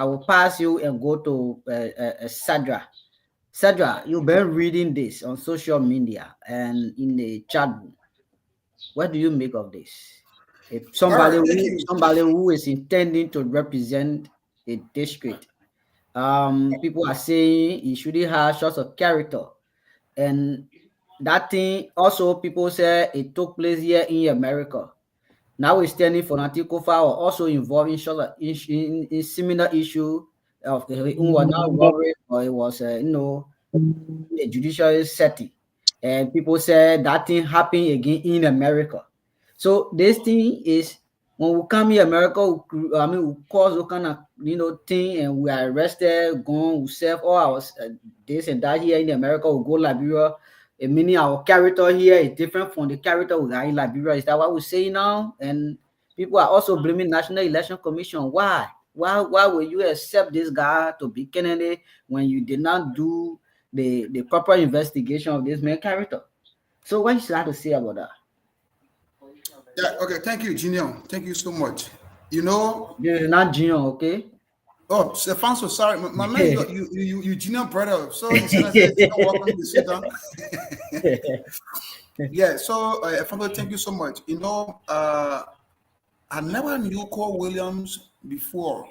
will pass you and go to Sadra. Sadra, you've been reading this on social media and in the chat room. What do you make of this? If somebody who is intending to represent a district, people are saying he shouldn't have shots of character, and that thing also people say it took place here in America. Now we're standing for Natikofa or also involved in similar issue of who were now worried, or it was a judicial setting. And people say that thing happened again in America. So this thing is when we come in America, we cause all kind of thing, and we are arrested, gone, we serve all our this and that here in America. We go Liberia. Meaning our character here is different from the character we are in Liberia. Is that what we say now? And people are also blaming National Election Commission. Why? Why will you accept this guy to be candidate when you did not do the proper investigation of this man's character? So what you have to say about that? Yeah, okay, thank you, Junior. Thank you so much. You're not Junior, okay? Oh, Stefan, so sorry. My man, you Junior brother. So welcome to sit down. Yeah, so Stefan, thank you so much. I never knew Cole Williams before.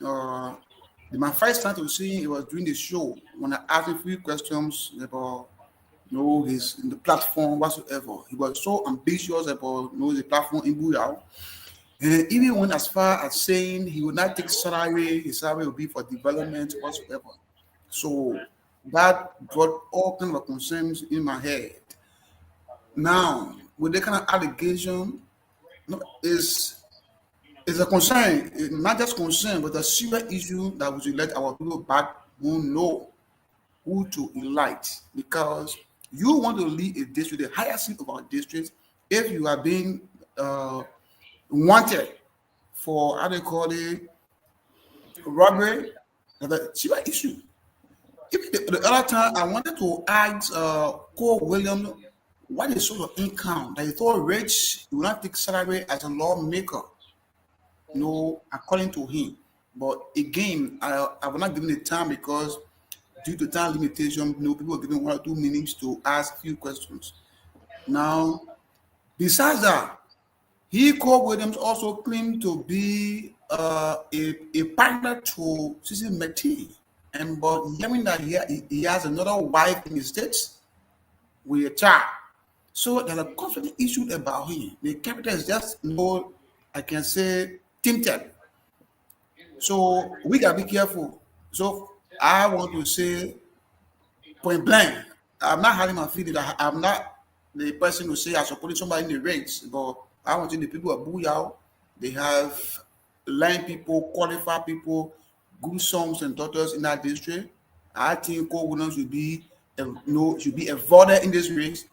My first time to see him, it was during the show when I asked him a few questions about his in the platform whatsoever. He was so ambitious about the platform in Buyao. And even went as far as saying he would not take salary, his salary will be for development whatsoever. So that brought all kinds of concerns in my head. Now, with that kind of allegation, is a concern, not just concern, but a serious issue that we should let our people back who know who to elect. Because you want to lead a district, the highest seat of our district, if you are being wanted for how they call it robbery, the serious issue. Even the other time I wanted to ask Cole Williams what is sort of income that he thought rich, he would not take salary as a lawmaker, according to him. But again, I will not give him the time because due to time limitation, people are giving 1 or 2 minutes to ask a few questions. Now, besides that, Cole Williams also claimed to be a partner to Cici McT, and but hearing that he has another wife in the States with a child. So there's a conflict issue about him. The character is just no, I can say, tinted. So we gotta be careful. So I want to say point blank, I'm not having my feeling that I'm not the person who say I support somebody in the race, but I want to see the people at Booyah, they have line people, qualified people, good sons and daughters in that district. I think Cole Williams should be should be a voter in this race,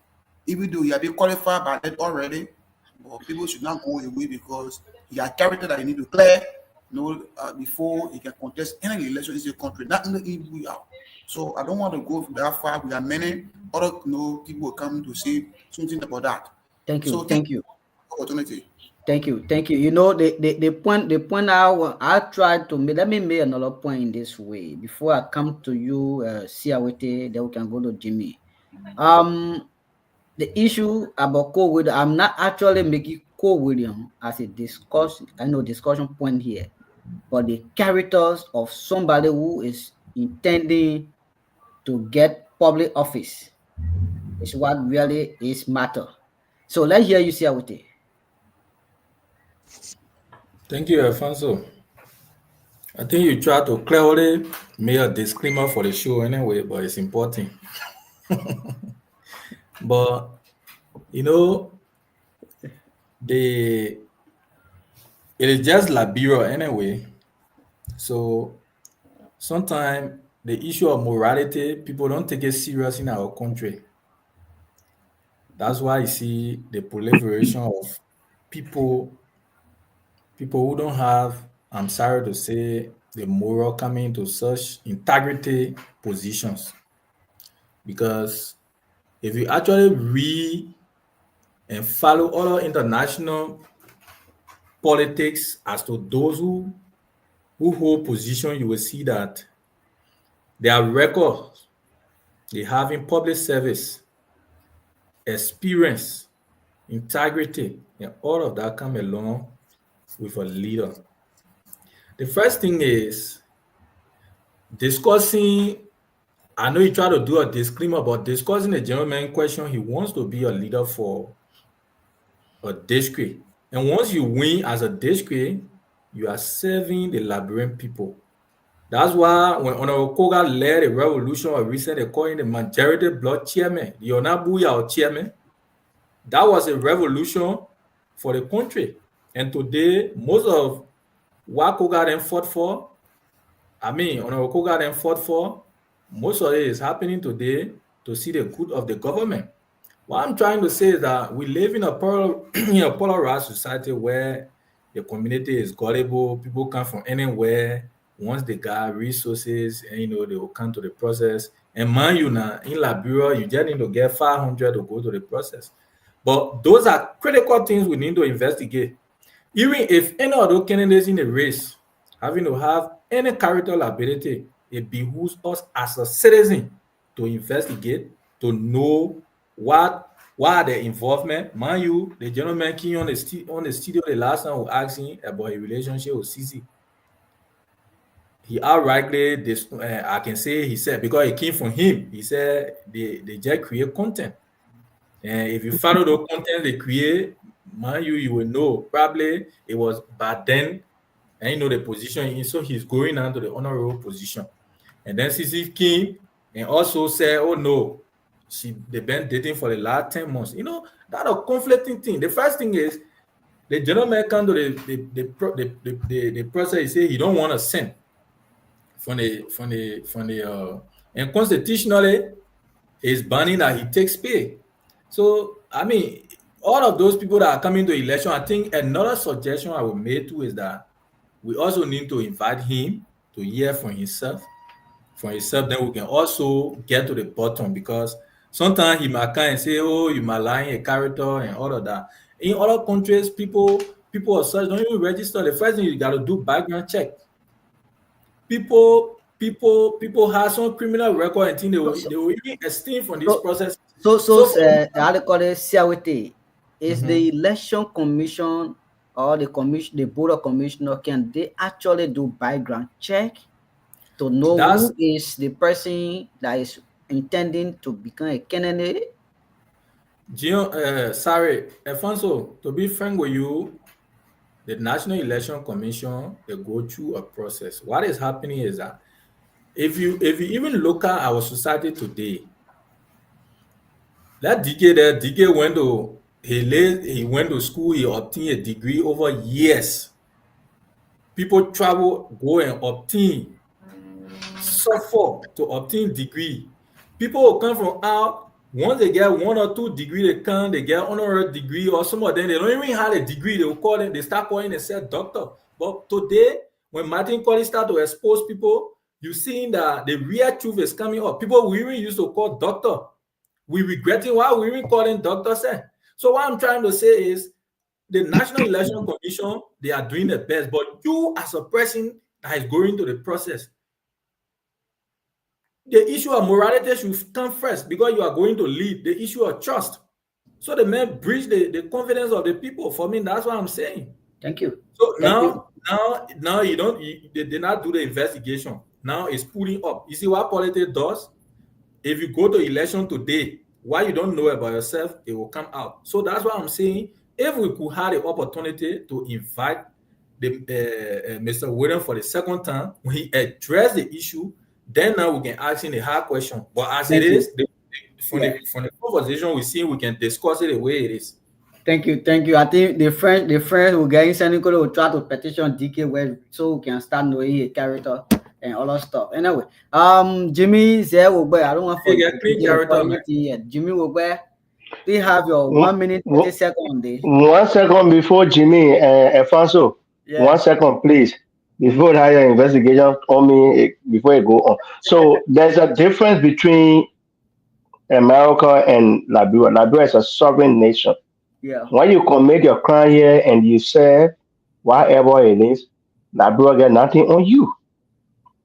even though he has been qualified by that already. But people should not go away because he has character that he need to clear, before he can contest any election in the country, not in the Booyah. So I don't want to go that far. We have many other people come to say something about that. Thank you. So thank you. Opportunity. Thank you. You know, the point I tried to make, let me make another point in this way before I come to you, Siawete, then we can go to Jimmy. The issue about Cole Williams, I'm not actually making Cole Williams as a discussion point here, but the characters of somebody who is intending to get public office is what really is matter. So let's hear you, Siawete. Thank you, Alfonso. I think you try to clearly make a disclaimer for the show anyway, but it's important. But you know, it is just Liberia anyway. So sometimes the issue of morality, people don't take it serious in our country. That's why you see the proliferation of people who don't have, I'm sorry to say, the moral coming into such integrity positions. Because if you actually read and follow other international politics as to those who hold position, you will see that their records they have in public service, experience, integrity, and all of that come along with a leader. The first thing is discussing. I know you try to do a disclaimer, but discussing the gentleman question, he wants to be a leader for a district. And once you win as a district, you are serving the Liberian people. That's why when Honorable Koga led a revolution or recently calling the majority blood chairman, the Onabuya chairman, that was a revolution for the country. And today, most of what Koga then fought for, Honorable Koga then fought for, most of it is happening today to see the good of the government. What I'm trying to say is that we live in a polarized society where the community is gullible, people come from anywhere. Once they got resources, and they will come to the process. And mind you, now in Liberia, you just need to get 500 to go to the process. But those are critical things we need to investigate. Even if any of those candidates in the race having to have any character ability, it behooves us as a citizen to investigate, to know what the involvement. Mind you, the gentleman came on the studio the last time we asked him about his relationship with Sisi. He outrightly, I can say, he said, because it came from him, he said they just create content. And if you follow the content they create, mind you will know probably it was back then, and the position, so he's going on to the honorable position. And then Sisi came and also said, oh no, they've been dating for the last 10 months. That's a conflicting thing. The first thing is the gentleman come to the process, he say he don't want to send from the and constitutionally is banning that he takes pay. So all of those people that are coming to election, I think another suggestion I would make too is that we also need to invite him to hear from himself. Then we can also get to the bottom, because sometimes he might come and say, oh, you might lie in a character and all of that. In other countries, people of such don't even register. The first thing you got to do background check. People have some criminal record and think they will even esteem from this process. How they call it, Siawete, is the election commission or the board of commissioner, can they actually do background check to know who is the person that is intending to become a candidate? Sorry, Alfonso, to be frank with you, the National Election Commission, they go through a process. What is happening is that if you even look at our society today, that DK there, DK he went to school, he obtained a degree over years. People travel, go and obtain, suffer to obtain degree. People will come from out. Once they get 1 or 2 degree, they get honorary degree, or some of them they don't even have a degree. They will call them, they start calling themselves doctor. But today, when Martin Collins start to expose people, you seeing that the real truth is coming up. People we even used to call doctor, we regretting why we even call them doctors. So what I'm trying to say is, the National Election Commission, they are doing the best, but you as a person that is going through the process, the issue of morality should come first because you are going to lead. The issue of trust. So the man breach the confidence of the people. For me, that's what I'm saying. Thank you. So now you don't, they did not do the investigation. Now it's pulling up. You see what politics does? If you go to election today, what you don't know about yourself, it will come out. So that's what I'm saying. If we could have the opportunity to invite Mr. Williams for the second time, when he addressed the issue, then now we can ask him the hard question. But as it is, from the conversation we see, we can discuss it the way it is. Thank you. I think the friends will get in Senegal will try to petition DK West so we can start knowing his character and all that stuff. Anyway, Jimmy there will be. I don't want to forget Jimmy will be. They have your 1 minute 30 seconds. 1 second before Jimmy Alfonso. 1 second, please. Before I have your investigation on me, before you go on. So there's a difference between America and Liberia. Liberia is a sovereign nation. Yeah. When you commit your crime here and you say whatever it is, Liberia get nothing on you.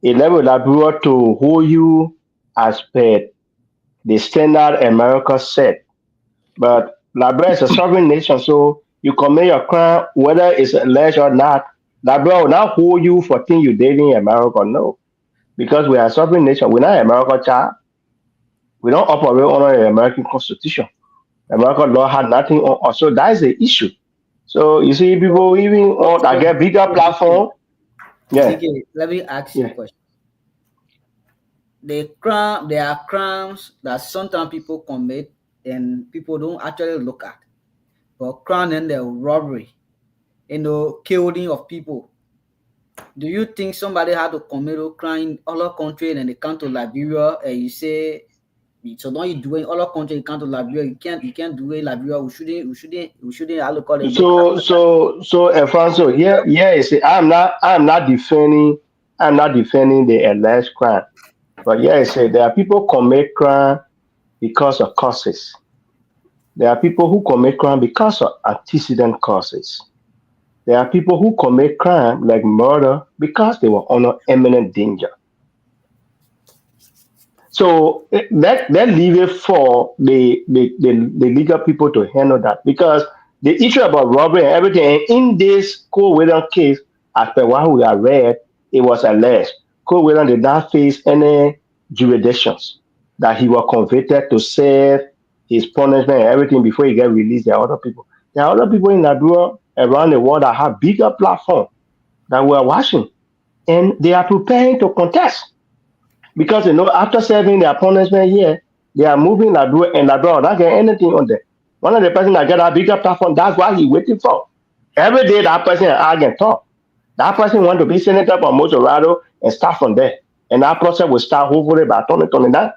It level Liberia to hold you as per the standard America set. But Liberia is a sovereign nation, so you commit your crime, whether it's alleged or not, Liberia will not hold you for things you did in America, no. Because we are a sovereign nation. We're not American child. We don't operate under the American Constitution. American law had nothing on us. So that's the issue. So you see people even on that get bigger platform. Yeah. Okay, let me ask you a question. There are crimes that sometimes people commit and people don't actually look at. But crime and the robbery, killing of people. Do you think somebody had to commit a crime in other country and then they come to Liberia and you say, so don't you do it in other country, you come to Liberia, you can't do it in Liberia, we shouldn't allocate it. So Alfonso, you see, I'm not defending the alleged crime. But you say there are people commit crime because of causes. There are people who commit crime because of antecedent causes. There are people who commit crime like murder because they were under imminent danger. So that leave it for the legal people to handle that, because the issue about robbery and everything, and in this Cole Williams case, as per what we have read, it was alleged Cole Williams did not face any jurisdictions, that he was convicted to serve his punishment and everything before he get released. There are other people. There are other people in Liberia around the world that have bigger platform that we are watching, and they are preparing to contest. Because after serving their punishment here, they are moving Liberia, and Liberia will not get anything on them. One of the person that get a bigger platform, that's what he's waiting for. Every day that person argue and talk. That person want to be senator from Motorado and start from there. And that process will start hopefully by 2029.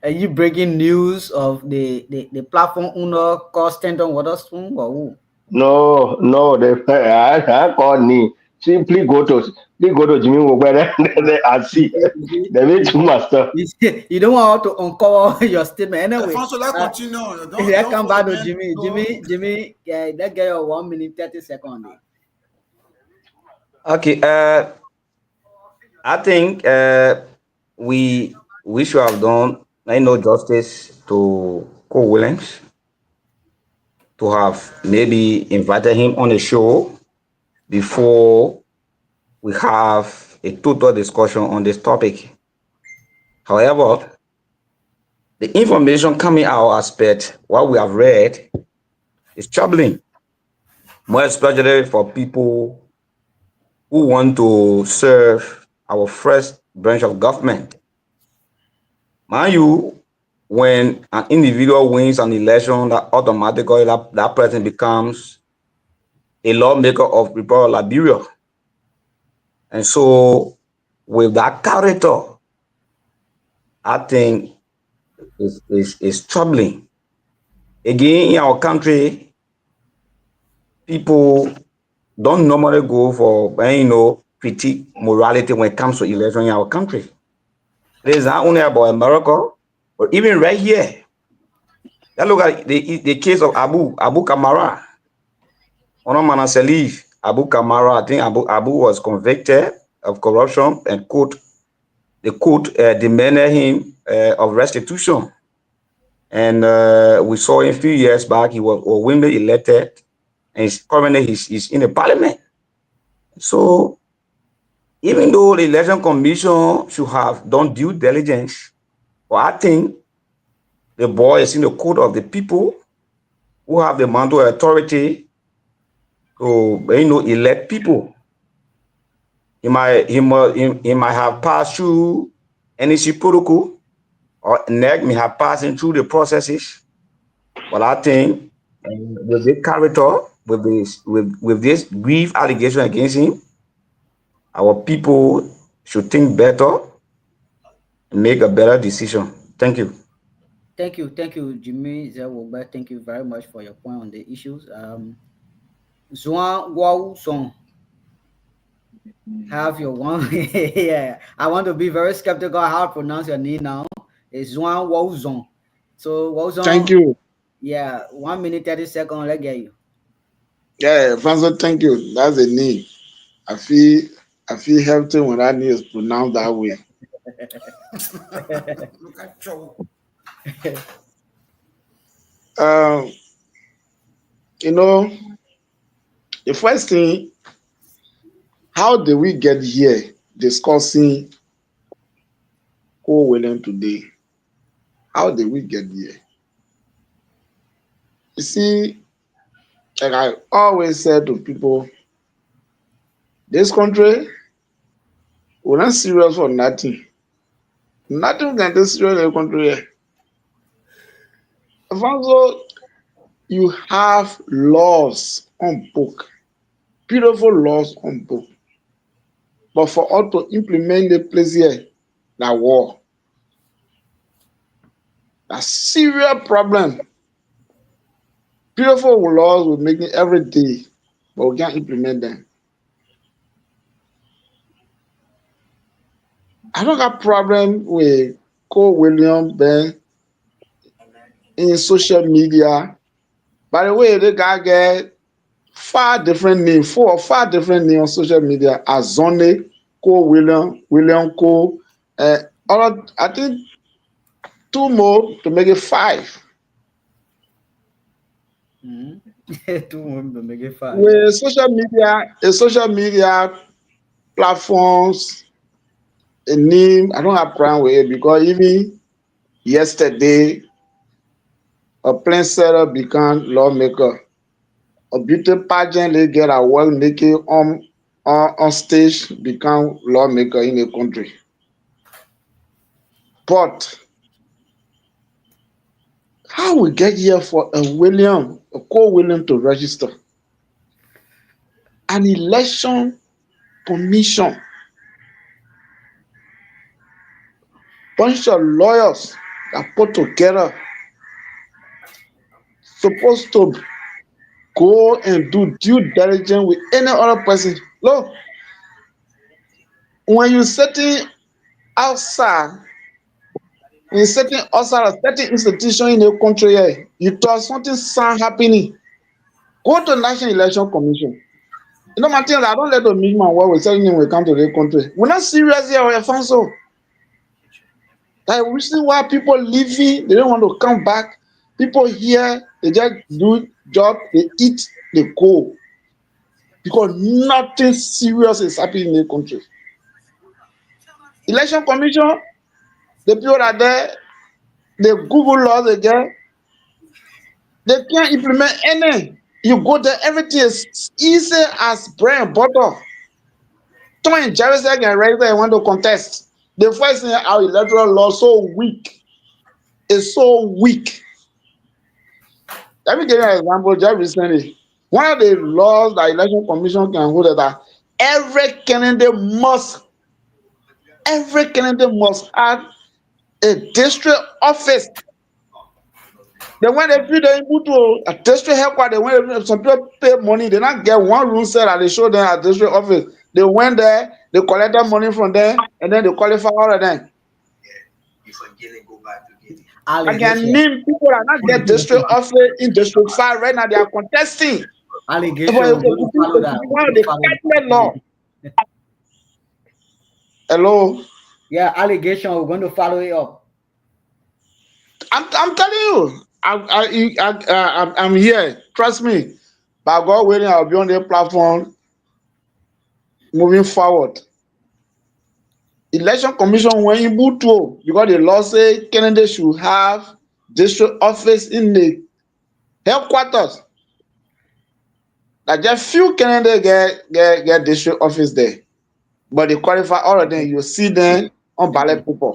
Are you breaking news of the platform owner called Stanton Waterspoon or who? No, I called me. Simply go to Jimmy Wogwere and see. They made too much stuff. You don't want to uncover your statement anyway. Alfonso, let's continue. Don't come back to Jimmy. Jimmy, let's get your 1 minute 30 seconds. Okay. I think we should have done justice to Cole Williams, to have maybe invited him on the show before we have a total discussion on this topic. However, the information coming out aspect, what we have read, is troubling, more especially for people who want to serve our first branch of government. Mind you, when an individual wins an election, that automatically that person becomes a lawmaker of Republic of Liberia. And so with that character, I think is troubling. Again, in our country, people don't normally go for, critique morality when it comes to election in our country. It is not only about America, but even right here. Let's look at the case of Abu Kamara. Honorable Salif Abu Kamara, I think Abu was convicted of corruption, and the court demanded him of restitution. And we saw him a few years back, he was winly elected, and currently he's in the parliament. So even though the election commission should have done due diligence, but I think the boy is in the court of the people who have the mantle of authority to elect people. He might have passed through NEC protocol, or NEC may have passed through the processes. But I think with the character, with this grief allegation against him, our people should think better and make a better decision. Thank you. Thank you, Jimmy Zewogba. Thank you very much for your point on the issues. Zhuang Guo Song, have your one. Yeah, I want to be very skeptical how to pronounce your name now. It's Zhuang Guo Zong. So Guo Zong. Thank you. Yeah, 1 minute 30 seconds. Let's get you. Yeah, Francois, thank you. That's a name. I feel healthy when that name is pronounced that way. Look at Joe. The first thing, how did we get here discussing Co-William today? How did we get here? You see, like I always said to people, this country, we're not serious for nothing. Nothing can be serious in the country here. Also, you have laws on book, beautiful laws on book. But for us to implement the place here, that war, a serious problem. Beautiful laws we're making every day, but we can't implement them. I don't have problem with Co-William Ben in social media. By the way, the guy get 4 different names on social media: Azone, Co-William, William Co. I think 2 more to make it 5. 2 more to make it 5. With social media platforms, a name, I don't have problem with it, because even yesterday, a plain setter became lawmaker. A beauty pageant they get a well naked on stage become lawmaker in the country. But how we get here for a Co-William to register? An election commission, bunch of lawyers that put together, supposed to go and do due diligence with any other person. Look, when you're sitting outside, a certain institution in the country here, you thought something sound happening, go to National Election Commission. You know, Martin, I don't let the movement where we're telling them we come to the country. We're not serious here, we're fun so. Like, reason why people leaving, they don't want to come back. People here, they just do job, they eat, they go. Because nothing serious is happening in the country. Election Commission, the people are there, the Google laws again. They can't implement any. You go there, everything is easy as bread and butter. Tom and Jerry said, and right there, want to contest. The first thing, our electoral law so weak. It's so weak. Let me give you an example just recently. One of the laws the Election Commission can hold that every candidate must have a district office. They went every day to a district headquarters. They went, some people pay money. They not get one room set and they show them a district office. They went there, they collected money from them, and then they qualify all of them. I can name people that not get district office in District 5 right now. They are contesting. Allegation. Law. Hello. Yeah, allegation. We're going to follow it up. I'm telling you. I'm here. Trust me. By God willing, I'll be on the platform moving forward. Election Commission went in Buto because the law says candidates should have district office in the headquarters. Like just few candidates get district office there, but they qualify all of them. You see them on ballot paper.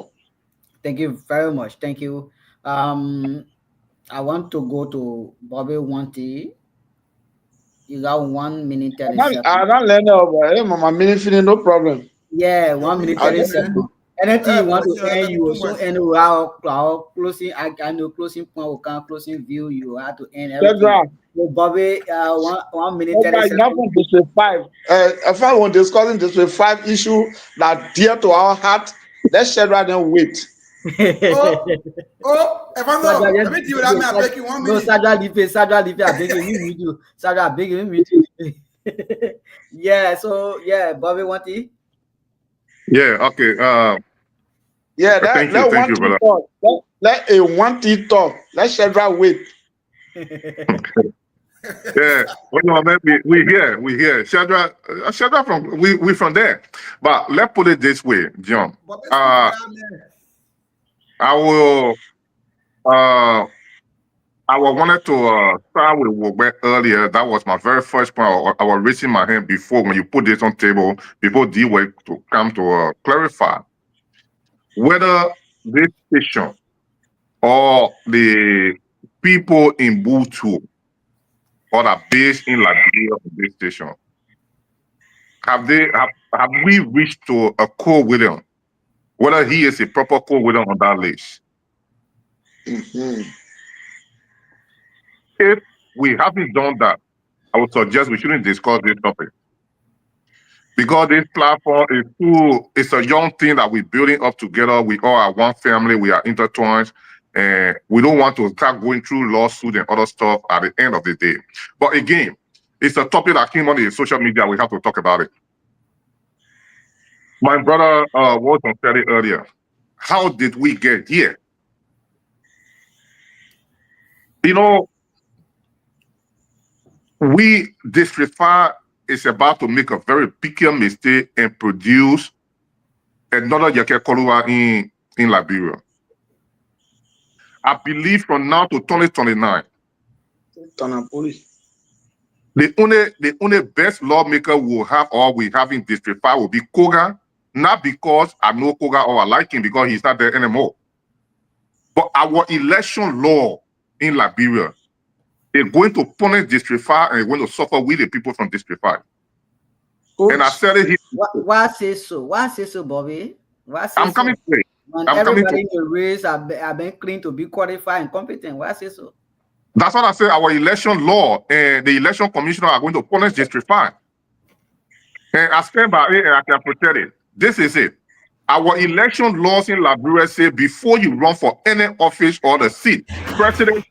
Thank you very much. Thank you. I want to go to Bobby Wanty. You got 1 minute 30 seconds. I don't learn over. Hey, my minute finish, no problem. Yeah, 1 minute 30 seconds. Anything you want to end, you also end our closing. I know closing point, we can closing view. You have to end everything. So Bobby, 1 minute 30 seconds. From District 5. If I want discussing District 5 issue that dear to our heart, let's share rather than wait. If I know, let me tell you that I'm breaking 1 minute. No, Sadra Lipe, I beg you, Sadra, I beg you. Yeah, so yeah, Bobby Wanty. Yeah, okay. Yeah, thank you, brother. Let a Wanty talk. Let's share that wait. Yeah, well, no, man, we here. Shadrach from we from there. But let's put it this way, John. I wanted to start with Wogbe earlier. That was my very first point. I was raising my hand before when you put this on table, before D-Way to come to clarify whether this station or the people in Butu or that based in Liberia for this station, have we reached to a code with him? Whether he is a proper code with him on that list? Mm-hmm. If we haven't done that, I would suggest we shouldn't discuss this topic. Because this platform it's a young thing that we're building up together. We all are one family, we are intertwined, and we don't want to start going through lawsuits and other stuff at the end of the day. But again, it's a topic that came on the social media, we have to talk about it. My brother was on Saturday earlier. How did we get here? You know, District 5 is about to make a very big mistake and produce another Yeke Kolua in Liberia. I believe from now to 2029, the only best lawmaker we'll have or we have in District 5 will be Koga, not because I know Koga or I like him because he's not there anymore. But our election law in Liberia is going to punish District 5 and going to suffer with the people from District 5. Oops. And I said it here. Why say so? Why say so, Bobby? Why say I'm coming to it. Everybody in the race have been clean to be qualified and competent. Why say so? That's what I said. Our election law and the election commissioner are going to punish District 5. And I stand by it and I can protect it. This is it. Our election laws in Liberia say before you run for any office or the seat, president,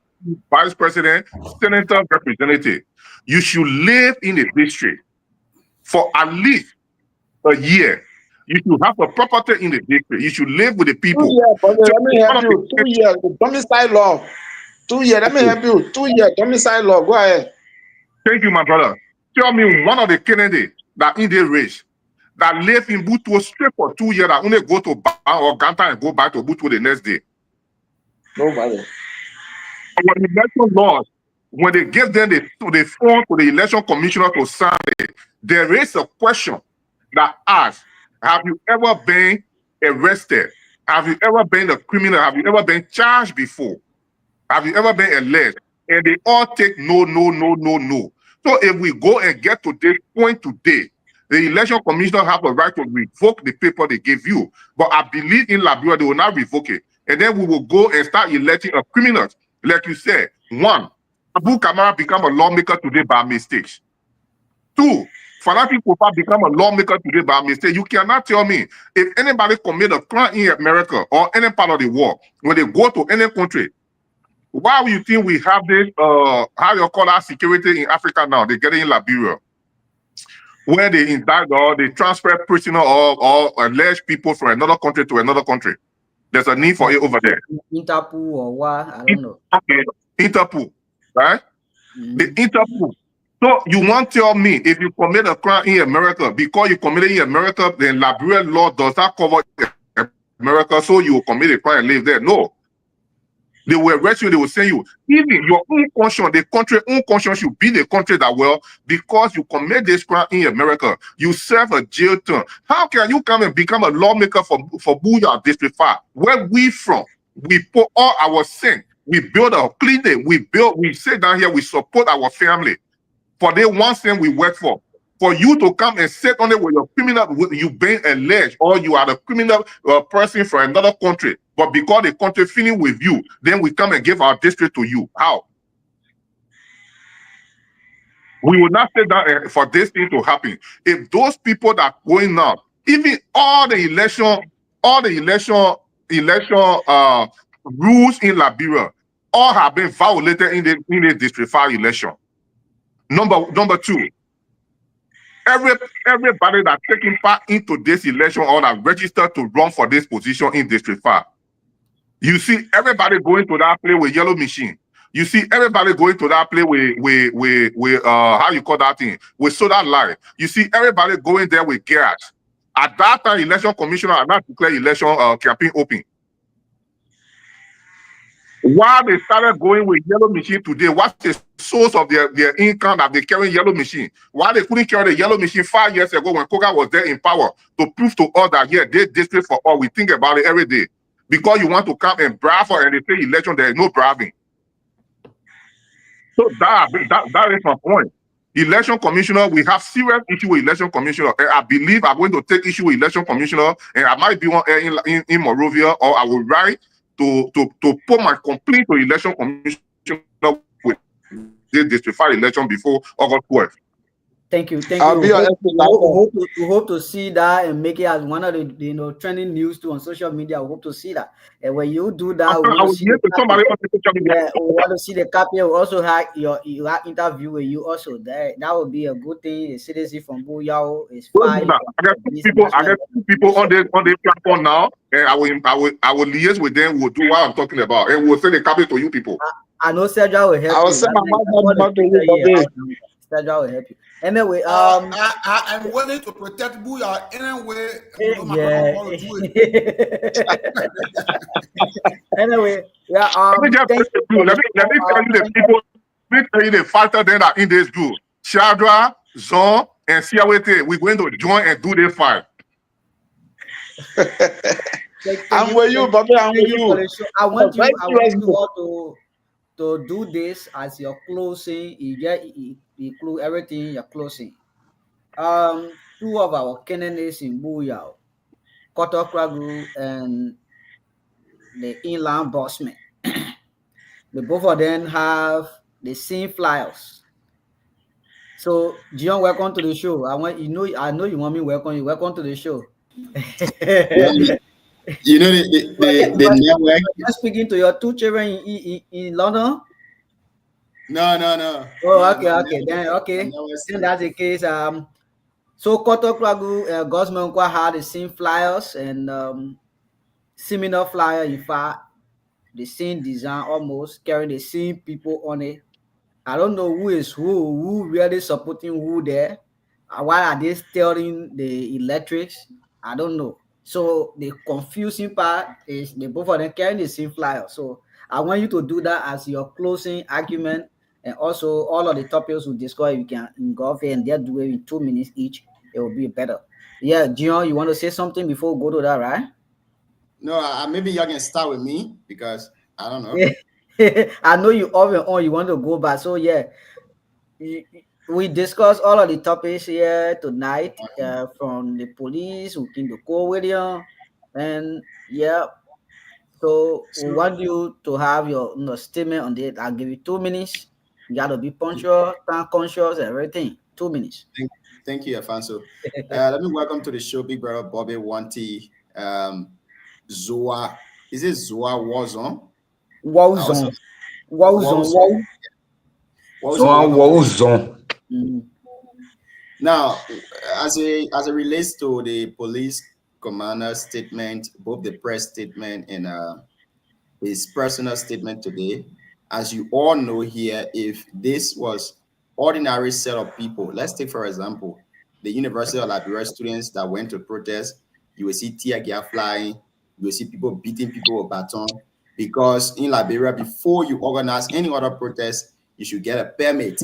vice president, senator, representative, you should live in the district for at least a year. You should have a property in the district. You should live with the people. 2 years, but let me help you. 2 years, the domicile law. 2 years, let me help you. 2 years, domicile law. Go ahead. Thank you, my brother. Tell me one of the candidates that in the race that live in Butu straight for 2 years that only go to Ban or Ganta and go back to Butu the next day. Nobody. Our election laws, when they give them the form to the election commissioner to sign it, there is a question that asks, have you ever been arrested? Have you ever been a criminal? Have you ever been charged before? Have you ever been alleged? And they all take no, no, no, no, no. So if we go and get to this point today, the election commissioner have a right to revoke the paper they give you. But I believe in Liberia, they will not revoke it. And then we will go and start electing a criminal. Like you said, one, Abu Kamara become a lawmaker today by mistakes. Two, Fanatic Popa become a lawmaker today by mistake. You cannot tell me if anybody commit a crime in America or any part of the world, when they go to any country, why do you think we have this, how you call that security in Africa now? They get it in Liberia, where they indict or they transfer prisoner or alleged people from another country to another country. There's a need for it over there. Interpol or what? I don't know. Okay, Interpol, right? The Interpol. So you want to tell me if you commit a crime in America, because you committed in America, then Liberian law does not cover America, so you will commit a crime and live there? No. They will arrest you, they will send you. Even your own conscience, the country own conscience should be the country that, well, because you commit this crime in America, you serve a jail term. How can you come and become a lawmaker for Booyah District 5? Where we from? We put all our sin. We build a clinic. We sit down here, we support our family. For the one thing we work for you to come and sit on it with your criminal, you being alleged, or you are a criminal person from another country, but because the country feeling with you, then we come and give our district to you. How? We will not sit down for this thing to happen. If those people that are going now, even all the election rules in Liberia, all have been violated in the District 5 election. Number two, everybody that taking part into this election or that registered to run for this position in District 5, you see everybody going to that place with yellow machine. You see everybody going to that place with how you call that thing, with solar light. You see everybody going there with gas. At that time, election commissioner had not declared election campaign open. Why they started going with yellow machine today? What's the source of their income that they carry yellow machine? Why they couldn't carry the yellow machine 5 years ago when Koga was there in power to prove to us that, yeah, this district for all, we think about it every day. Because you want to come and bribe for and they say election, there is no bribing. So that is my point. Election commissioner, we have serious issue with election commissioner. And I believe I'm going to take issue with election commissioner, and I might be one in Monrovia, or I will write to put my complaint to election commissioner with this District 5 election before August 12th. Thank you. We hope to see that and make it as one of the trending news too on social media. We hope to see that. And when you do that, we want to see the copy. We also have your interview with you also. That would be a good thing. The citizen from Booyah is fine. I got two people on this platform now, and I will liaise with them. We'll do what I'm talking about, and we'll send a copy to you people. I know Sergio will help. I will send my mom to you. Sergio will help you. Anyway, I'm willing to protect Booyah anyway. Anyway, yeah. Let me tell you the people. Let me tell you the factor that are in this group. Shadra, Zon, and Siawete. We're going to join and do this fight. I'm with you, Bobby. I'm with you. I want you all to do this as your closing. You include everything in your closing. Two of our candidates in Booyah, Koto Kragu and the Inland Bossman. The both of them have the same flyers. So, John, welcome to the show. I know you want me to welcome you. Welcome to the show. You know the network. You're speaking to your two children in London. No. Oh, okay. Then that's the case. So Koto Kragu Gosman had the same flyers and similar flyer. In fact, the same design, almost carrying the same people on it. I don't know who is who really supporting who there. Why are they steering the electrics? I don't know. So the confusing part is they both of them carrying the same flyer. So I want you to do that as your closing argument, and also all of the topics we discuss. You can go off and just do it in 2 minutes each. It will be better. Yeah, Gion, you want to say something before we go to that, right? No, maybe you can start with me because I don't know. I know you off and on. You want to go back, so yeah. We discussed all of the topics here tonight, from the police, who came to Cole William, and yeah. So we want you to have your statement on it. I'll give you 2 minutes. You gotta be punctual, time conscious, everything. 2 minutes. Thank you, Afonso. Let me welcome to the show, Big Brother Bobby Wanty, Zoa. Is it Zoa Wazon? Wazon. Now, as it relates to the police commander statement, both the press statement and his personal statement today, as you all know here, if this was ordinary set of people, let's take for example the University of Liberia students that went to protest, you will see tear gas flying, you will see people beating people with baton, because in Liberia, before you organize any other protest, you should get a permit.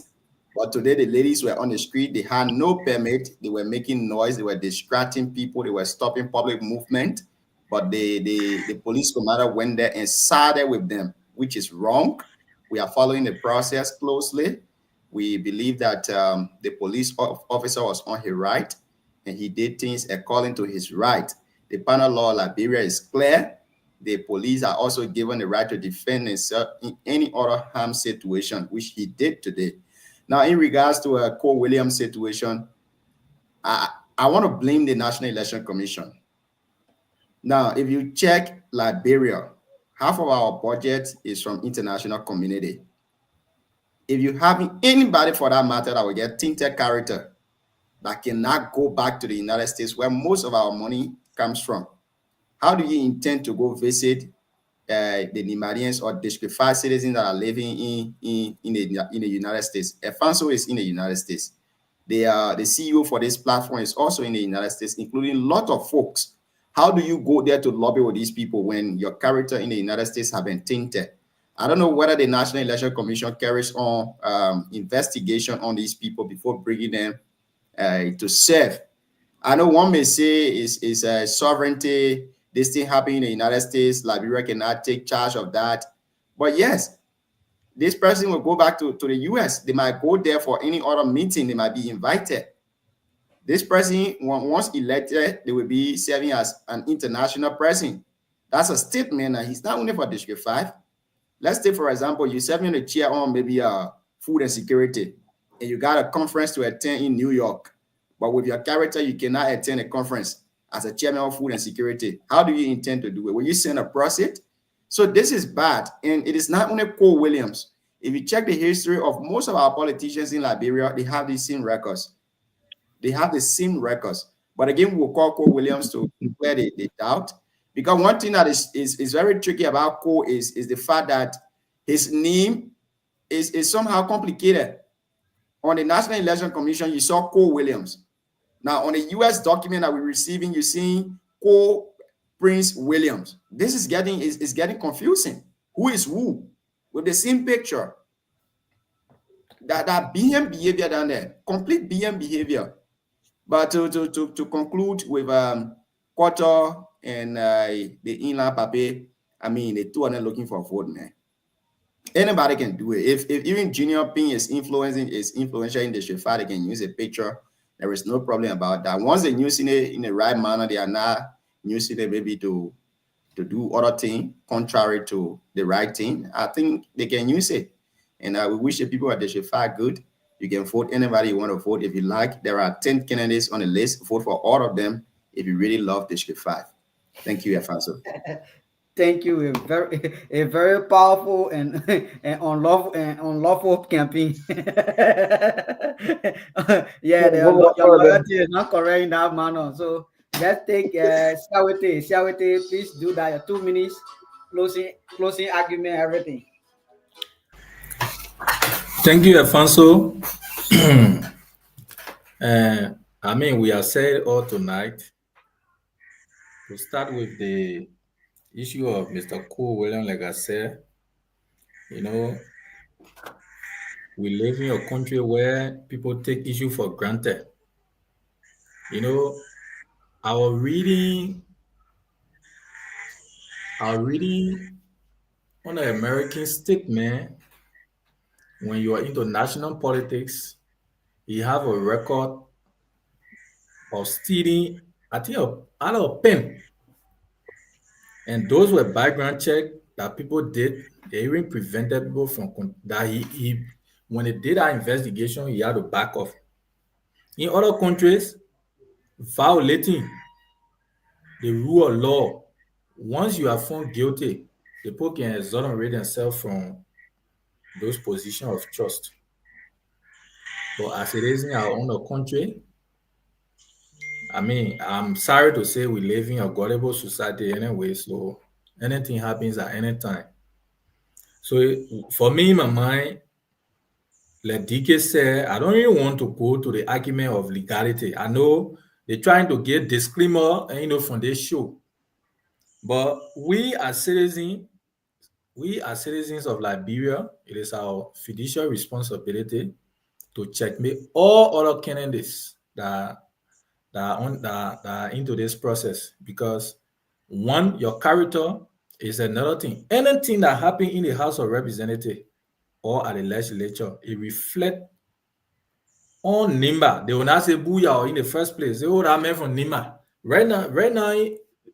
But today the ladies were on the street, they had no permit, they were making noise, they were distracting people, they were stopping public movement. But the police commander went there and sided with them, which is wrong. We are following the process closely. We believe that the police officer was on his right, and he did things according to his right. The penal law of Liberia is clear. The police are also given the right to defend themselves in any other harm situation, which he did today. Now, in regards to a Cole Williams situation, I want to blame the National Election Commission. Now, if you check Liberia, half of our budget is from international community. If you have anybody for that matter that will get tinted character that cannot go back to the United States where most of our money comes from, how do you intend to go visit the Nimarians or District 5 citizens that are living in the United States? Afonso is in the United States. The CEO for this platform is also in the United States, including a lot of folks. How do you go there to lobby with these people when your character in the United States have been tainted? I don't know whether the National Election Commission carries on investigation on these people before bringing them to serve. I know one may say is a sovereignty, this thing happening in the United States, Liberia cannot take charge of that. But yes, this person will go back to the US. They might go there for any other meeting, they might be invited. This person, once elected, they will be serving as an international person. That's a statement, and he's not only for District 5. Let's take, for example, you're serving the chair on maybe food and security, and you got a conference to attend in New York. But with your character, you cannot attend a conference as a chairman of food and security. How do you intend to do it? Will you send a proceed? So this is bad. And it is not only Cole Williams. If you check the history of most of our politicians in Liberia, they have the same records. They have the same records. But again, we'll call Cole Williams to clear the doubt. Because one thing that is very tricky about Cole is the fact that his name is somehow complicated. On the National Election Commission, you saw Cole Williams. Now, on the US document that we're receiving, you're seeing Cole Prince Williams. This is getting confusing. Who is who? With the same picture. That BM behavior down there, complete BM behavior. But to conclude with Quarter and the Inland Pape, I mean, the two are not looking for a vote, man. Anybody can do it. If even Junior Ping is influential in the Shefa, they can use a picture. There is no problem about that. Once they use it in the right manner, they are not using it maybe to do other thing contrary to the right thing. I think they can use it. And we wish the people at the Shefa good. You can vote anybody you want to vote if you like. There are 10 candidates on the list. Vote for all of them if you really love District 5. Thank you, Afonso. Thank you. A very powerful and unlawful campaign. Yeah, your loyalty is not correct in that manner. So let's take Shawete, please do that. Your 2 minutes, closing argument, everything. Thank you, Afonso. I mean, we have said all tonight. To start with the issue of Mr. Cole Williams, like I said, You know, we live in a country where people take issue for granted. You know, our reading on an American statement, when you are into national politics, you have a record of stealing, I think, out of a pen. And those were background check that people did. They even prevented people from that he when they did that investigation, he had to back off. In other countries, violating the rule of law, once you are found guilty, people can exonerate themselves from those positions of trust. But as it is in our own country, I mean, I'm sorry to say we live in a gullible society anyway, so anything happens at any time. So for me, in my mind, like DK said, I don't even want to go to the argument of legality. I know they're trying to get disclaimer, from this show. But we as citizens of Liberia, it is our fiduciary responsibility to checkmate all other candidates that are into this process, because one, your character is another thing. Anything that happened in the House of Representatives or at the legislature, it reflects on NIMBA. They will not say booyah in the first place. They will that man from NIMBA. Right now,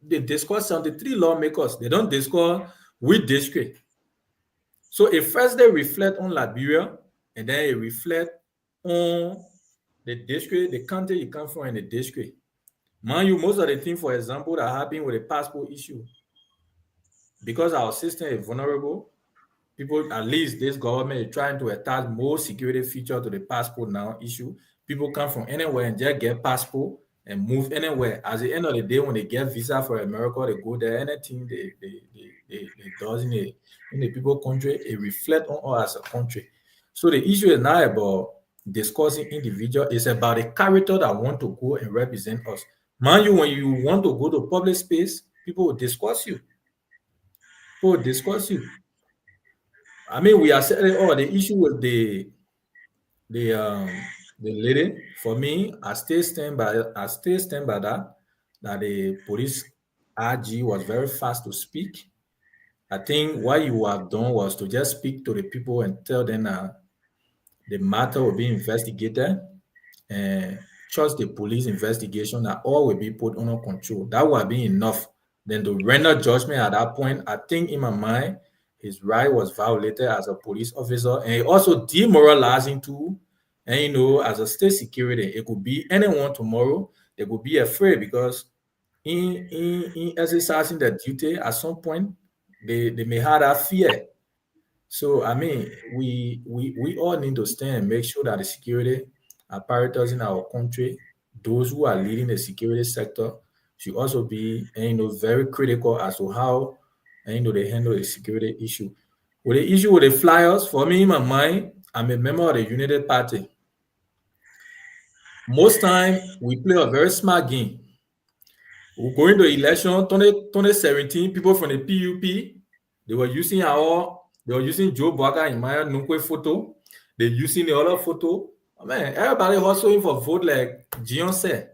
they discuss 73 lawmakers. They don't discuss which district. So it first they reflect on Liberia, and then it reflect on the district, the country you come from, and the district. Mind you, most of the things, for example, that happen with the passport issue, because our system is vulnerable, people, at least this government is trying to attach more security feature to the passport now issue. People come from anywhere and just get passport and move anywhere. At the end of the day, when they get visa for America, they go there. Anything they do in the people country, it reflects on us as a country. So the issue is not about discussing individual, it's about the character that want to go and represent us. Mind you, when you want to go to public space, people will discuss you. I mean, we are saying, the issue with the lady. For me, I still stand by that the police RG was very fast to speak. I think what you have done was to just speak to the people and tell them the matter will be investigated and trust the police investigation, that all will be put under control. That would be enough. Then to render judgment at that point, I think in my mind, his right was violated as a police officer, and also demoralizing too. And as a state security, it could be anyone tomorrow. They could be afraid because in exercising their duty, at some point they may have that fear. So I mean, we all need to stand and make sure that the security apparatus in our country, those who are leading the security sector, should also be very critical as to how they handle the security issue. With the issue with the flyers, for me, in my mind, I'm a member of the United Party. Most time we play a very smart game. We go into election 2017. People from the PUP, they were using Joe Boaga and Maya Nunkwe photo. They're using the other photo. Man, everybody hustling for vote like Gion said.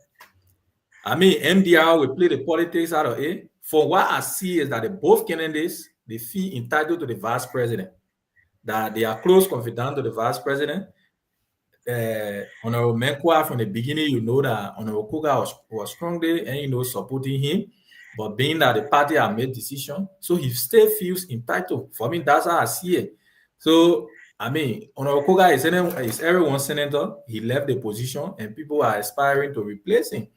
I mean, MDR will play the politics out of it. For what I see is that both candidates, they feel entitled to the vice president, that they are close confidant to the vice president. Honorable Menkwa, from the beginning, that Honorable Koga was strongly and supporting him. But being that the party have made decision, so he still feels entitled. For me, that's how I see it. So I mean, Honorable Koga is everyone's senator. He left the position, and people are aspiring to replace him.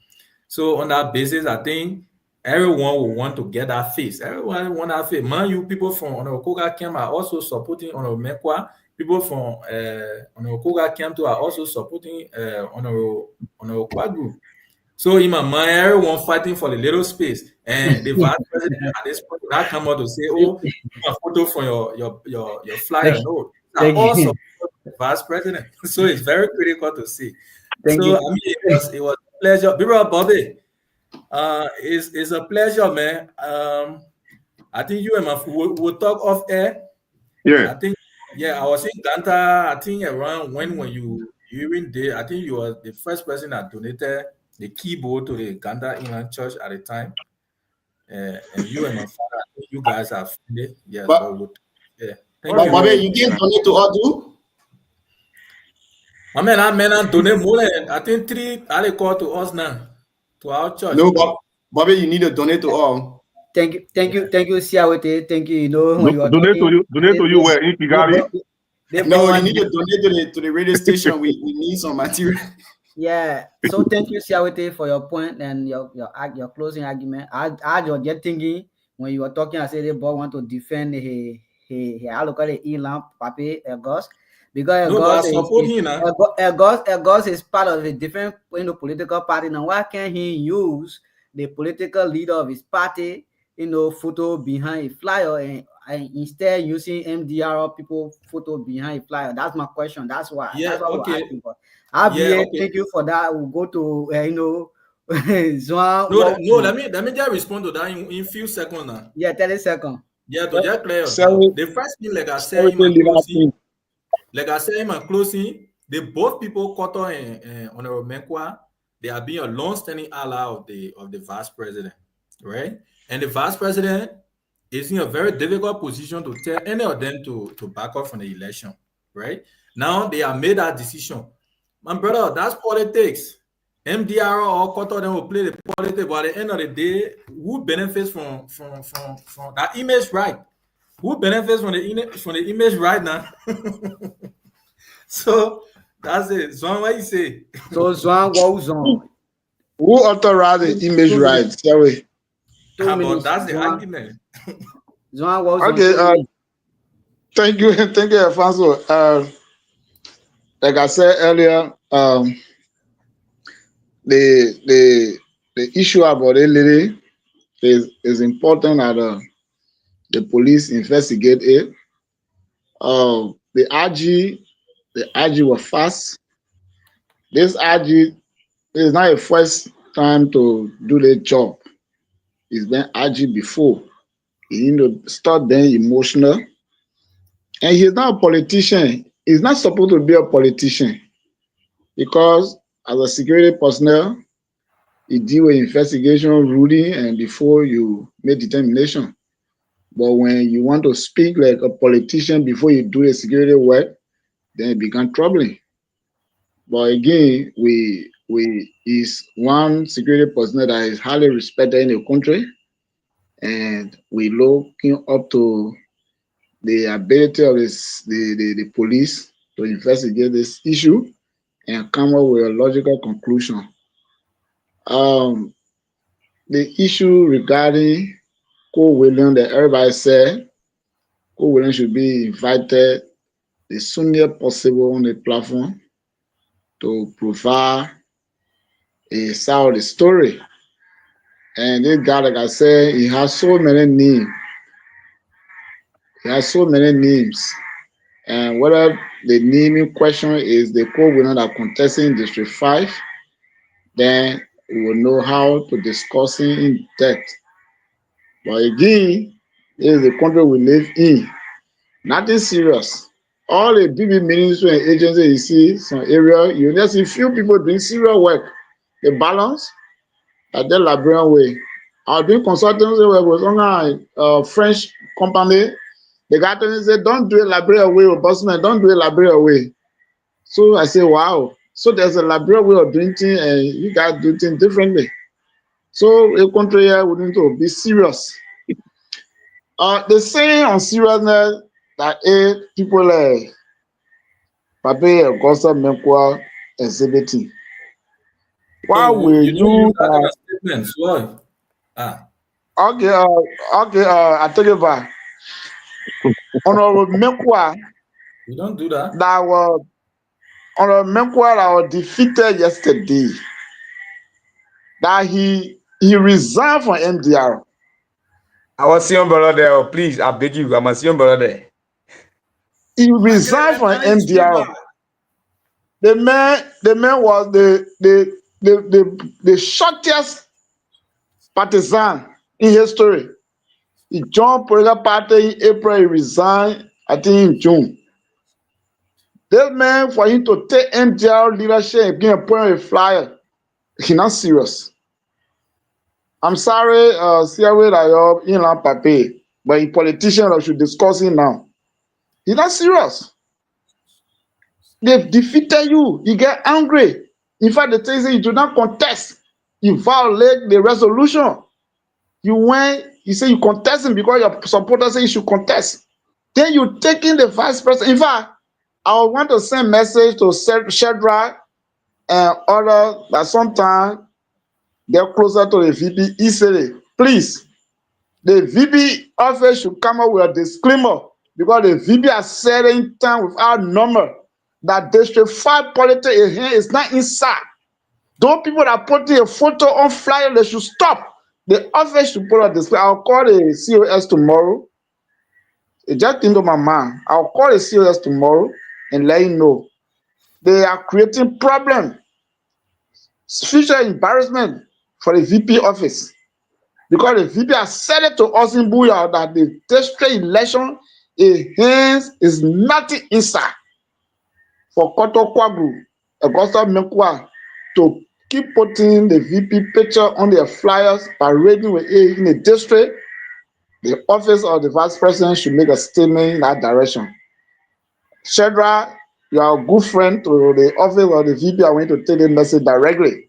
So on that basis, I think everyone will want to get that face. Everyone want that face. Man, you people from Honorable Koga camp are also supporting Honorable Menkwa. People from Honorable Koga camp too are also supporting Honorable Kwadu. So in my mind, everyone fighting for the little space, and the vice president at this point not come out to say, "Oh, a photo for your flyer." No, also the vice president. So it's very critical to see. I mean, it was a pleasure, Bibra Bobby. It's a pleasure, man. I think you and my we'll talk off air. I think, yeah, I was in Ganta. I think around when you even there, I think you were the first person that donated the keyboard to the Ganta Inland Church at the time. And you and my father, I think you guys have funded. Yes, but yeah. Thank you. Bobby, you didn't donate to us too? I donate more than, I think 3 are they call to us now, to our church. No, Bobby, you need to donate to all. Thank you, Siawete. Thank you. You know, when you are donate to you where in Kigali? No, you need to donate to the radio station. we need some material. Yeah. So thank you, Siawete, for your point and your closing argument. I just get thinking when you were talking, I said the boy want to defend he allocate Elam Papi Egos because Egos is part of a different political party. Now why can't he use the political leader of his party, photo behind a flyer and instead using MDR people photo behind a flyer? That's my question. That's why. Yeah, that's what okay. we're asking for. Thank you for that. We'll go to Zwan. No, let me just respond to that in few seconds now. Yeah, 30 seconds. Yeah, to just clear. The first thing, like I said in my closing, they both people, Koto and Honorable Menkwa, they are being a long-standing ally of the vice president, right? And the vice president is in a very difficult position to tell any of them to back off from the election, right? Now they have made that decision. My brother, that's politics. MDR or Koto, them will play the politics, but at the end of the day, who benefits from that image, right? Who benefits from the image right now? So that's it. Zwan, what you say? So Zwan, what was on? Who authorized the image right? Sorry. But that's the argument. Zwan, what was okay. Thank you, Alfonso. Like I said earlier, the issue about a lady is important that the police investigate it. The RG was fast. This RG is not a first time to do the job. It's been RG before. He need to start being emotional. And he's not a politician. He's not supposed to be a politician because as a security personnel, you deal with investigation, ruling, and before you make determination. But when you want to speak like a politician before you do the security work, then it becomes troubling. But again, we is one security personnel that is highly respected in the country, and we looking up to the ability of the police to investigate this issue and come up with a logical conclusion. The issue regarding Cole Williams that everybody said Cole Williams should be invited as soon as possible on the platform to provide a side of the story. And this guy, like I said, he has so many names. He has so many names. And whether the naming question is the Cole Williams that contesting in District 5, then we will know how to discuss it in depth. But again, this is the country we live in. Nothing serious. All the BB ministry and agencies you see, some area, you just see few people doing serious work. The balance at the Liberian way. I was doing consultancy work with a French company. The guy told me, said, don't do a Liberian way, bossman, don't do a Liberian way. So I said, wow. So there's a Liberian way of doing things, and you guys do things differently. So a country here we need to be serious. The saying on seriousness that people like Papi Augusta Menkwa exhibiting. Why will you? Okay, I take it back. Honorable Menkwa. You don't do that. That was Honorable Menkwa that was defeated yesterday. That he resigned from MDR. I was seeing brother there. Please, I beg you. I'm a seeing brother there. He resigned from MDR. The man was the shortest partisan in history. He joined political party in April. He resigned I think in June. This man, for him to take MDR leadership and being a point of flyer, he's not serious. I'm sorry, Sierra that you're in Pape, but in politicians that should discuss it now. He's not serious. They've defeated you. You get angry. In fact, the thing is you do not contest. You violate the resolution. You went, you say you contesting because your supporters say you should contest. Then you taking the vice president. In fact, I want to send message to Shadrach and others that sometimes they're closer to the VP easily. Please, the VP office should come up with a disclaimer because the VP has said in time without number that District 5 politics is not inside. Those people that put a photo on flyer, they should stop. The office should put a disclaimer. I'll call the COS tomorrow. It just came to my mind. I'll call the COS tomorrow and let you know. They are creating problem, future embarrassment for the VP office. Because the VP has said it to us in Booyah that the district election is nothing inside. For Koto Kwagu, Augusta Mekwa, to keep putting the VP picture on their flyers, parading with it in the district, the office of the vice president should make a statement in that direction. Shedra, you are a good friend to the office of the VP. I want to take the message directly.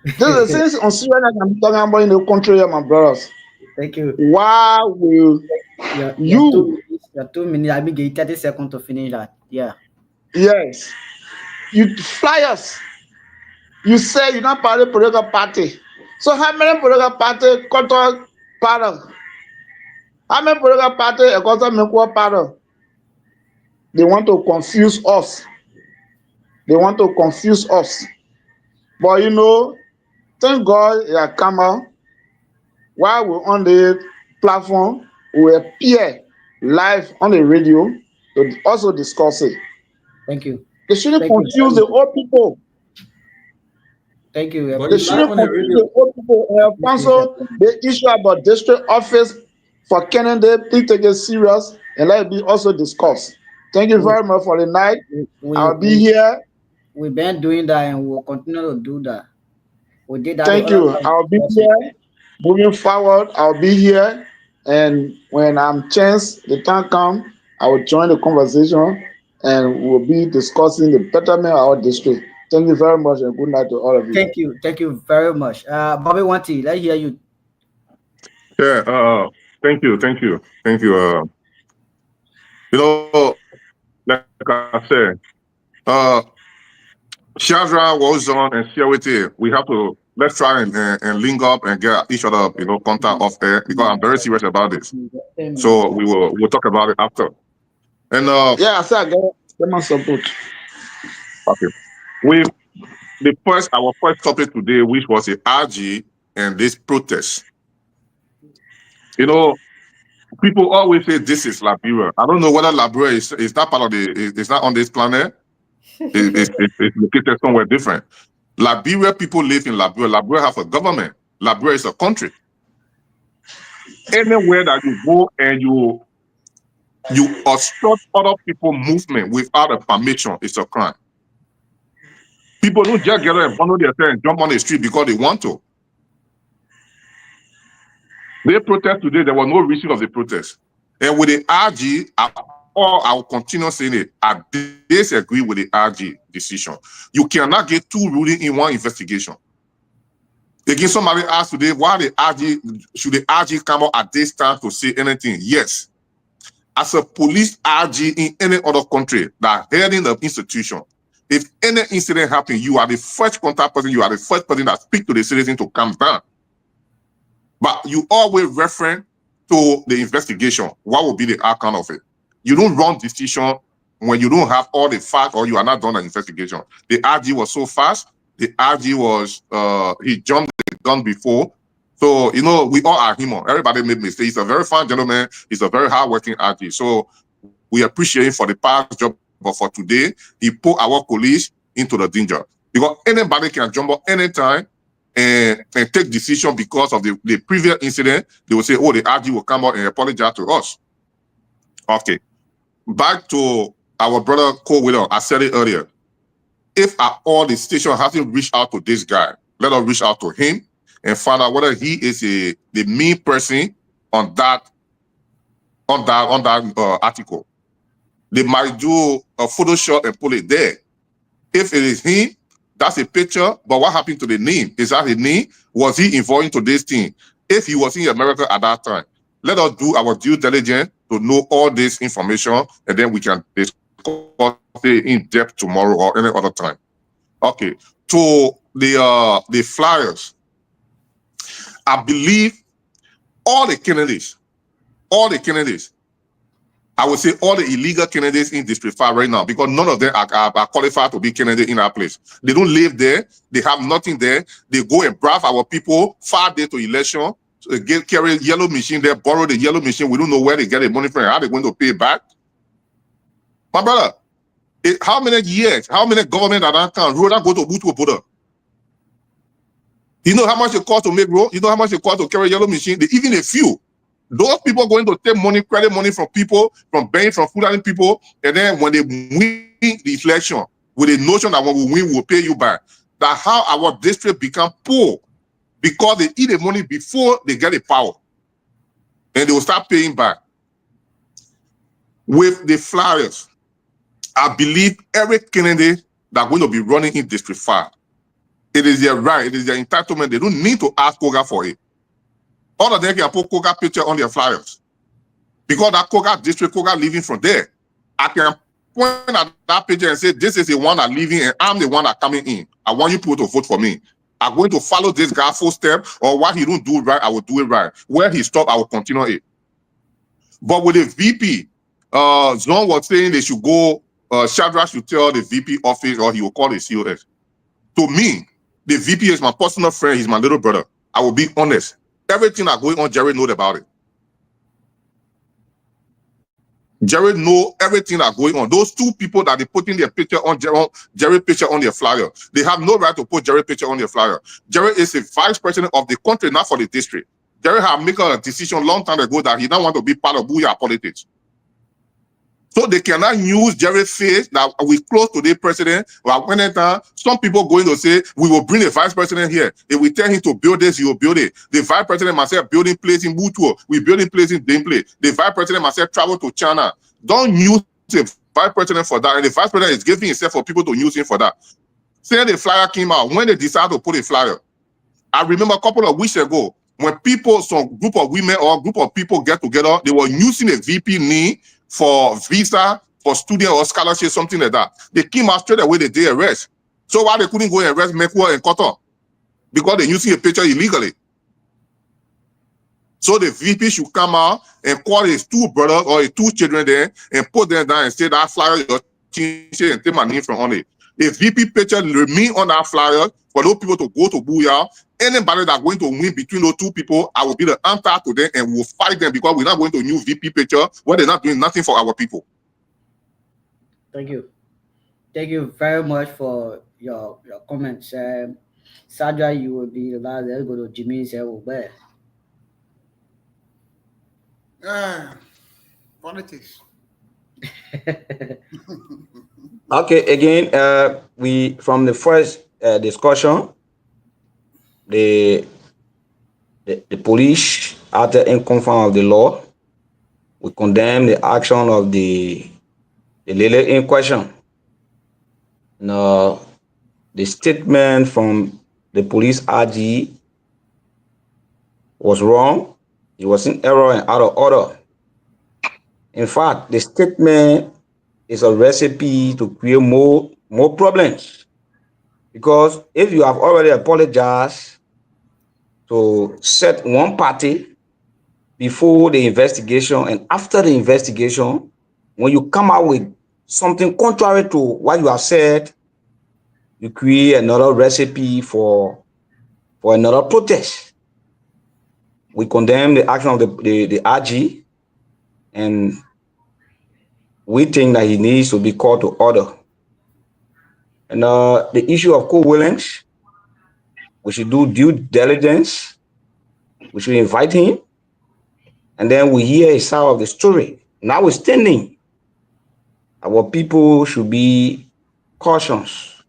This is the things on Syria that I'm talking about in the country here, my brothers. Thank you. Why will you? You're 2 minutes. I will give you 30 seconds to finish that. Yeah. Yes. You flyers. You say you're not part of the political party. So how many political parties got part of? How many political parties got a part of? They want to confuse us. They want to confuse us. But you know, thank God you have come out. While we're on the platform, we appear live on the radio to also discuss it. Thank you. They shouldn't confuse the old people. Thank you. They shouldn't confuse the old people. Also, the issue about district office for Canada, please take it serious and let it be also discussed. Thank you very much for the night. I'll be here. We've been doing that and we'll continue to do that. We did that. Thank you. I'll be here. Moving forward, I'll be here. And when I'm chance, the time comes, I will join the conversation and we'll be discussing the betterment of our district. Thank you very much and good night to all of you. Thank you. Thank you very much. Bobby Wanti, let's hear you. Yeah, thank you. You know, like I said, Shadra, Wozon, and COT, we have to, let's try and link up and get each other, you know, contact off air because I'm very serious about this. So we'll talk about it after. And yeah, I said I get my support. Okay. Our first topic today, which was the RG and this protest. You know, people always say this is Liberia. I don't know whether Liberia is not part of it's not on this planet. It's located somewhere different. Liberia people live in Liberia. Liberia has a government. Liberia is a country. Anywhere that you go and you obstruct other people's movement without a permission, it's a crime. People don't just get up and bundle themselves and jump on the street because they want to. They protest today, there was no reason of the protest. And with the RG, I'll continue saying it, I disagree with the RG decision. You cannot get two rulings in one investigation. Again, somebody asked today, should the RG come out at this time to say anything? Yes. As a police RG in any other country that heading the institution, if any incident happens, you are the first contact person, you are the first person that speaks to the citizen to calm down. But you always refer to the investigation. What will be the outcome of it? You don't run decision when you don't have all the facts or you are not done an investigation. The RG was so fast. The RG was, he jumped the gun before. So, you know, we all are human. Everybody made mistakes. He's a very fine gentleman. He's a very hardworking RG. So we appreciate him for the past job. But for today, he put our colleagues into the danger. Because anybody can jump up anytime and take decision because of the previous incident. They will say, oh, the RG will come out and apologize to us. Okay. Back to our brother Cole Wheeler. I said it earlier. If at all the station hasn't reached out to this guy, let us reach out to him and find out whether he is the main person on that article. They might do a Photoshop and put it there. If it is him, that's a picture. But what happened to the name? Is that his name? Was he involved into this thing? If he was in America at that time, let us do our due diligence to know all this information, and then we can discuss it in depth tomorrow or any other time. Okay. To the flyers, I believe all the candidates, I would say all the illegal candidates in District 5 right now, because none of them are qualified to be candidates in our place. They don't live there. They have nothing there. They go and bribe our people 5 days to election, carry yellow machine there, borrow the yellow machine. We don't know where they get the money from, how they're going to pay it back. My brother, how many years, how many government at that time road that go to Butu Buddha? You know how much it costs to make road? You know how much it costs to carry yellow machine? Even a few. Those people going to take money, credit money from people, from banks, from Fulani people, and then when they win the election, with the notion that when we win, we'll pay you back. That's how our district become poor, because they eat the money before they get the power, and they will start paying back. With the flyers, I believe every candidate that's going to be running in District 5, it is their right, it is their entitlement. They don't need to ask Koga for it. All of them can put Koga picture on their flyers. Because that Koga district, Koga living from there. I can point at that picture and say, this is the one I'm leaving and I'm the one that's coming in. I want you people to vote for me. I'm going to follow this guy full step, or what he don't do right, I will do it right. Where he stop, I will continue it. But with the VP, Zon was saying they should go, Shadrach should tell the VP office, or he will call the COS. To me, the VP is my personal friend, he's my little brother. I will be honest. Everything that's going on, Jerry knows about it. Jerry know everything that's going on. Those 2 people that they putting their picture on Jerry picture on their flyer, they have no right to put Jerry picture on their flyer. Jerry is the vice president of the country, not for the district. Jerry have made a decision long time ago that he don't want to be part of Booyah politics. So they cannot use Jerry's face that we close to the president. When some people going to say, we will bring the vice president here. If we tell him to build this, he will build it. The vice president must say building place in Butuo. We building place in Dimple. The vice president must say travel to China. Don't use the vice president for that. And the vice president is giving himself for people to use him for that. Say the flyer came out. When they decided to put a flyer, I remember a couple of weeks ago, when people, some group of women or group of people get together, they were using a VP name for visa, for student or scholarship, something like that. They came out straight away, they did arrest. So why they couldn't go and arrest Mekwa and Koto? Because they're using a picture illegally. So the VP should come out and call his 2 brothers or his 2 children there and put them down and say that flyer your change and take my name from on it. If VP picture remain on that flyer for those people to go to Booyah, anybody that's going to win between those 2 people, I will be the answer to them and we'll fight them, because we're not going to use VP picture where they're not doing nothing for our people. Thank you. Thank you very much for your comments. Sandra, you will be the last. Let's go to Jimmy. Politics. Okay, again, we from the first discussion, the police acted in conformity of the law. We condemn the action of the lady in question. Now, the statement from the police RG was wrong. It was in error and out of order. In fact, the statement is a recipe to create more problems. Because if you have already apologized to set one party before the investigation and after the investigation, when you come out with something contrary to what you have said, you create another recipe for another protest. We condemn the action of the RG, and we think that he needs to be called to order. And the issue of co-willings, we should do due diligence. We should invite him, and then we hear his side of the story. Notwithstanding, our people should be cautious.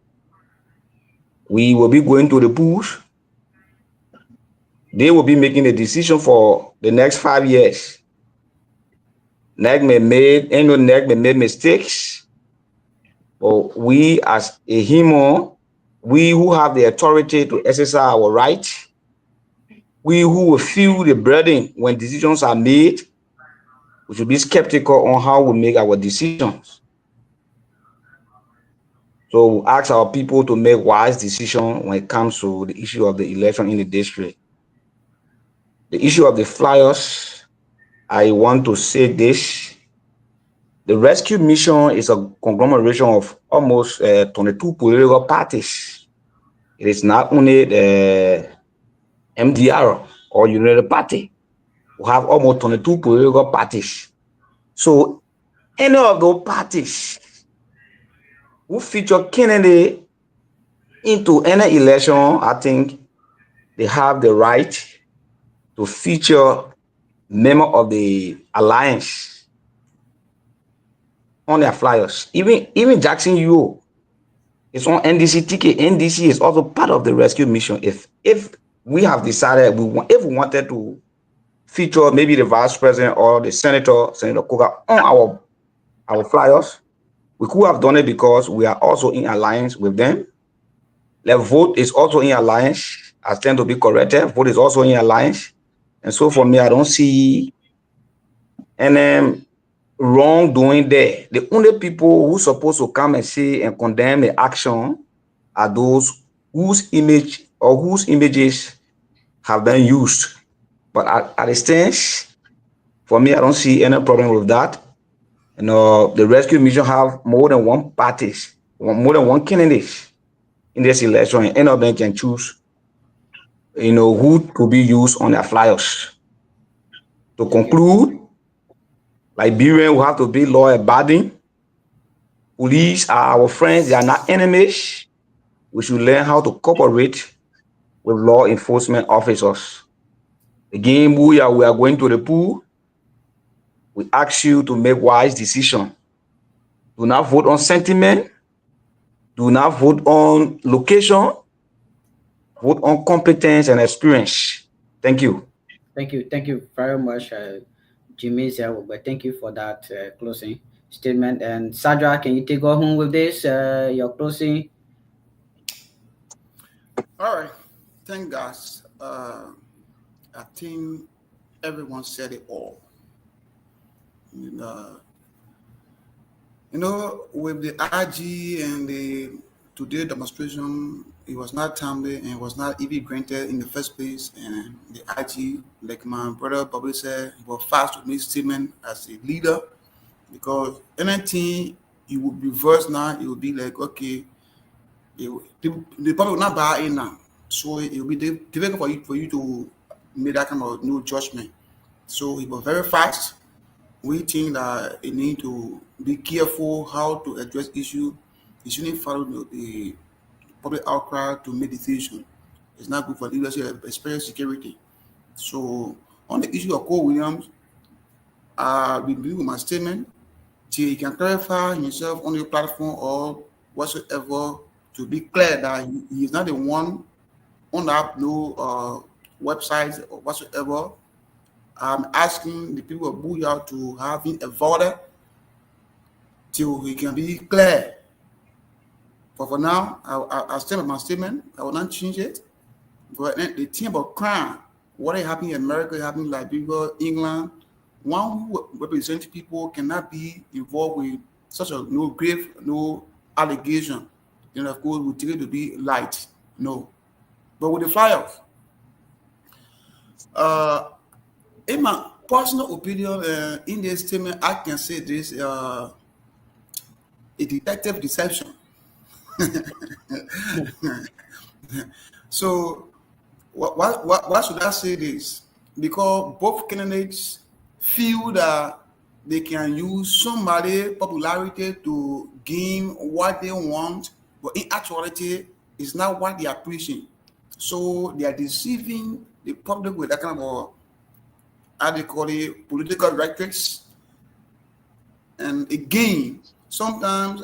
We will be going to the polls. They will be making a decision for the next 5 years. NEC may make mistakes, but we as a human, we who have the authority to exercise our right, we who will feel the burden when decisions are made, we should be skeptical on how we make our decisions. So we ask our people to make wise decisions when it comes to the issue of the election in the district. The issue of the flyers, I want to say this. The rescue mission is a conglomeration of almost 22 political parties. It is not only the MDR or United Party. We have almost 22 political parties. So any of those parties who feature candidate into any election, I think they have the right to feature member of the alliance on their flyers. Even Jackson UO is on NDC ticket. NDC is also part of the rescue mission. If we have decided if we wanted to feature maybe the vice president or the Senator Koga on our flyers, we could have done it because we are also in alliance with them. The vote is also in alliance. I stand to be corrected. Vote is also in alliance. And so for me, I don't see any wrongdoing there. The only people who are supposed to come and say and condemn the action are those whose image or whose images have been used. But at the stance, for me, I don't see any problem with that. You know, the rescue mission have more than one party, more than one candidate in this election, and any of them can choose, you know, who could be used on their flyers. To conclude, Liberians will have to be law-abiding. Police are our friends, they are not enemies. We should learn how to cooperate with law enforcement officers. Again, we are going to the pool. We ask you to make wise decisions. Do not vote on sentiment. Do not vote on location. Vote on competence and experience. Thank you. Thank you very much, Jimmy Zero. But thank you for that closing statement. And Sandra, can you take us home with this? Your closing. All right. Thank God. I think everyone said it all. You know, with the IG and the today demonstration, it was not timely and was not even granted in the first place. And the IG, like my brother Bobby said, was fast to make statement as a leader, because anything you would reverse now, it would be like, okay, the public will not buy in now. So it will be difficult for you to make that kind of new judgment. So it was very fast. We think that you need to be careful how to address issues. You shouldn't follow the public outcry to make decisions. It's not good for leadership, especially security. So on the issue of Cole Williams, we believe with my statement till he can clarify himself on your platform or whatsoever to be clear that he is not the one on that websites or whatsoever. I'm asking the people of Booyah to have him avoided till he can be clear. But for now, I'll stand with my statement. I will not change it. But the thing about crime, what is happening in America, happening in Liberia, England, one who represents people cannot be involved with such a grave allegation. Then of course we take it to be light. No. But with the flyers, in my personal opinion, in this statement, I can say this: a detective deception. So, why should I say this? Because both candidates feel that they can use somebody's popularity to gain what they want, but in actuality, it's not what they are preaching. So they are deceiving the public with that kind of, how they call it, political rhetorics, And again, sometimes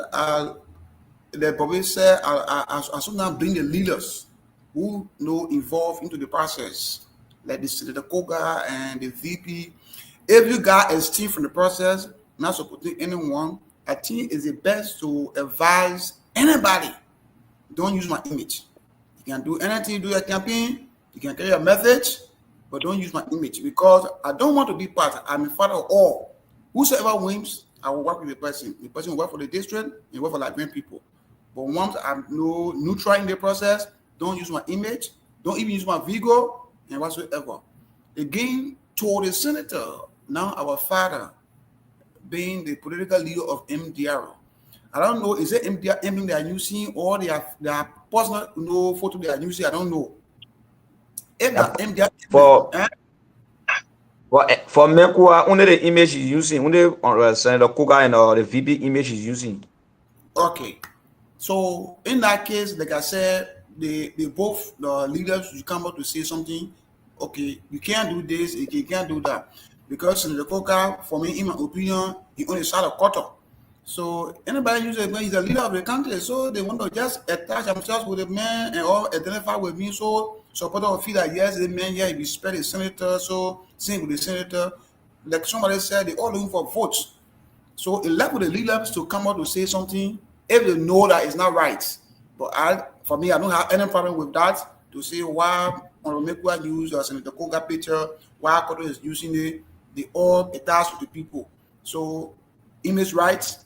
the Bobby said, I sometimes bring the leaders who involved into the process, like the Koga and the VP. If you got a team from the process, not supporting anyone, I think it's the best to advise anybody. Don't use my image. You can do anything, do your campaign, you can carry your message, but don't use my image because I don't want to be part. I'm a father of all. Whosoever wins, I will work with the person. The person will work for the district and work for Liberian people. But once I'm neutral in the process, don't use my image, don't even use my Vigo and whatsoever. Again, to the senator, now our father, being the political leader of MDR. I don't know, is it MDR emblem they are using or their personal photo they are using? I don't know. If that MDR for Mekua, only the image is using, only Senator Koga and the VP image is using. Okay. So in that case, like I said, they both the leaders should come out to say something. Okay, you can't do this, you can't do that. Because Senator Koga, for me, in my opinion, he only started a quarter. So anybody usually when he's a leader of the country, so they want to just attach themselves with the man and all identify with me. So supporter will feel that yes, the man here he respect the senator, so same with the senator. Like somebody said, they all looking for votes. So it left with the leaders to come out to say something if they know that it's not right. But for me, I don't have any problem with that to say why Mekua use Senator Koga picture, why Koto is using it. They all attach to the people. So image rights.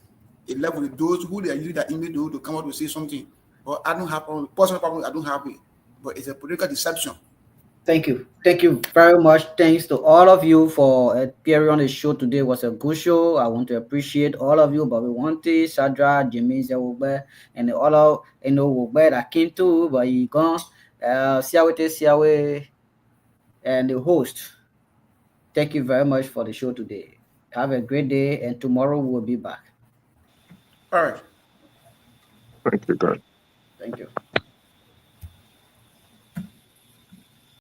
It left with those who they are using that image to come out to say something. But I don't have personal problem. I don't have it. But it's a political deception. Thank you. Thank you very much. Thanks to all of you for appearing on the show today. It was a good show. I want to appreciate all of you, Bobby Wanty, Sadra, Jimmy Zewube, and all of Wogbe that came to, but you gone, Siawe, and the host. Thank you very much for the show today. Have a great day, and tomorrow we'll be back. All right. Thank you, God. Thank you.